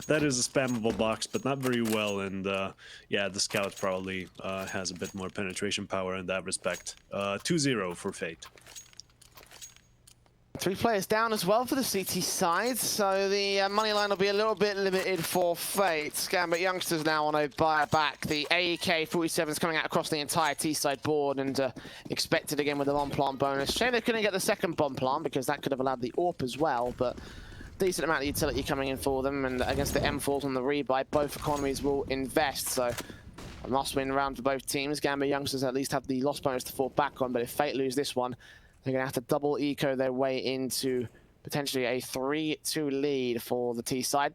Speaker 2: That is a spammable box, but not very well. And yeah, the scout probably has a bit more penetration power in that respect. 2-0 for Fate.
Speaker 1: 3 players down as well for the CT side, so the money line will be a little bit limited for Fate. Gambit youngsters now on a buy back. The AK-47 is coming out across the entire T side board and expected again with the bomb plant bonus. Shame they couldn't get the second bomb plant because that could have allowed the AWP as well, but decent amount of utility coming in for them, and against the M4s on the rebuy, both economies will invest, so a must-win round for both teams. Gambit youngsters at least have the loss bonus to fall back on, but if Fate lose this one, they're going to have to double eco their way into potentially a 3-2 lead for the T side.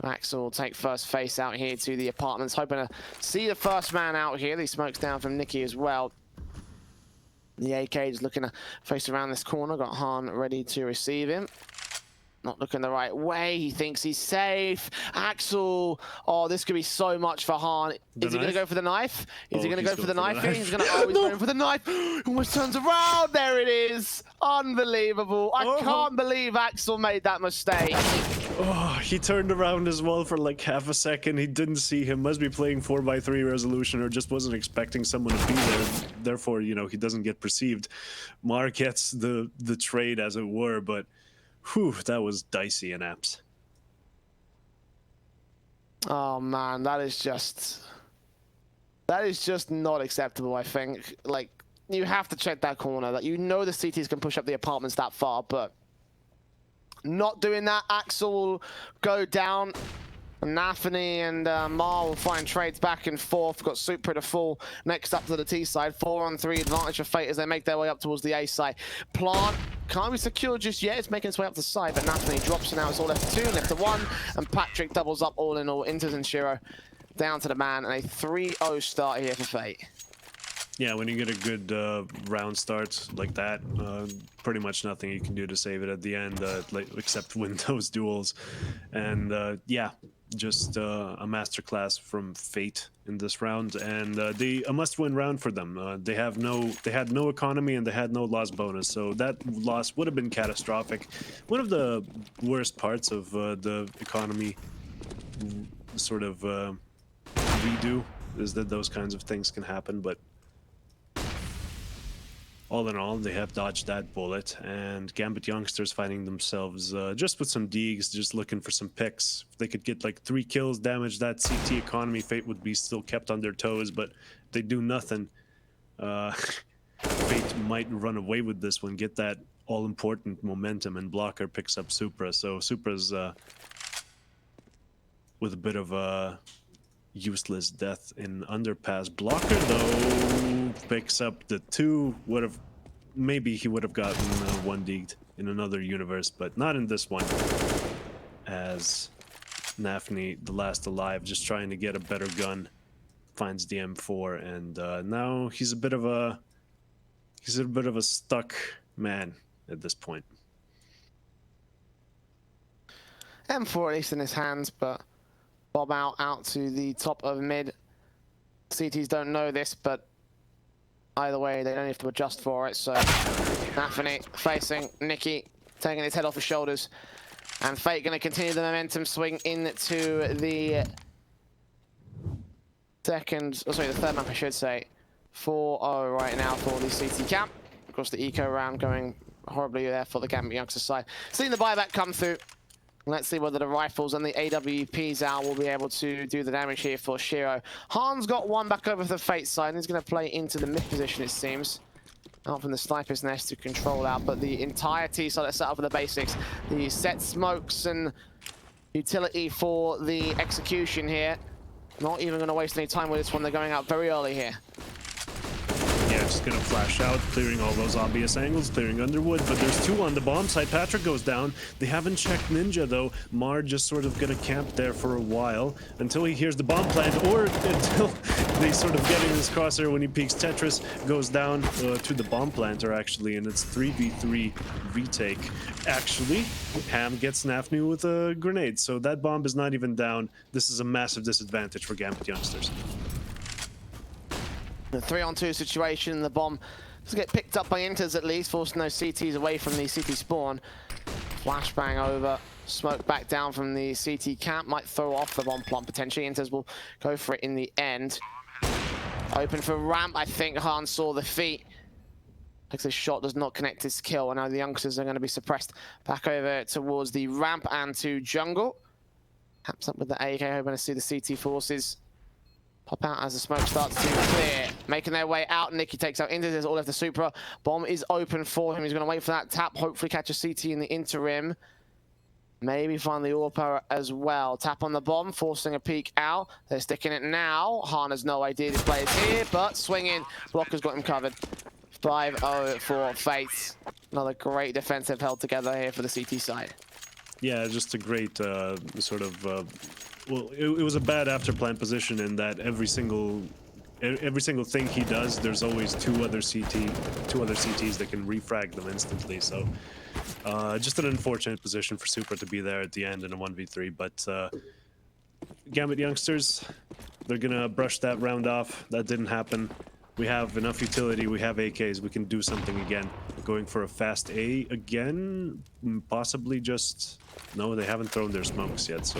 Speaker 1: Axel will take first face out here to the apartments, hoping to see the first man out here. These smokes down from Nikki as well. The AK is looking to face around this corner. Got Han ready to receive him. Not looking the right way. He thinks he's safe. Axel. Oh, this could be so much for Han. Is he going to go for the knife? Is he going to go for the knife? He's going to. Oh, he's going for the knife. He almost turns around. There it is. Unbelievable. I can't believe Axel made that mistake.
Speaker 2: Oh, he turned around as well for like half a second. He didn't see him. Must be playing 4x3 resolution or just wasn't expecting someone to be there. Therefore, you know, he doesn't get perceived. Mar gets the trade, as it were, but whew, that was dicey in apps.
Speaker 1: Oh man, that is just not acceptable. I think like you have to check that corner. That you know the CTs can push up the apartments that far, but not doing that. Axel will go down. Nafany and Mar will find trades back and forth. Got Super to fall next up to the T side. 4-on-3 advantage for Fate as they make their way up towards the A side. Plant can't be secured just yet. It's making its way up the side, but Nafany drops, and now it's all left to 2, left to 1, and Patrick doubles up all in all. Inters and Shiro down to the man, and a 3-0 start here for Fate.
Speaker 2: Yeah, when you get a good round start like that, pretty much nothing you can do to save it at the end, except win those duels. And yeah, just a masterclass from Fate in this round, and a must-win round for them. They had no economy and they had no loss bonus, so that loss would have been catastrophic. One of the worst parts of the economy sort of redo is that those kinds of things can happen, but all in all, they have dodged that bullet, and Gambit youngsters finding themselves just with some deegs, just looking for some picks. If they could get like 3 kills, damage that CT economy, Fate would be still kept on their toes, but if they do nothing, Fate might run away with this one, get that all-important momentum, and Blocker picks up Supra. So Supra's with a bit of a useless death in underpass. Blocker, though, picks up the 2. Maybe he would have gotten 1 deeged in another universe, but not in this one. As Nafni, the last alive, just trying to get a better gun, finds the M4, and now he's a bit of a stuck man at this point.
Speaker 1: M4 at least in his hands, but Bob out to the top of mid. CTs don't know this, but either way, they don't have to adjust for it. So Nafni facing Nicky, taking his head off his shoulders. And Fate going to continue the momentum swing into the the third map, I should say. 4-0 right now for the CT camp. Of course, the eco round going horribly there for the Gambit youngsters side. Seeing the buyback come through. Let's see whether the rifles and the AWPs out will be able to do the damage here for Shiro. Han's got one back over to the Fate side, and he's going to play into the mid position, it seems. Out from the sniper's nest to control out, but the entire T side is set up for the basics. The set smokes and utility for the execution here. Not even going to waste any time with this one. They're going out very early here.
Speaker 2: Yeah, just gonna flash out, clearing all those obvious angles, clearing Underwood, but there's 2 on the bomb side. Patrick goes down. They haven't checked Ninja, though. Mar just sort of gonna camp there for a while until he hears the bomb plant, or until they sort of get in his crosshair when he peeks. Tetris goes down to the bomb planter, actually, and it's 3v3 retake. Actually, Ham gets Nafni with a grenade, so that bomb is not even down. This is a massive disadvantage for Gambit youngsters.
Speaker 1: The 3-on-2 situation, the bomb does get picked up by Inters at least, forcing those CTs away from the CT spawn. Flashbang over, smoke back down from the CT camp, might throw off the bomb plump potentially. Inters will go for it in the end. Open for ramp, I think Han saw the feet. Looks like his shot does not connect his kill, and now the youngsters are going to be suppressed. Back over towards the ramp and to jungle. Caps up with the AK, hoping to see the CT forces pop out as the smoke starts to clear. Making their way out, Nicky takes out Inters, there's all left the Supra. Bomb is open for him, he's going to wait for that tap, hopefully catch a CT in the interim. Maybe find the AWP as well. Tap on the bomb, forcing a peek out. They're sticking it now. Han has no idea this play is here, but swinging. Blocker's got him covered. 5-0 for Fate. Another great defensive held together here for the CT side.
Speaker 2: Yeah, just a great sort of... well, it was a bad after plant position in that every single thing he does, there's always two other CTs that can refrag them instantly. So just an unfortunate position for Supra to be there at the end in a 1v3. But Gambit youngsters, they're gonna brush that round off. That didn't happen. We have enough utility, we have AKs, we can do something again. We're going for a fast A again, possibly just... No, they haven't thrown their smokes yet, so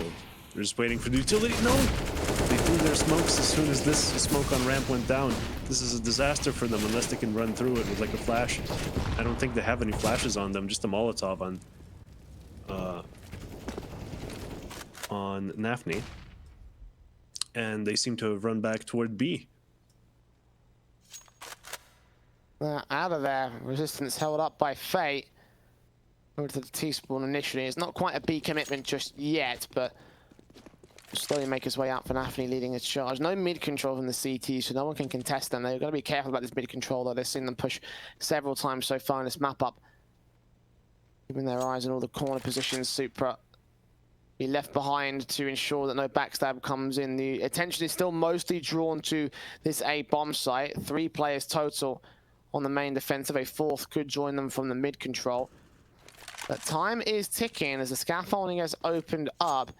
Speaker 2: they're just waiting for the utility. No! They threw their smokes as soon as this smoke on ramp went down. This is a disaster for them unless they can run through it with like a flash. I don't think they have any flashes on them, just a Molotov on Nafni. And they seem to have run back toward B.
Speaker 1: Out of there, resistance held up by Fate. Over to the T-spawn initially. It's not quite a B commitment just yet, but slowly make his way out for Nafni leading his charge. No mid control from the CT, so no one can contest them. They've got to be careful about this mid control, though. They've seen them push several times so far in this map up. Keeping their eyes on all the corner positions, Supra be left behind to ensure that no backstab comes in. The attention is still mostly drawn to this A bomb site. 3 players total on the main defensive. A 4th could join them from the mid control. But time is ticking as the scaffolding has opened up.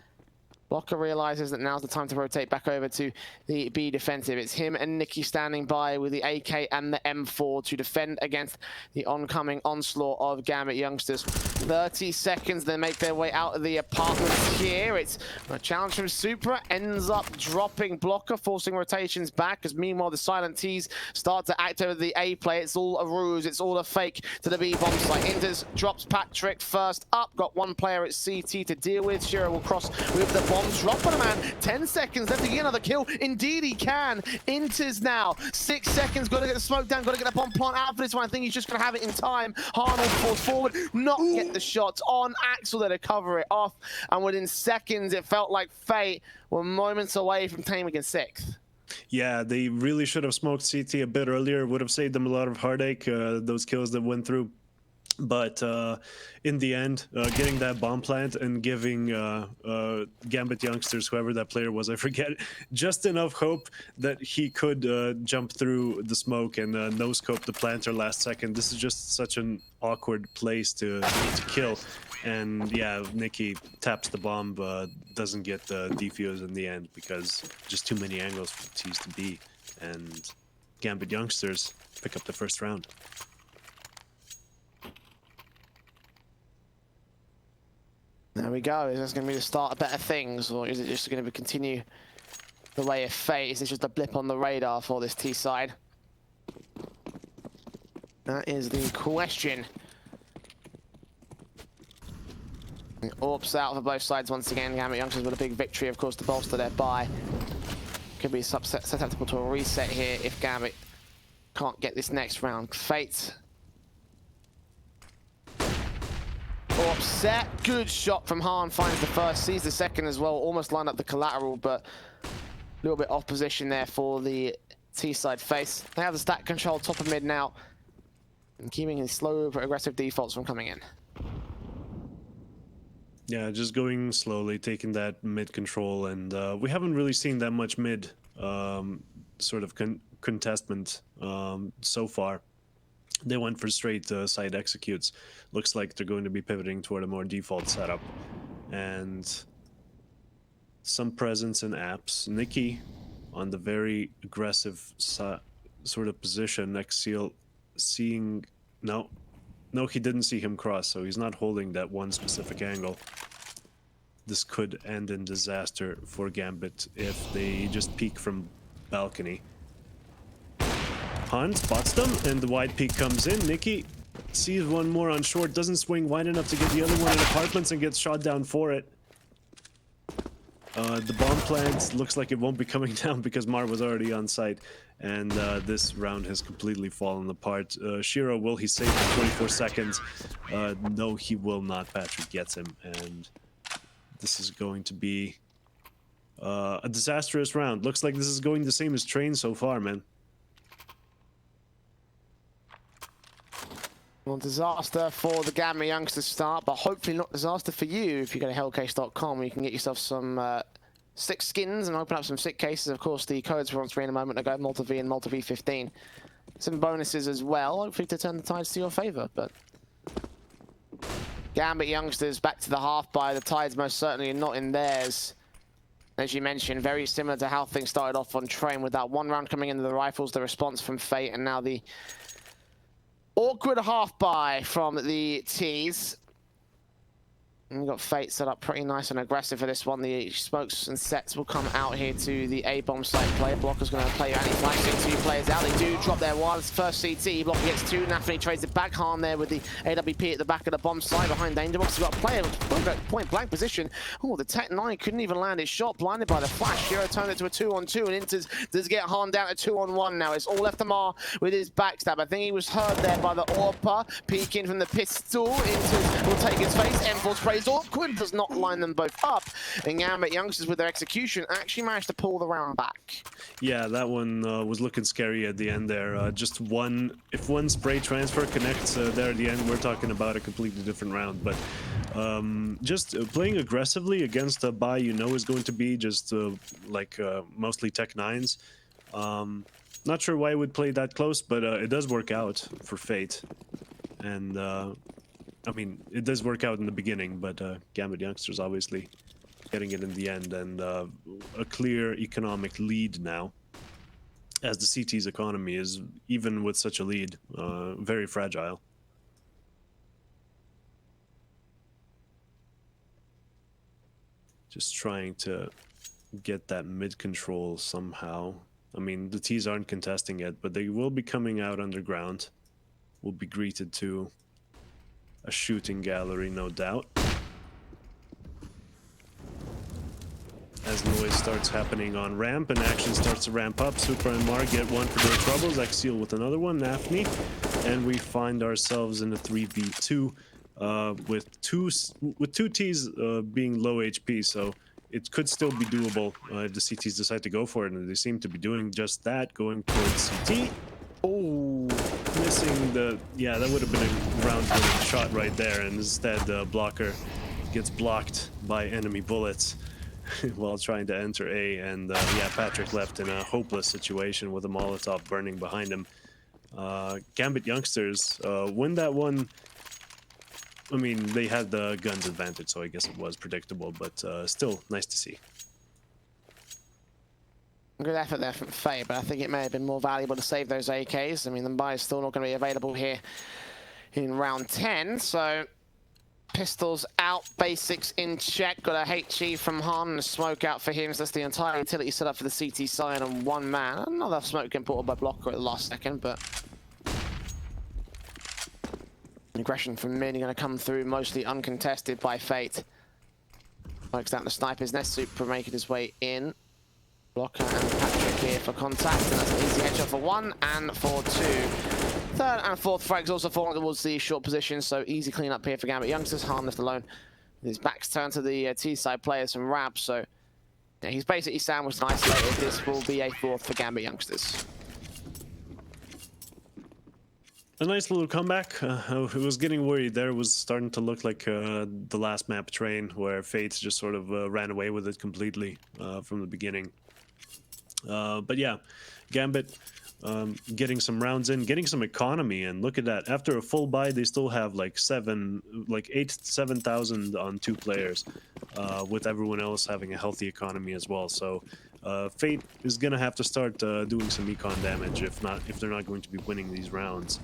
Speaker 1: Blocker realizes that now's the time to rotate back over to the B defensive. It's him and Nicky standing by with the AK and the M4 to defend against the oncoming onslaught of Gambit youngsters. 30 seconds, they make their way out of the apartments here. It's a challenge from Supra, ends up dropping Blocker, forcing rotations back, as meanwhile the Silent T's start to act over the A play. It's all a ruse, it's all a fake to the B bomb site. Inters drops Patrick first up, got one player at CT to deal with. Shiro will cross with the bomb drop on a man. 10 seconds left to get another kill. Indeed he can. Inters now. 6 seconds, got to get the smoke down, got to get the bomb plant out for this one. I think he's just going to have it in time. Arnold falls forward, not get the shots on Axel there to cover it off. And within seconds, it felt like Fate were moments away from taming in 6th.
Speaker 2: Yeah, they really should have smoked CT a bit earlier. Would have saved them a lot of heartache, those kills that went through. But in the end, getting that bomb plant and giving Gambit youngsters, whoever that player was, I forget, just enough hope that he could jump through the smoke and no-scope the planter last second. This is just such an awkward place to kill. And yeah, Nicky taps the bomb, doesn't get the defuse in the end because just too many angles for T's to be. And Gambit youngsters pick up the first round.
Speaker 1: There we go. Is this going to be the start of better things, or is it just going to continue the way of fate? Is this just a blip on the radar for this T side? That is the question. Orps out for both sides once again. Gambit youngsters with a big victory, of course, to bolster their bye. Could be susceptible to a reset here if Gambit can't get this next round. Fate. Upset, good shot from Hahn, finds the first, sees the second as well, almost lined up the collateral, but a little bit off position there for the T-side face. They have the stack control top of mid now, and keeping his slow but aggressive defaults from coming in.
Speaker 2: Yeah, just going slowly, taking that mid control, and we haven't really seen that much mid sort of contestment so far. They went for straight side executes. Looks like they're going to be pivoting toward a more default setup. And some presence in apps. Nicky on the very aggressive sort of position. Next seal seeing... No, he didn't see him cross, so he's not holding that one specific angle. This could end in disaster for Gambit if they just peek from balcony. Han spots them, and the wide peek comes in. Nicky sees one more on short, doesn't swing wide enough to get the other one in apartments and gets shot down for it. The bomb plant looks like it won't be coming down because Mar was already on site, and this round has completely fallen apart. Shiro, will he save for 24 seconds? No, he will not. Patrick gets him, and this is going to be a disastrous round. Looks like this is going the same as Train so far, man.
Speaker 1: Well, disaster for the Gambit youngsters start, but hopefully not disaster for you if you go to hellcase.com, where you can get yourself some sick skins and open up some sick cases. Of course, the codes were on screen a moment ago, Malta V and Malta V15. Some bonuses as well, hopefully to turn the tides to your favor, but... Gambit youngsters back to the half by the tides, most certainly not in theirs. As you mentioned, very similar to how things started off on Train, with that one round coming into the rifles, the response from Fate, and now the awkward half buy from the T's. And we've got Fate set up pretty nice and aggressive for this one. The smokes and sets will come out here to the A-bomb site player. Blocker's going to play anti-flash, 2 players out. They do drop their wireless first CT. Blocker gets 2. Nafany trades it back. Hahn there with the AWP at the back of the bomb site behind Danger Box. He's got a player with point blank position. Oh, the Tech 9 couldn't even land his shot, blinded by the flash. Shiro turned it to a 2-on-2, and Inters does get Hahn down to 2-on-1 now. It's all left to Mar with his backstab. I think he was heard there by the Orpa, peeking from the pistol. Inters will take his face. M4 sprays awkward, does not line them both up. And Gambit youngsters with their execution actually managed to pull the round back.
Speaker 2: Yeah, that one was looking scary at the end there. Just one, if one spray transfer connects there at the end, we're talking about a completely different round. But just playing aggressively against a buy you know is going to be just mostly Tech 9s. Not sure why it would play that close, but it does work out for Fate. And I mean, it does work out in the beginning, but Gambit youngsters obviously getting it in the end, and a clear economic lead now, as the CT's economy is, even with such a lead, very fragile. Just trying to get that mid control somehow. I mean, the T's aren't contesting it, but they will be coming out underground. Will be greeted to a shooting gallery, no doubt. As noise starts happening on ramp and action starts to ramp up, Super and Mar get one for their troubles, Axial with another one, Nafni, and we find ourselves in a 3v2 with two T's being low HP, so it could still be doable if the CTs decide to go for it, and they seem to be doing just that, going towards CT. Oh, missing the... Yeah, that would have been a round-winning shot right there, and instead Blocker gets blocked by enemy bullets while trying to enter A, and yeah, Patrick left in a hopeless situation with a Molotov burning behind him. Gambit youngsters win that one. I mean, they had the guns advantage, so I guess it was predictable, but still nice to see.
Speaker 1: Good effort there from Faye, but I think it may have been more valuable to save those AKs. I mean, the buy is still not going to be available here in round 10, so pistols out, basics in check. Got a HE from Han and a smoke out for him, so that's the entire utility set up for the CT side on one man. Another smoke imported by Blocker at the last second, but aggression from Min going to come through, mostly uncontested by Fate. Works out the sniper's nest, Super making his way in. Blocker and Patrick here for contact, and that's an easy headshot for one and for two. Third and fourth frags also falling towards the short position, so easy clean up here for Gambit youngsters. Han left alone with his back's turned to the T-side players from Rab, so yeah, he's basically sandwiched and isolated. This will be a fourth for Gambit youngsters.
Speaker 2: A nice little comeback. I was getting worried there. It was starting to look like the last map Train, where Fates just sort of ran away with it completely from the beginning. But yeah, Gambit getting some rounds in, getting some economy, and look at that. After a full buy, they still have like 7,000 on two players, with everyone else having a healthy economy as well. So Fate is gonna have to start doing some econ damage if they're not going to be winning these rounds.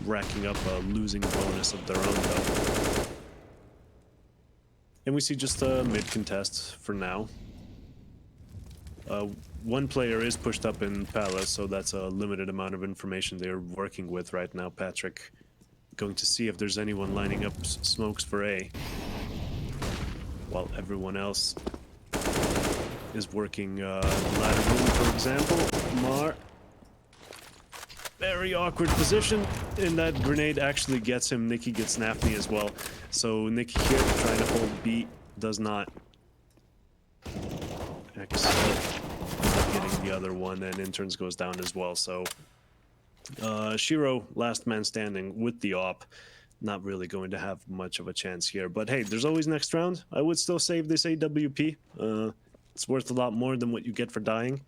Speaker 2: Racking up a losing bonus of their own though. And we see just a mid contest for now. One player is pushed up in Palace, so that's a limited amount of information they're working with right now. Patrick going to see if there's anyone lining up smokes for A, while everyone else is working ladder room, for example. Mar, very awkward position, and that grenade actually gets him. Nikki gets Nafni as well, so Nikki here trying to hold B, does not. Not getting the other one, and Interns goes down as well. So Shiro, last man standing with the op, not really going to have much of a chance here. But hey, there's always next round. I would still save this AWP. It's worth a lot more than what you get for dying,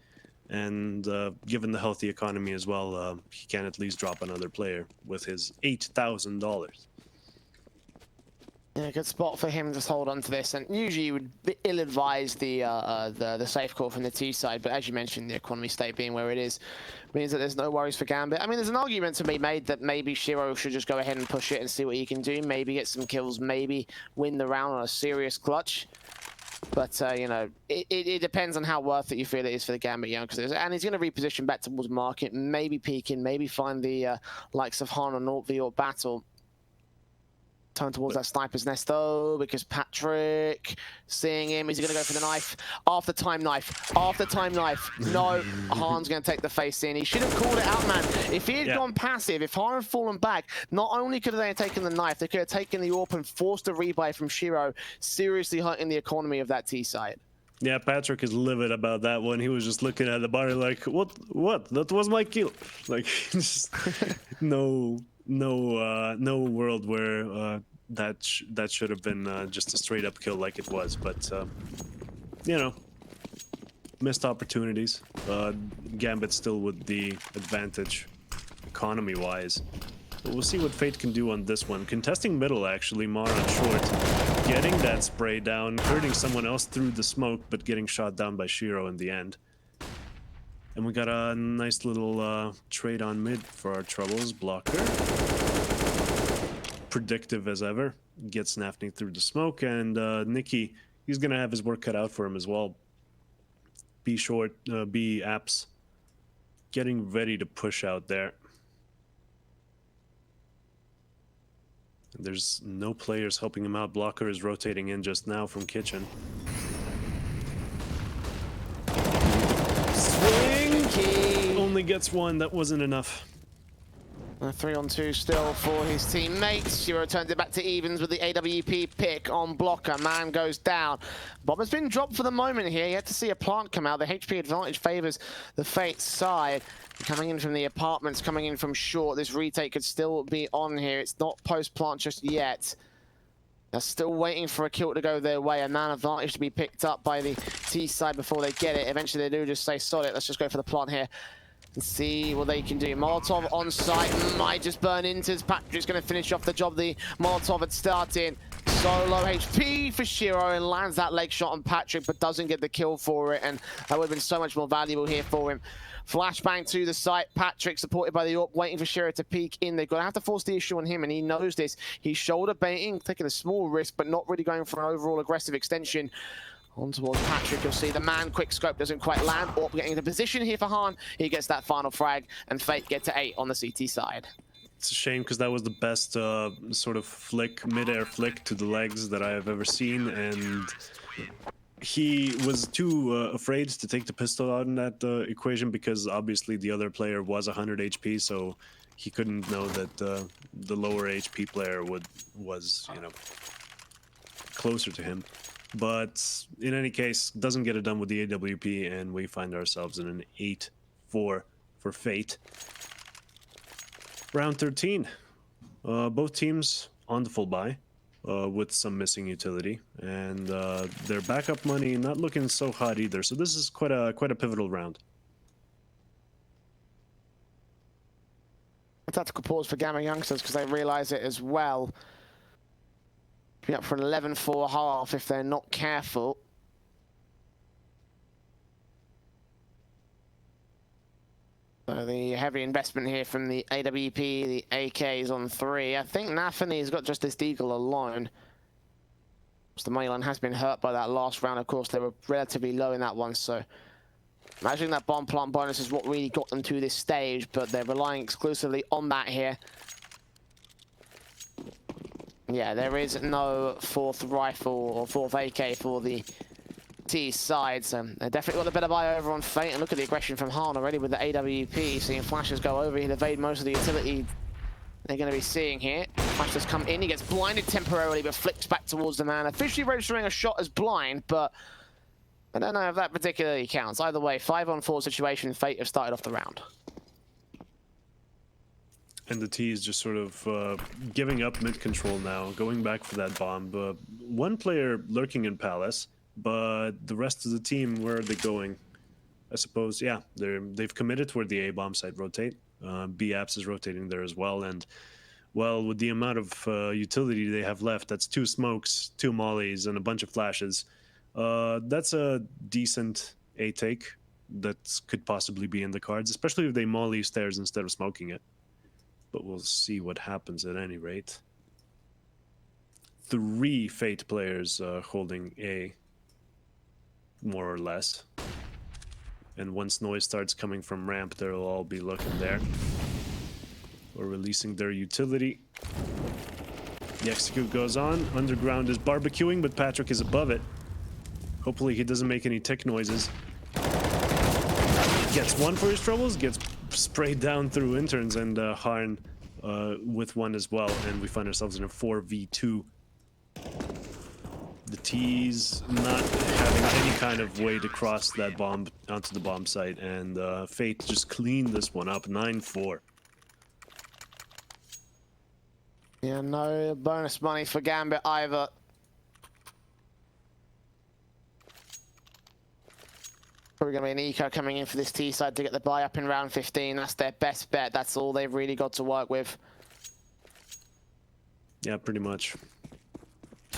Speaker 2: and given the healthy economy as well, he can at least drop another player with his $8,000.
Speaker 1: Yeah, good spot for him to just hold on to this, and usually you would ill-advise the safe call from the T side, but as you mentioned, the economy state being where it is means that there's no worries for Gambit. I mean, there's an argument to be made that maybe Shiro should just go ahead and push it and see what he can do, maybe get some kills, maybe win the round on a serious clutch. But, you know, it depends on how worth it you feel it is for the Gambit youngsters. And he's going to reposition back towards market, maybe peek in, maybe find the likes of Han or Naught v or Battle. Turn towards that sniper's nest though, because Patrick, seeing him, is he going to go for the knife? After time knife, after time knife. No, Han's going to take the face in. He should have called it out, man. If he had gone passive, if Han had fallen back, not only could they have taken the knife, they could have taken the AWP and forced a rebuy from Shiro, seriously hurting the economy of that T side.
Speaker 2: Yeah, Patrick is livid about that one. He was just looking at the bar like, what? That was my kill. Like, just no world where that should have been just a straight up kill like it was. But you know, missed opportunities. Gambit still with the advantage economy wise. But we'll see what Fate can do on this one. Contesting middle actually, Mar on short. getting that spray down, hurting someone else through the smoke, but getting shot down by Shiro in the end. And we got a nice little trade on mid for our troubles. Blocker. Predictive as ever. Gets Nafny through the smoke, and Nikki, he's gonna have his work cut out for him as well. B short, B apps. Getting ready to push out there. There's no players helping him out. Blocker is rotating in just now from kitchen. Swing!
Speaker 1: Key.
Speaker 2: Only gets one. That wasn't enough.
Speaker 1: A 3-on-2 still for his teammates. Shiro turns it back to evens with the AWP pick on Blocker. Man goes down. Bomb has been dropped for the moment here. You had to see a plant come out. The HP advantage favors the Fate side. Coming in from the apartments, coming in from short. This retake could still be on here. It's not post-plant just yet. They're still waiting for a kill to go their way. A man advantage to be picked up by the T side before they get it. Eventually they do just say, sod it, let's just go for the plant here and see what they can do. Molotov on site might just burn into. Patrick's going to finish off the job the Molotov had started. So low HP for Shiro, and lands that leg shot on Patrick, but doesn't get the kill for it, and that would have been so much more valuable here for him. Flashbang to the site. Patrick supported by the AWP, waiting for Shiro to peek in. They're going to have to force the issue on him, and he knows this. He's shoulder baiting, taking a small risk, but not really going for an overall aggressive extension. On towards Patrick, you'll see the man quick scope doesn't quite land. AWP getting into position here for Han. He gets that final frag, and Fate get to 8 on the CT side.
Speaker 2: It's a shame because that was the best sort of flick, mid-air flick to the legs that I have ever seen, and he was too afraid to take the pistol out in that equation because obviously the other player was 100 HP, so he couldn't know that the lower HP player was, you know, closer to him. But in any case, doesn't get it done with the AWP, and we find ourselves in an 8-4 for Fate. Round 13. Both teams on the full buy, with some missing utility, and their backup money not looking so hot either. So this is quite a pivotal round.
Speaker 1: A tactical pause for Gamma youngsters because they realise it as well. Be up for an 11-4 half if they're not careful. So the heavy investment here from the AWP, the AKs on 3. I think Nafany's got just this Deagle alone. The moneyline has been hurt by that last round. Of course, they were relatively low in that one, so imagining that bomb plant bonus is what really got them to this stage, but they're relying exclusively on that here. Yeah, there is no 4th rifle or 4th AK for the T side, so they definitely got a better buy over on Fate. And look at the aggression from Han already with the AWP, seeing flashes go over. He'll evade most of the utility they're going to be seeing here. Flash does come in, he gets blinded temporarily, but flips back towards the man. Officially registering a shot as blind, but I don't know if that particularly counts. Either way, 5-on-4 situation, Fate have started off the round.
Speaker 2: And the T is just sort of giving up mid-control now, going back for that bomb. One player lurking in Palace, but the rest of the team, where are they going? I suppose, yeah, they've committed toward the A-bomb site rotate. B-Apps is rotating there as well, and, well, with the amount of utility they have left, that's 2 smokes, 2 mollies, and a bunch of flashes. That's a decent A-take that could possibly be in the cards, especially if they molly stairs instead of smoking it. But we'll see what happens at any rate. 3 Fate players holding A, more or less. And once noise starts coming from ramp, they'll all be looking there. Or releasing their utility. The execute goes on. Underground is barbecuing, but Patrick is above it. Hopefully he doesn't make any tick noises. Gets one for his troubles, gets sprayed down through interns, and Harn with one as well, and we find ourselves in a 4v2. The T's not having any kind of way to cross that bomb onto the bomb site, and Fate just cleaned this one up, 9-4.
Speaker 1: Yeah, no bonus money for Gambit either. Probably going to be an eco coming in for this T side to get the buy up in round 15. That's their best bet. That's all they've really got to work with.
Speaker 2: Yeah, pretty much.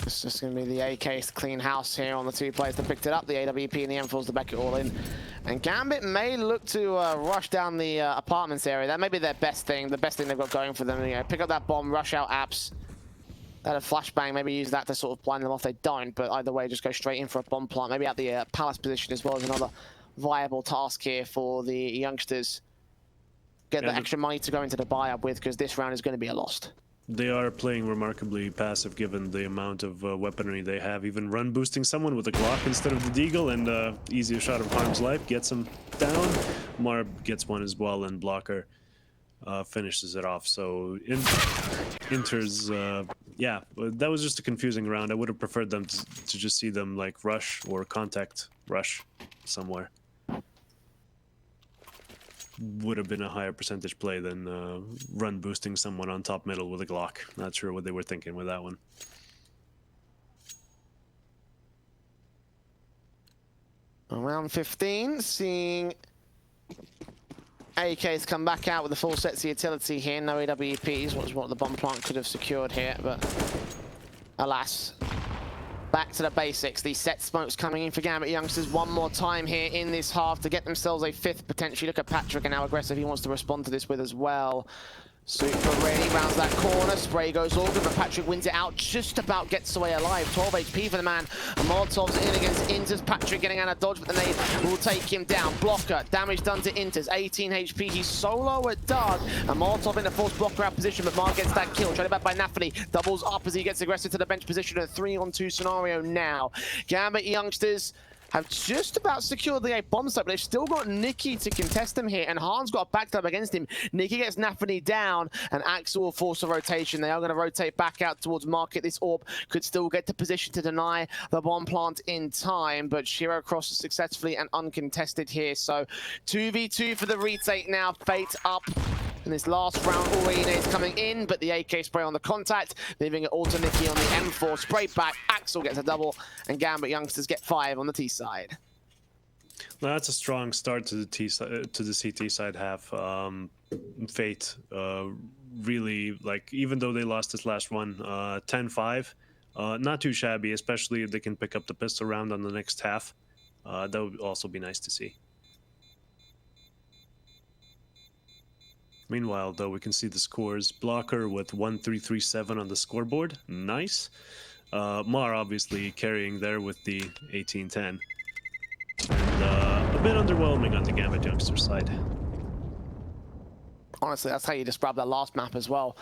Speaker 1: It's just going to be the AK's clean house here on the two players that picked it up, the AWP and the M4s to back it all in. And GAMBIT may look to rush down the apartments area. That may be their best thing, the best thing they've got going for them. You know, pick up that bomb, rush out apps. They had a flashbang, maybe use that to sort of blind them off. They don't, but either way, just go straight in for a bomb plant. Maybe at the palace position as well as another viable task here for the youngsters. Get the extra money to go into the buy-up with, because this round is going to be a lost.
Speaker 2: They are playing remarkably passive given the amount of weaponry they have. Even run boosting someone with a Glock instead of the Deagle and easier shot of harm's life gets him down. Marb gets one as well, and Blocker finishes it off. So Inter's, yeah, that was just a confusing round. I would have preferred them to just see them like rush or contact rush somewhere. Would have been a higher percentage play than run boosting someone on top middle with a Glock. Not sure what they were thinking with that one.
Speaker 1: Round 15, seeing AK's come back out with the full sets of utility here. No AWPs, was what the bomb plant could have secured here, but alas. Back to the basics. These set smokes coming in for GAMBIT youngsters one more time here in this half to get themselves a fifth potentially. Look at Patrick and how aggressive he wants to respond to this with as well. Super ready, rounds that corner, spray goes all good, but Patrick wins it out, just about gets away alive. 12 HP for the man. Molotov's in against Inters. Patrick getting out of dodge, but the nade will take him down. Blocker, damage done to Inters, 18 HP. He's solo at Doug, and Molotov in the forced blocker out position, but Mark gets that kill. Tried it back by Nafany, doubles up as he gets aggressive to the bench position. A 3-on-2 scenario now. GAMBIT youngsters have just about secured the bomb site, but they've still got Nicky to contest them here, and Han's got a backed up against him. Nicky gets Nafany down, and Axel will force a rotation. They are going to rotate back out towards Market. This orb could still get to position to deny the bomb plant in time, but Shiro crosses successfully and uncontested here. So 2v2 for the retake now. Fate up. In this last round, all is coming in, but the AK spray on the contact, leaving it all to Nicky on the M4. Spray back, Axel gets a double, and GAMBIT youngsters get 5 on the T side.
Speaker 2: Well, that's a strong start to the CT side half. Fate really, like, even though they lost this last one, 10-5, not too shabby, especially if they can pick up the pistol round on the next half. That would also be nice to see. Meanwhile, though, we can see the scores. Blocker with 1-3-3-7 on the scoreboard. Nice. Mar obviously carrying there with the 18-10. And a bit underwhelming on the GAMBIT youngster side.
Speaker 1: Honestly, that's how you describe that last map as well.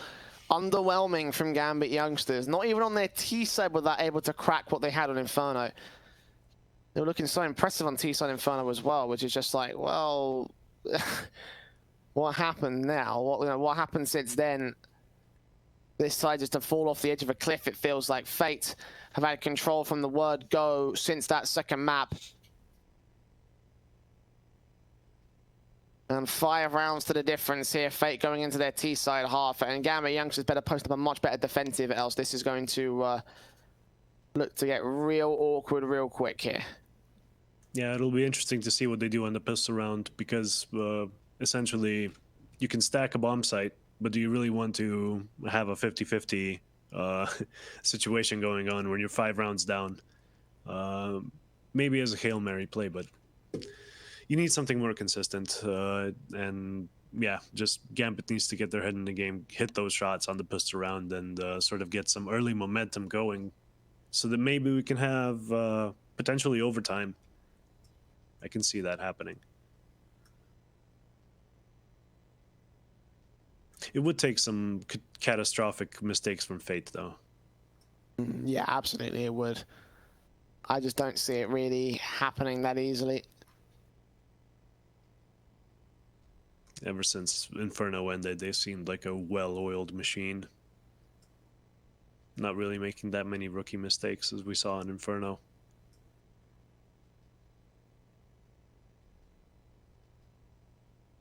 Speaker 1: Underwhelming from GAMBIT youngsters. Not even on their T side were they able to crack what they had on Inferno. They were looking so impressive on T side Inferno as well, which is just like, well... What happened now? What happened since then? This side just to fall off the edge of a cliff. It feels like Fate have had control from the word go since that second map. And 5 rounds to the difference here. Fate going into their T side half, and GAMBIT youngsters better post up a much better defensive, else this is going to look to get real awkward real quick here.
Speaker 2: Yeah, it'll be interesting to see what they do on the pistol round, because essentially you can stack a bomb site, but do you really want to have a 50-50 situation going on when you're 5 rounds down? Maybe as a Hail Mary play, but you need something more consistent. And yeah, just GAMBIT needs to get their head in the game, hit those shots on the pistol round, and sort of get some early momentum going, so that maybe we can have potentially overtime. I can see that happening. It would take some catastrophic mistakes from Fate, though.
Speaker 1: Yeah, absolutely it would. I just don't see it really happening that easily.
Speaker 2: Ever since Inferno ended, they seemed like a well-oiled machine. Not really making that many rookie mistakes as we saw in Inferno.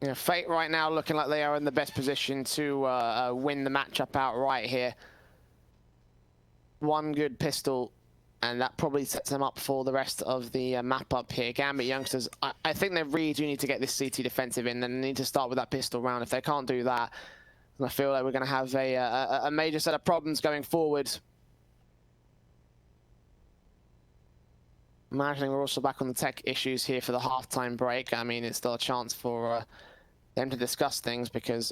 Speaker 1: Yeah, Fate right now looking like they are in the best position to win the matchup outright here. One good pistol, and that probably sets them up for the rest of the map up here. GAMBIT youngsters, I think they really do need to get this CT defensive in. They need to start with that pistol round. If they can't do that, then I feel like we're going to have a major set of problems going forward. Imagining we're also back on the tech issues here for the halftime break. I mean, it's still a chance for them to discuss things because,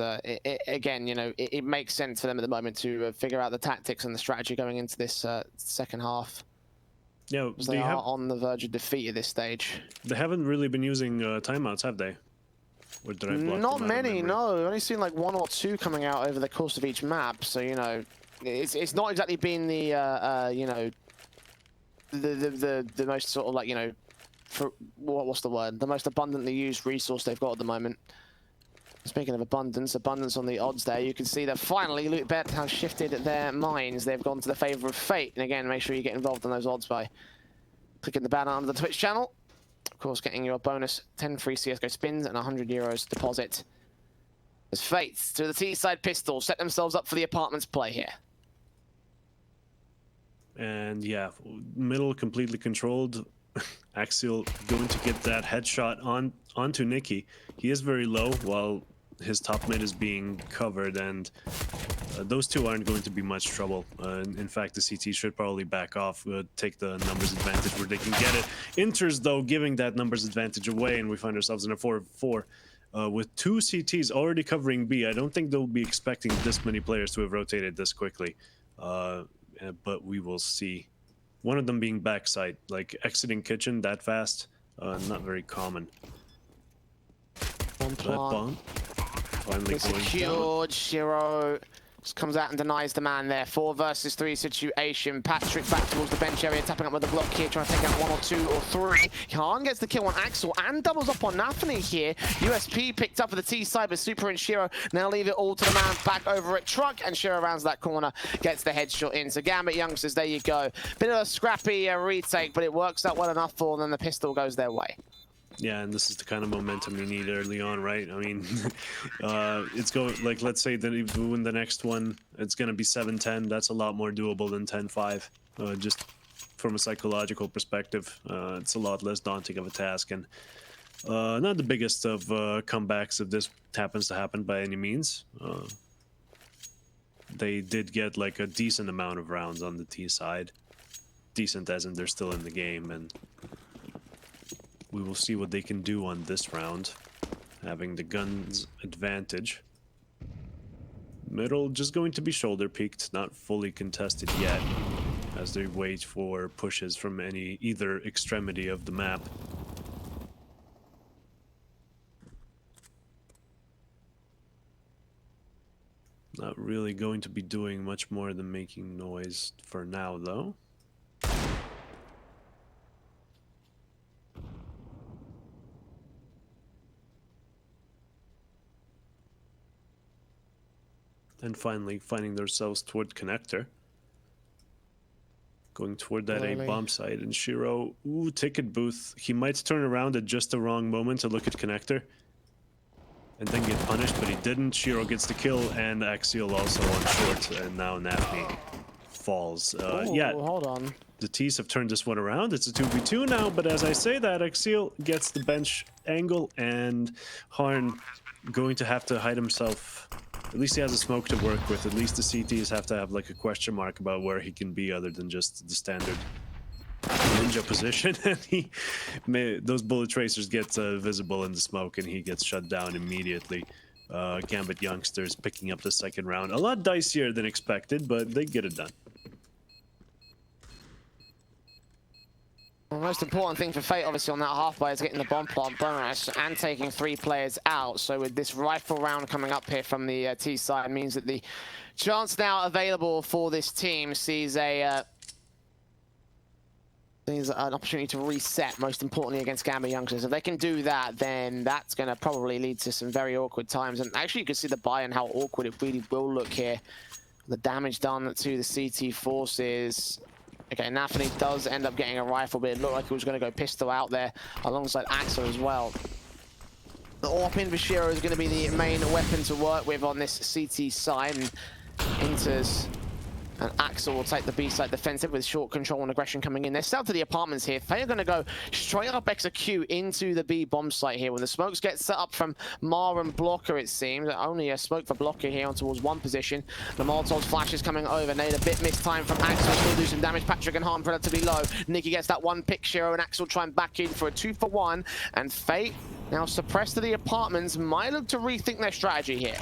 Speaker 1: again, you know, it makes sense for them at the moment to figure out the tactics and the strategy going into this second half.
Speaker 2: Yeah,
Speaker 1: They are on the verge of defeat at this stage.
Speaker 2: They haven't really been using timeouts, have they? Or did I block
Speaker 1: Not
Speaker 2: them out of
Speaker 1: many,
Speaker 2: memory?
Speaker 1: no. I've only seen like 1 or 2 coming out over the course of each map. So, you know, it's not exactly been the, you know, the most sort of like, you know, for what's the word? The most abundantly used resource they've got at the moment. Speaking of abundance on the odds there, you can see that finally Lootbet has shifted their minds. They've gone to the favor of fate. And again, make sure you get involved in those odds by clicking the banner under the Twitch channel. Of course, getting your bonus 10 free CSGO spins and 100 euros deposit. As Fate to the T-side pistol set themselves up for the apartments play here.
Speaker 2: And yeah, middle completely controlled. Axial going to get that headshot onto Nikki. He is very low while his top mid is being covered, and those two aren't going to be much trouble. In fact, the CT should probably back off, take the numbers advantage where they can get it. Inters, though, giving that numbers advantage away, and we find ourselves in a 4-4. With 2 CTs already covering B, I don't think they'll be expecting this many players to have rotated this quickly. But we will see. One of them being backside, like exiting kitchen that fast, not very common.
Speaker 1: One
Speaker 2: That bomb finally going down.
Speaker 1: Secured. Shiro just comes out and denies the man there. 4 versus 3 situation. Patrick back towards the bench area, tapping up with the block here, trying to take out 1 or 2 or 3. Khan gets the kill on Axel and doubles up on Nafany here. USP picked up for the T side, but Super and Shiro now leave it all to the man back over at Truck, and Shiro rounds that corner, gets the headshot in. So Gambit youngsters, there you go. Bit of a scrappy retake, but it works out well enough for them. The pistol goes their way.
Speaker 2: Yeah, and this is the kind of momentum you need early on, right? I mean, it's going, like, let's say that if we win the next one, it's going to be 7-10. That's a lot more doable than 10-5. Just from a psychological perspective, it's a lot less daunting of a task. And not the biggest of comebacks if this happens to happen by any means. They did get, like, a decent amount of rounds on the T side. Decent as in they're still in the game, and we will see what they can do on this round, having the guns advantage. Middle just going to be shoulder peaked, not fully contested yet, as they wait for pushes from either extremity of the map. Not really going to be doing much more than making noise for now, though. And finally finding themselves toward connector. Going toward that A bomb site, and Shiro, ooh, ticket booth. He might turn around at just the wrong moment to look at connector and then get punished, but he didn't. Shiro gets the kill, and Axial also on short, and now Nafany falls. Yeah,
Speaker 1: hold on.
Speaker 2: the T's have turned this one around. It's a 2v2 now, but as I say that, Axial gets the bench angle, and Harn going to have to hide himself. At least he has a smoke to work with. At least the CTs have to have like a question mark about where he can be other than just the standard ninja position. And those bullet tracers get visible in the smoke, and he gets shut down immediately. Gambit youngsters picking up the second round. A lot dicier than expected, but they get it done.
Speaker 1: The most important thing for Fate, obviously, on that halfway is getting the bomb plant bonus and taking 3 players out. So with this rifle round coming up here from the T side, means that the chance now available for this team sees an opportunity to reset, most importantly against Gambit youngsters. If they can do that, then that's going to probably lead to some very awkward times. And actually, you can see the buy and how awkward it really will look here. The damage done to the CT forces. Okay, Nafany does end up getting a rifle, but it looked like he was going to go pistol out there alongside Axel as well. The AWP in Shiro is going to be the main weapon to work with on this CT side, and Inters And Axel will take the B side defensive with short control and aggression coming in. They're set to the apartments here. They are going to go straight up execute into the B bomb site here. When the smokes get set up from Mar and Blocker, it seems. Only a smoke for Blocker here on towards one position. The Molotov's flash is coming over. Nade a bit missed time from Axel. Still do some damage. Patrick and Harm relatively low. Nicky gets that one pick. Shiro and Axel try and back in for a 2-for-1. And Fate, now suppressed to the apartments, might look to rethink their strategy here.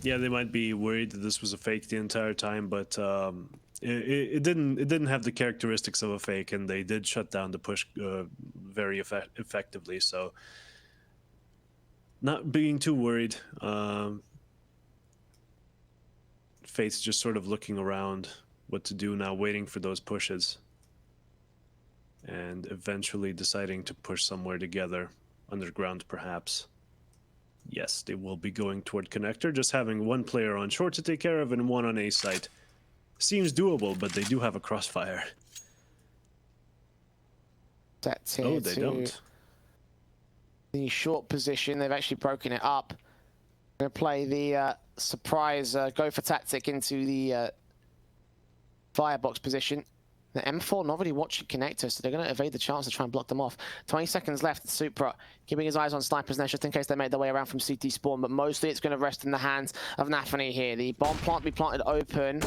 Speaker 2: Yeah, they might be worried that this was a fake the entire time, but it didn't have the characteristics of a fake, and they did shut down the push very effectively. So, not being too worried. Fate's just sort of looking around what to do now, waiting for those pushes, and eventually deciding to push somewhere together, underground perhaps. Yes, they will be going toward connector. Just having one player on short to take care of and one on A site seems doable, but they do have a crossfire.
Speaker 1: That's here
Speaker 2: Oh, they don't.
Speaker 1: The short position, they've actually broken it up. Going to play the surprise go for tactic into the firebox position. The M4 not really watching connectors, so they're going to evade the chance to try and block them off. 20 seconds left. Supra keeping his eyes on Sniper's Nest just in case they make their way around from CT spawn, but mostly it's going to rest in the hands of Nafany here. The bomb plant will be planted open.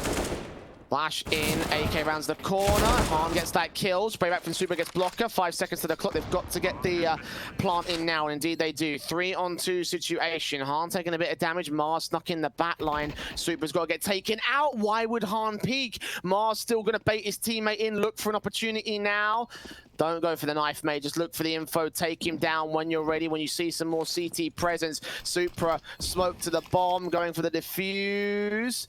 Speaker 1: Flash in, AK rounds the corner. Han gets that kill. Spray back from Super gets Blocker. 5 seconds to the clock. They've got to get the plant in now, and indeed they do. 3-on-2 situation. Han taking a bit of damage. Mars snuck in the back line. Super's got to get taken out. Why would Han peek? Mars still going to bait his teammate in. Look for an opportunity now. Don't go for the knife, mate. Just look for the info. Take him down when you're ready. When you see some more CT presence. Supra smoke to the bomb. Going for the defuse.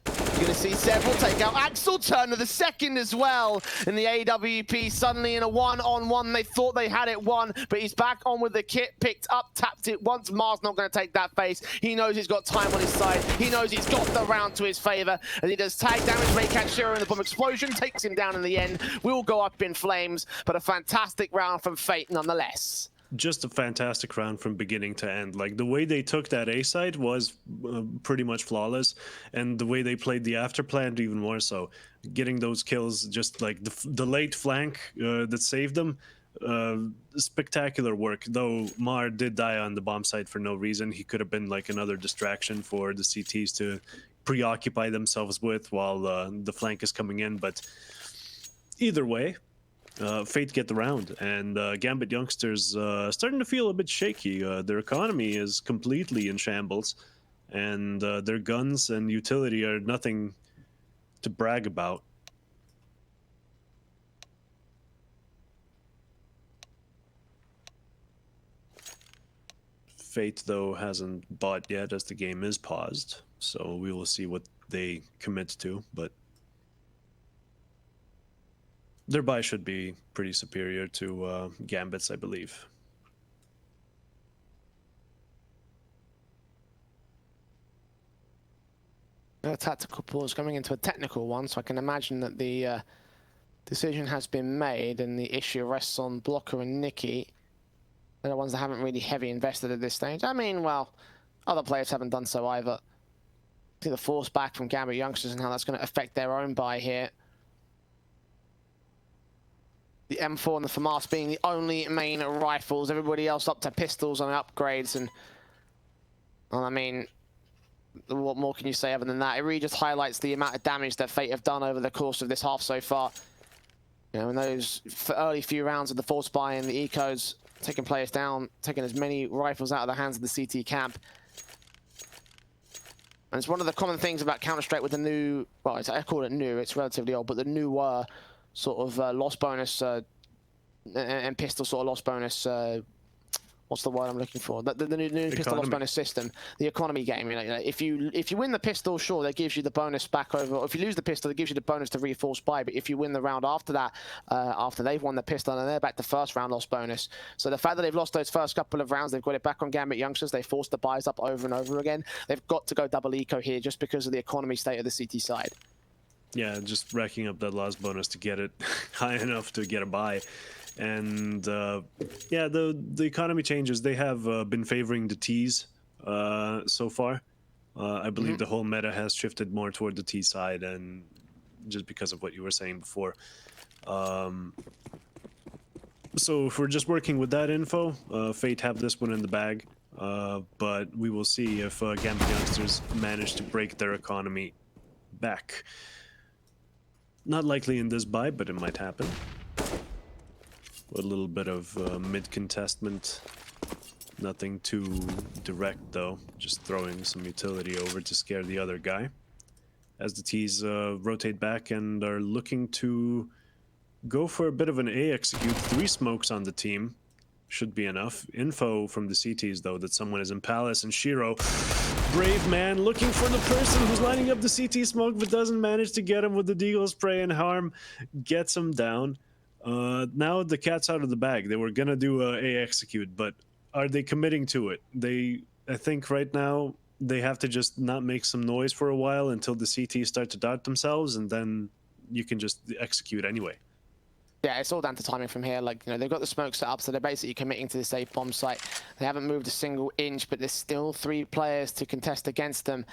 Speaker 1: You're going to see several take out. Axel turn to the second as well. And the AWP suddenly in a one-on-one. They thought they had it won, but he's back on with the kit. Picked up, tapped it once. Mars not going to take that face. He knows he's got time on his side. He knows he's got the round to his favor. And he does tag damage. May catch Shiro in the bomb explosion. Takes him down in the end. Will go up in flames, but a fantastic round from Fate nonetheless.
Speaker 2: Just a fantastic round from beginning to end. Like, the way they took that A side was pretty much flawless, and the way they played the after plant even more so. Getting those kills, just like the late flank that saved them, spectacular work. Though Mar did die on the bomb site for no reason. He could have been like another distraction for the CTs to preoccupy themselves with while the flank is coming in. But either way, Fate get the round, and Gambit youngsters starting to feel a bit shaky. Their economy is completely in shambles, and their guns and utility are nothing to brag about. Fate, though, hasn't bought yet as the game is paused, so we will see what they commit to, but their buy should be pretty superior to Gambit's, I believe.
Speaker 1: A tactical pause coming into a technical one, so I can imagine that the decision has been made and the issue rests on Blocker and Nicky. They're the ones that haven't really heavy invested at this stage. I mean, well, other players haven't done so either. See the force back from Gambit youngsters and how that's going to affect their own buy here. The M4 and the FAMAS being the only main rifles. Everybody else up to pistols and upgrades. And, well, I mean, what more can you say other than that? It really just highlights the amount of damage that Fate have done over the course of this half so far. You know, in those early few rounds of the force buy and the ecos, taking players down, taking as many rifles out of the hands of the CT camp. And it's one of the common things about Counter-Strike with the new, well, I call it new, it's relatively old, but the newer sort of loss bonus and pistol sort of loss bonus. What's the word I'm looking for? The new pistol loss bonus system, the economy game. You know, if you win the pistol, sure, that gives you the bonus back over. Or if you lose the pistol, it gives you the bonus to reforce buy. But if you win the round after that, after they've won the pistol, and they're back to first round loss bonus. So the fact that they've lost those first couple of rounds, they've got it back on Gambit youngsters. They forced the buys up over and over again. They've got to go double eco here just because of the economy state of the CT side.
Speaker 2: Yeah, just racking up that loss bonus to get it high enough to get a buy. And yeah, the economy changes, they have been favoring the T's so far. I believe the whole meta has shifted more toward the T side, and just because of what you were saying before. So if we're just working with that info, Fate have this one in the bag, but we will see if Gambit youngsters manage to break their economy back. Not likely in this buy, but it might happen. A little bit of mid-contestment. Nothing too direct, though. Just throwing some utility over to scare the other guy. As the T's rotate back and are looking to go for a bit of an A execute. 3 smokes on the team. Should be enough. Info from the CTs, though, that someone is in Palace, and Shiro, brave man, looking for the person who's lining up the CT smoke, but doesn't manage to get him with the Deagle spray, and Harm gets him down. Now the cat's out of the bag. They were gonna do a execute, but are they committing to it? I think right now they have to just not make some noise for a while until the CTs start to doubt themselves, and then you can just execute anyway.
Speaker 1: Yeah, it's all down to timing from here. Like, you know, they've got the smoke set up, so they're basically committing to the safe bomb site. They haven't moved a single inch, but there's still 3 players to contest against them.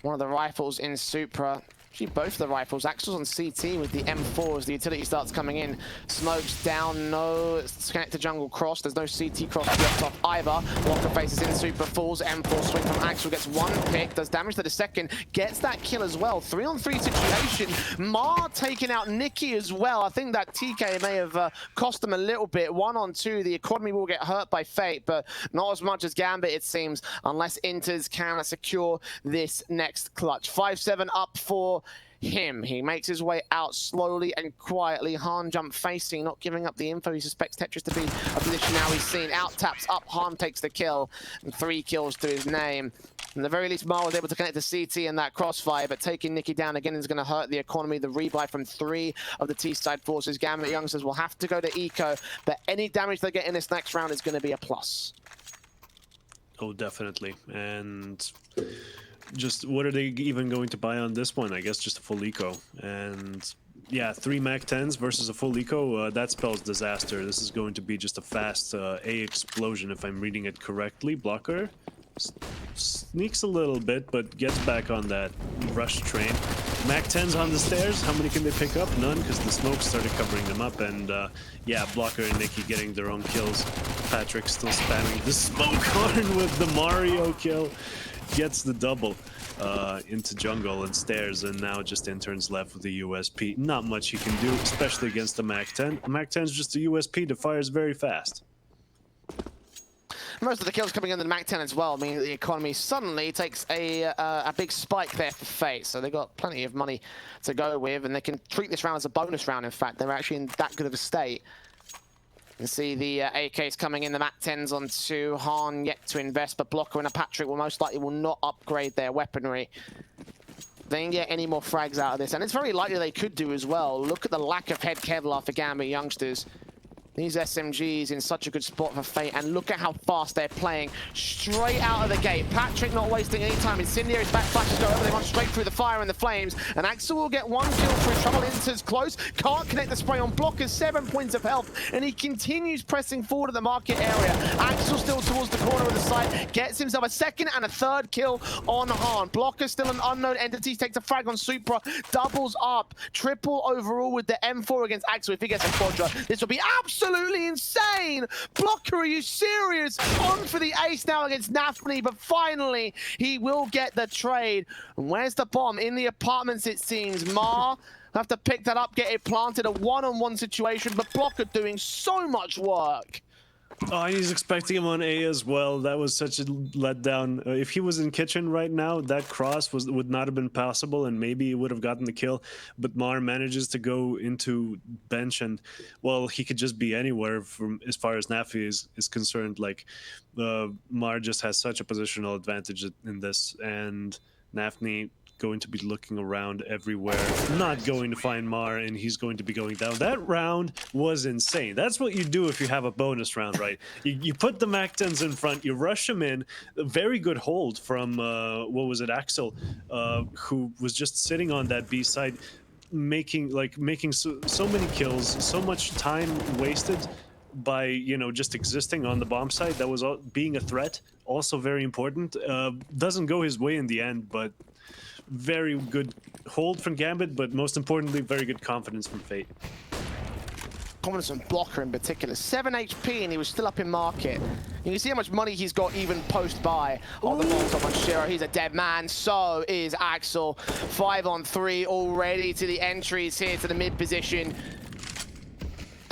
Speaker 1: One of the rifles in Supra. Actually, both of the rifles. Axel's on CT with the M4 as the utility starts coming in. Smokes down, no connect to jungle cross. There's no CT cross dropped off either. Walker faces in Supra, falls. M4 swing from Axel, gets 1 pick, does damage to the second, gets that kill as well. 3-on-3 situation. Mar taking out Nikki as well. I think that TK may have cost them a little bit. 1-on-2, the economy will get hurt by Fate, but not as much as Gambit, it seems, unless Inters can secure this next clutch. 5-7 up for him. He makes his way out slowly and quietly. Han jump facing, not giving up the info. He suspects Tetris to be a position now he's seen. Out taps up, Han takes the kill, and 3 kills to his name. At the very least, Mar was able to connect to CT in that crossfire, but taking Nikki down again is going to hurt the economy. The rebuy from 3 of the T-side forces. Gambit youngsters will have to go to eco, but any damage they get in this next round is going to be a plus.
Speaker 2: Oh, definitely. And just what are they even going to buy on this one? I guess just a full eco. And yeah, 3 Mac 10s versus a full eco, that spells disaster. This is going to be just a fast A explosion if I'm reading it correctly. Blocker sneaks a little bit, but gets back on that rush train. Mac 10s on the stairs. How many can they pick up? None, because the smoke started covering them up. And yeah, Blocker and Nikki getting their own kills. Patrick still spamming the smoke horn with the Mario kill. Gets the double into jungle and stairs, and now just interns left with the USP. Not much he can do, especially against the Mac 10. Mac 10 is just a USP that fires very fast.
Speaker 1: Most of the kills coming in the Mac 10 as well, meaning the economy suddenly takes a big spike there for Fate. So they've got plenty of money to go with, and they can treat this round as a bonus round, in fact. They're actually in that good of a state. You can see the AKs coming in, the Mac 10s on 2. Han yet to invest, but Blocker and a Patrick will most likely not upgrade their weaponry. They can get any more frags out of this, and it's very likely they could do as well. Look at the lack of head Kevlar for Gambit youngsters. These SMGs in such a good spot for Fate, and look at how fast they're playing straight out of the gate. Patrick not wasting any time. Incendiary's back flashes go over, they run straight through the fire and the flames, and Axel will get 1 kill through trouble. Enters close, can't connect the spray on Blocker, 7 points of health, and he continues pressing forward at the market area. Axel still towards the corner of the site, gets himself a 2nd and a 3rd kill on Han. Blocker still an unknown entity, takes a frag on Supra, doubles up, triple overall with the M4 against Axel. If he gets a quadra, this will be absolutely insane. Blocker, are you serious? On for the ace now against Nafni, but finally he will get the trade. And where's the bomb? In the apartments, it seems. Mar have to pick that up, get it planted. A 1-on-1 situation, but Blocker doing so much work.
Speaker 2: Oh, and he's expecting him on A as well. That was such a letdown. If he was in kitchen right now, that cross would not have been possible, and maybe he would have gotten the kill. But Mar manages to go into bench, and well, he could just be anywhere from as far as Nafi is concerned. Like Mar just has such a positional advantage in this, and Nafni going to be looking around everywhere, not going to find Mar, and he's going to be going down. That round was insane. That's what you do if you have a bonus round, right? You put the Mac 10s in front, you rush him in. A very good hold from, what was it, Axel, who was just sitting on that B side, making so many kills, so much time wasted. by, you know, just existing on the bomb site. That was being a threat, also very important. Doesn't go his way in the end, but very good hold from Gambit, but most importantly, very good confidence from Fate.
Speaker 1: Confidence and blocker in particular. 7 HP and he was still up in market. You can see how much money he's got even post-buy on the Molotov on Shiro. He's a dead man. So is Axel. 5 on 3 already to the entries here to the mid position.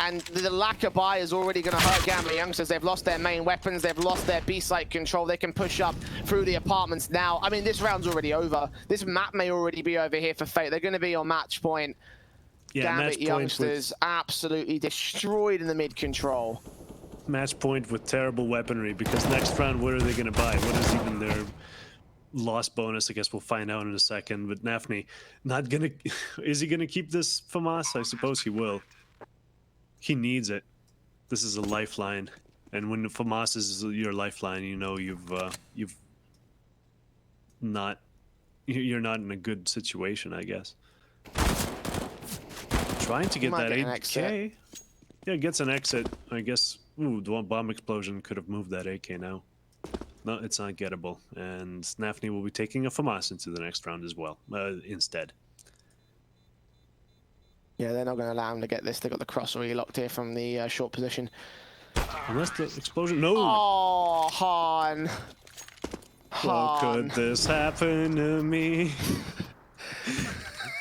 Speaker 1: And the lack of buy is already going to hurt Gambit youngsters. They've lost their main weapons. They've lost their B-site control. They can push up through the apartments now. I mean, this round's already over. This map may already be over here for Fate. They're going to be on match point.
Speaker 2: Yeah,
Speaker 1: Gambit youngsters absolutely destroyed in the mid control.
Speaker 2: Match point with terrible weaponry, because next round, what are they going to buy? What is even their loss bonus? I guess we'll find out in a second. But Nafni, not going to... Is he going to keep this FAMAS? I suppose he will. He needs it. This is a lifeline. And when the FAMAS is your lifeline, you know you're not in a good situation, I guess. Trying to get that 8K. Yeah, gets an exit. I guess. Ooh, the one bomb explosion could have moved that 8K now. No, it's not gettable. And Nafni will be taking a FAMAS into the next round as well, instead.
Speaker 1: Yeah, they're not going to allow him to get this. They've got the cross already locked here from the short position.
Speaker 2: Unless the explosion... No!
Speaker 1: Oh, Han.
Speaker 2: How could this happen to me?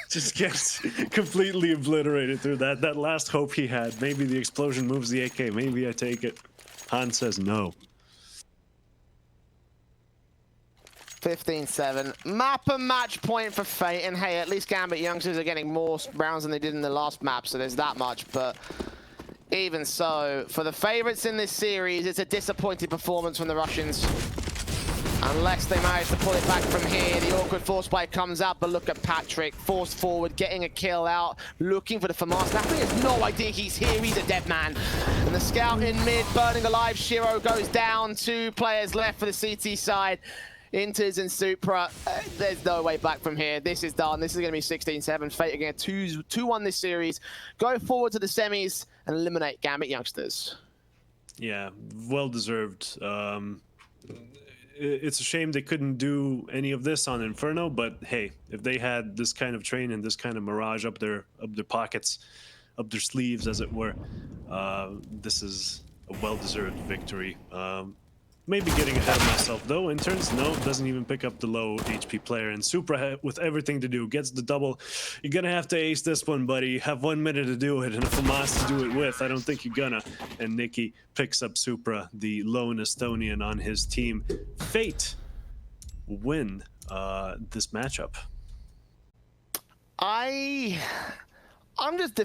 Speaker 2: Just gets completely obliterated through that. That last hope he had. Maybe the explosion moves the AK. Maybe I take it. Han says no.
Speaker 1: 15-7. Map and match point for Fate. And hey, at least Gambit youngsters are getting more rounds than they did in the last map, so there's that much. But even so, for the favorites in this series, it's a disappointing performance from the Russians. Unless they manage to pull it back from here. The awkward force buy comes out, but look at Patrick. Forced forward, getting a kill out, looking for the FAMAS. Nafni has no idea he's here. He's a dead man. And the scout in mid, burning alive. Shiro goes down. 2 players left for the CT side. Inters and Supra. There's no way back from here. This is done. This is going to be 16-7. Fate again, 2-1 this series. Go forward to the semis and eliminate Gambit youngsters.
Speaker 2: Yeah, well deserved. It's a shame they couldn't do any of this on Inferno, but hey, if they had this kind of train and this kind of mirage up their pockets, up their sleeves, as it were, this is a well-deserved victory. Maybe getting ahead of myself though. Interns, no, doesn't even pick up the low HP player. And Supra, with everything to do, gets the double. You're gonna have to ace this one, buddy. You have 1 minute to do it, and a FAMAS to do it with. I don't think you're gonna. And Nikki picks up Supra, the lone Estonian on his team. Fate will win this matchup.
Speaker 1: I'm just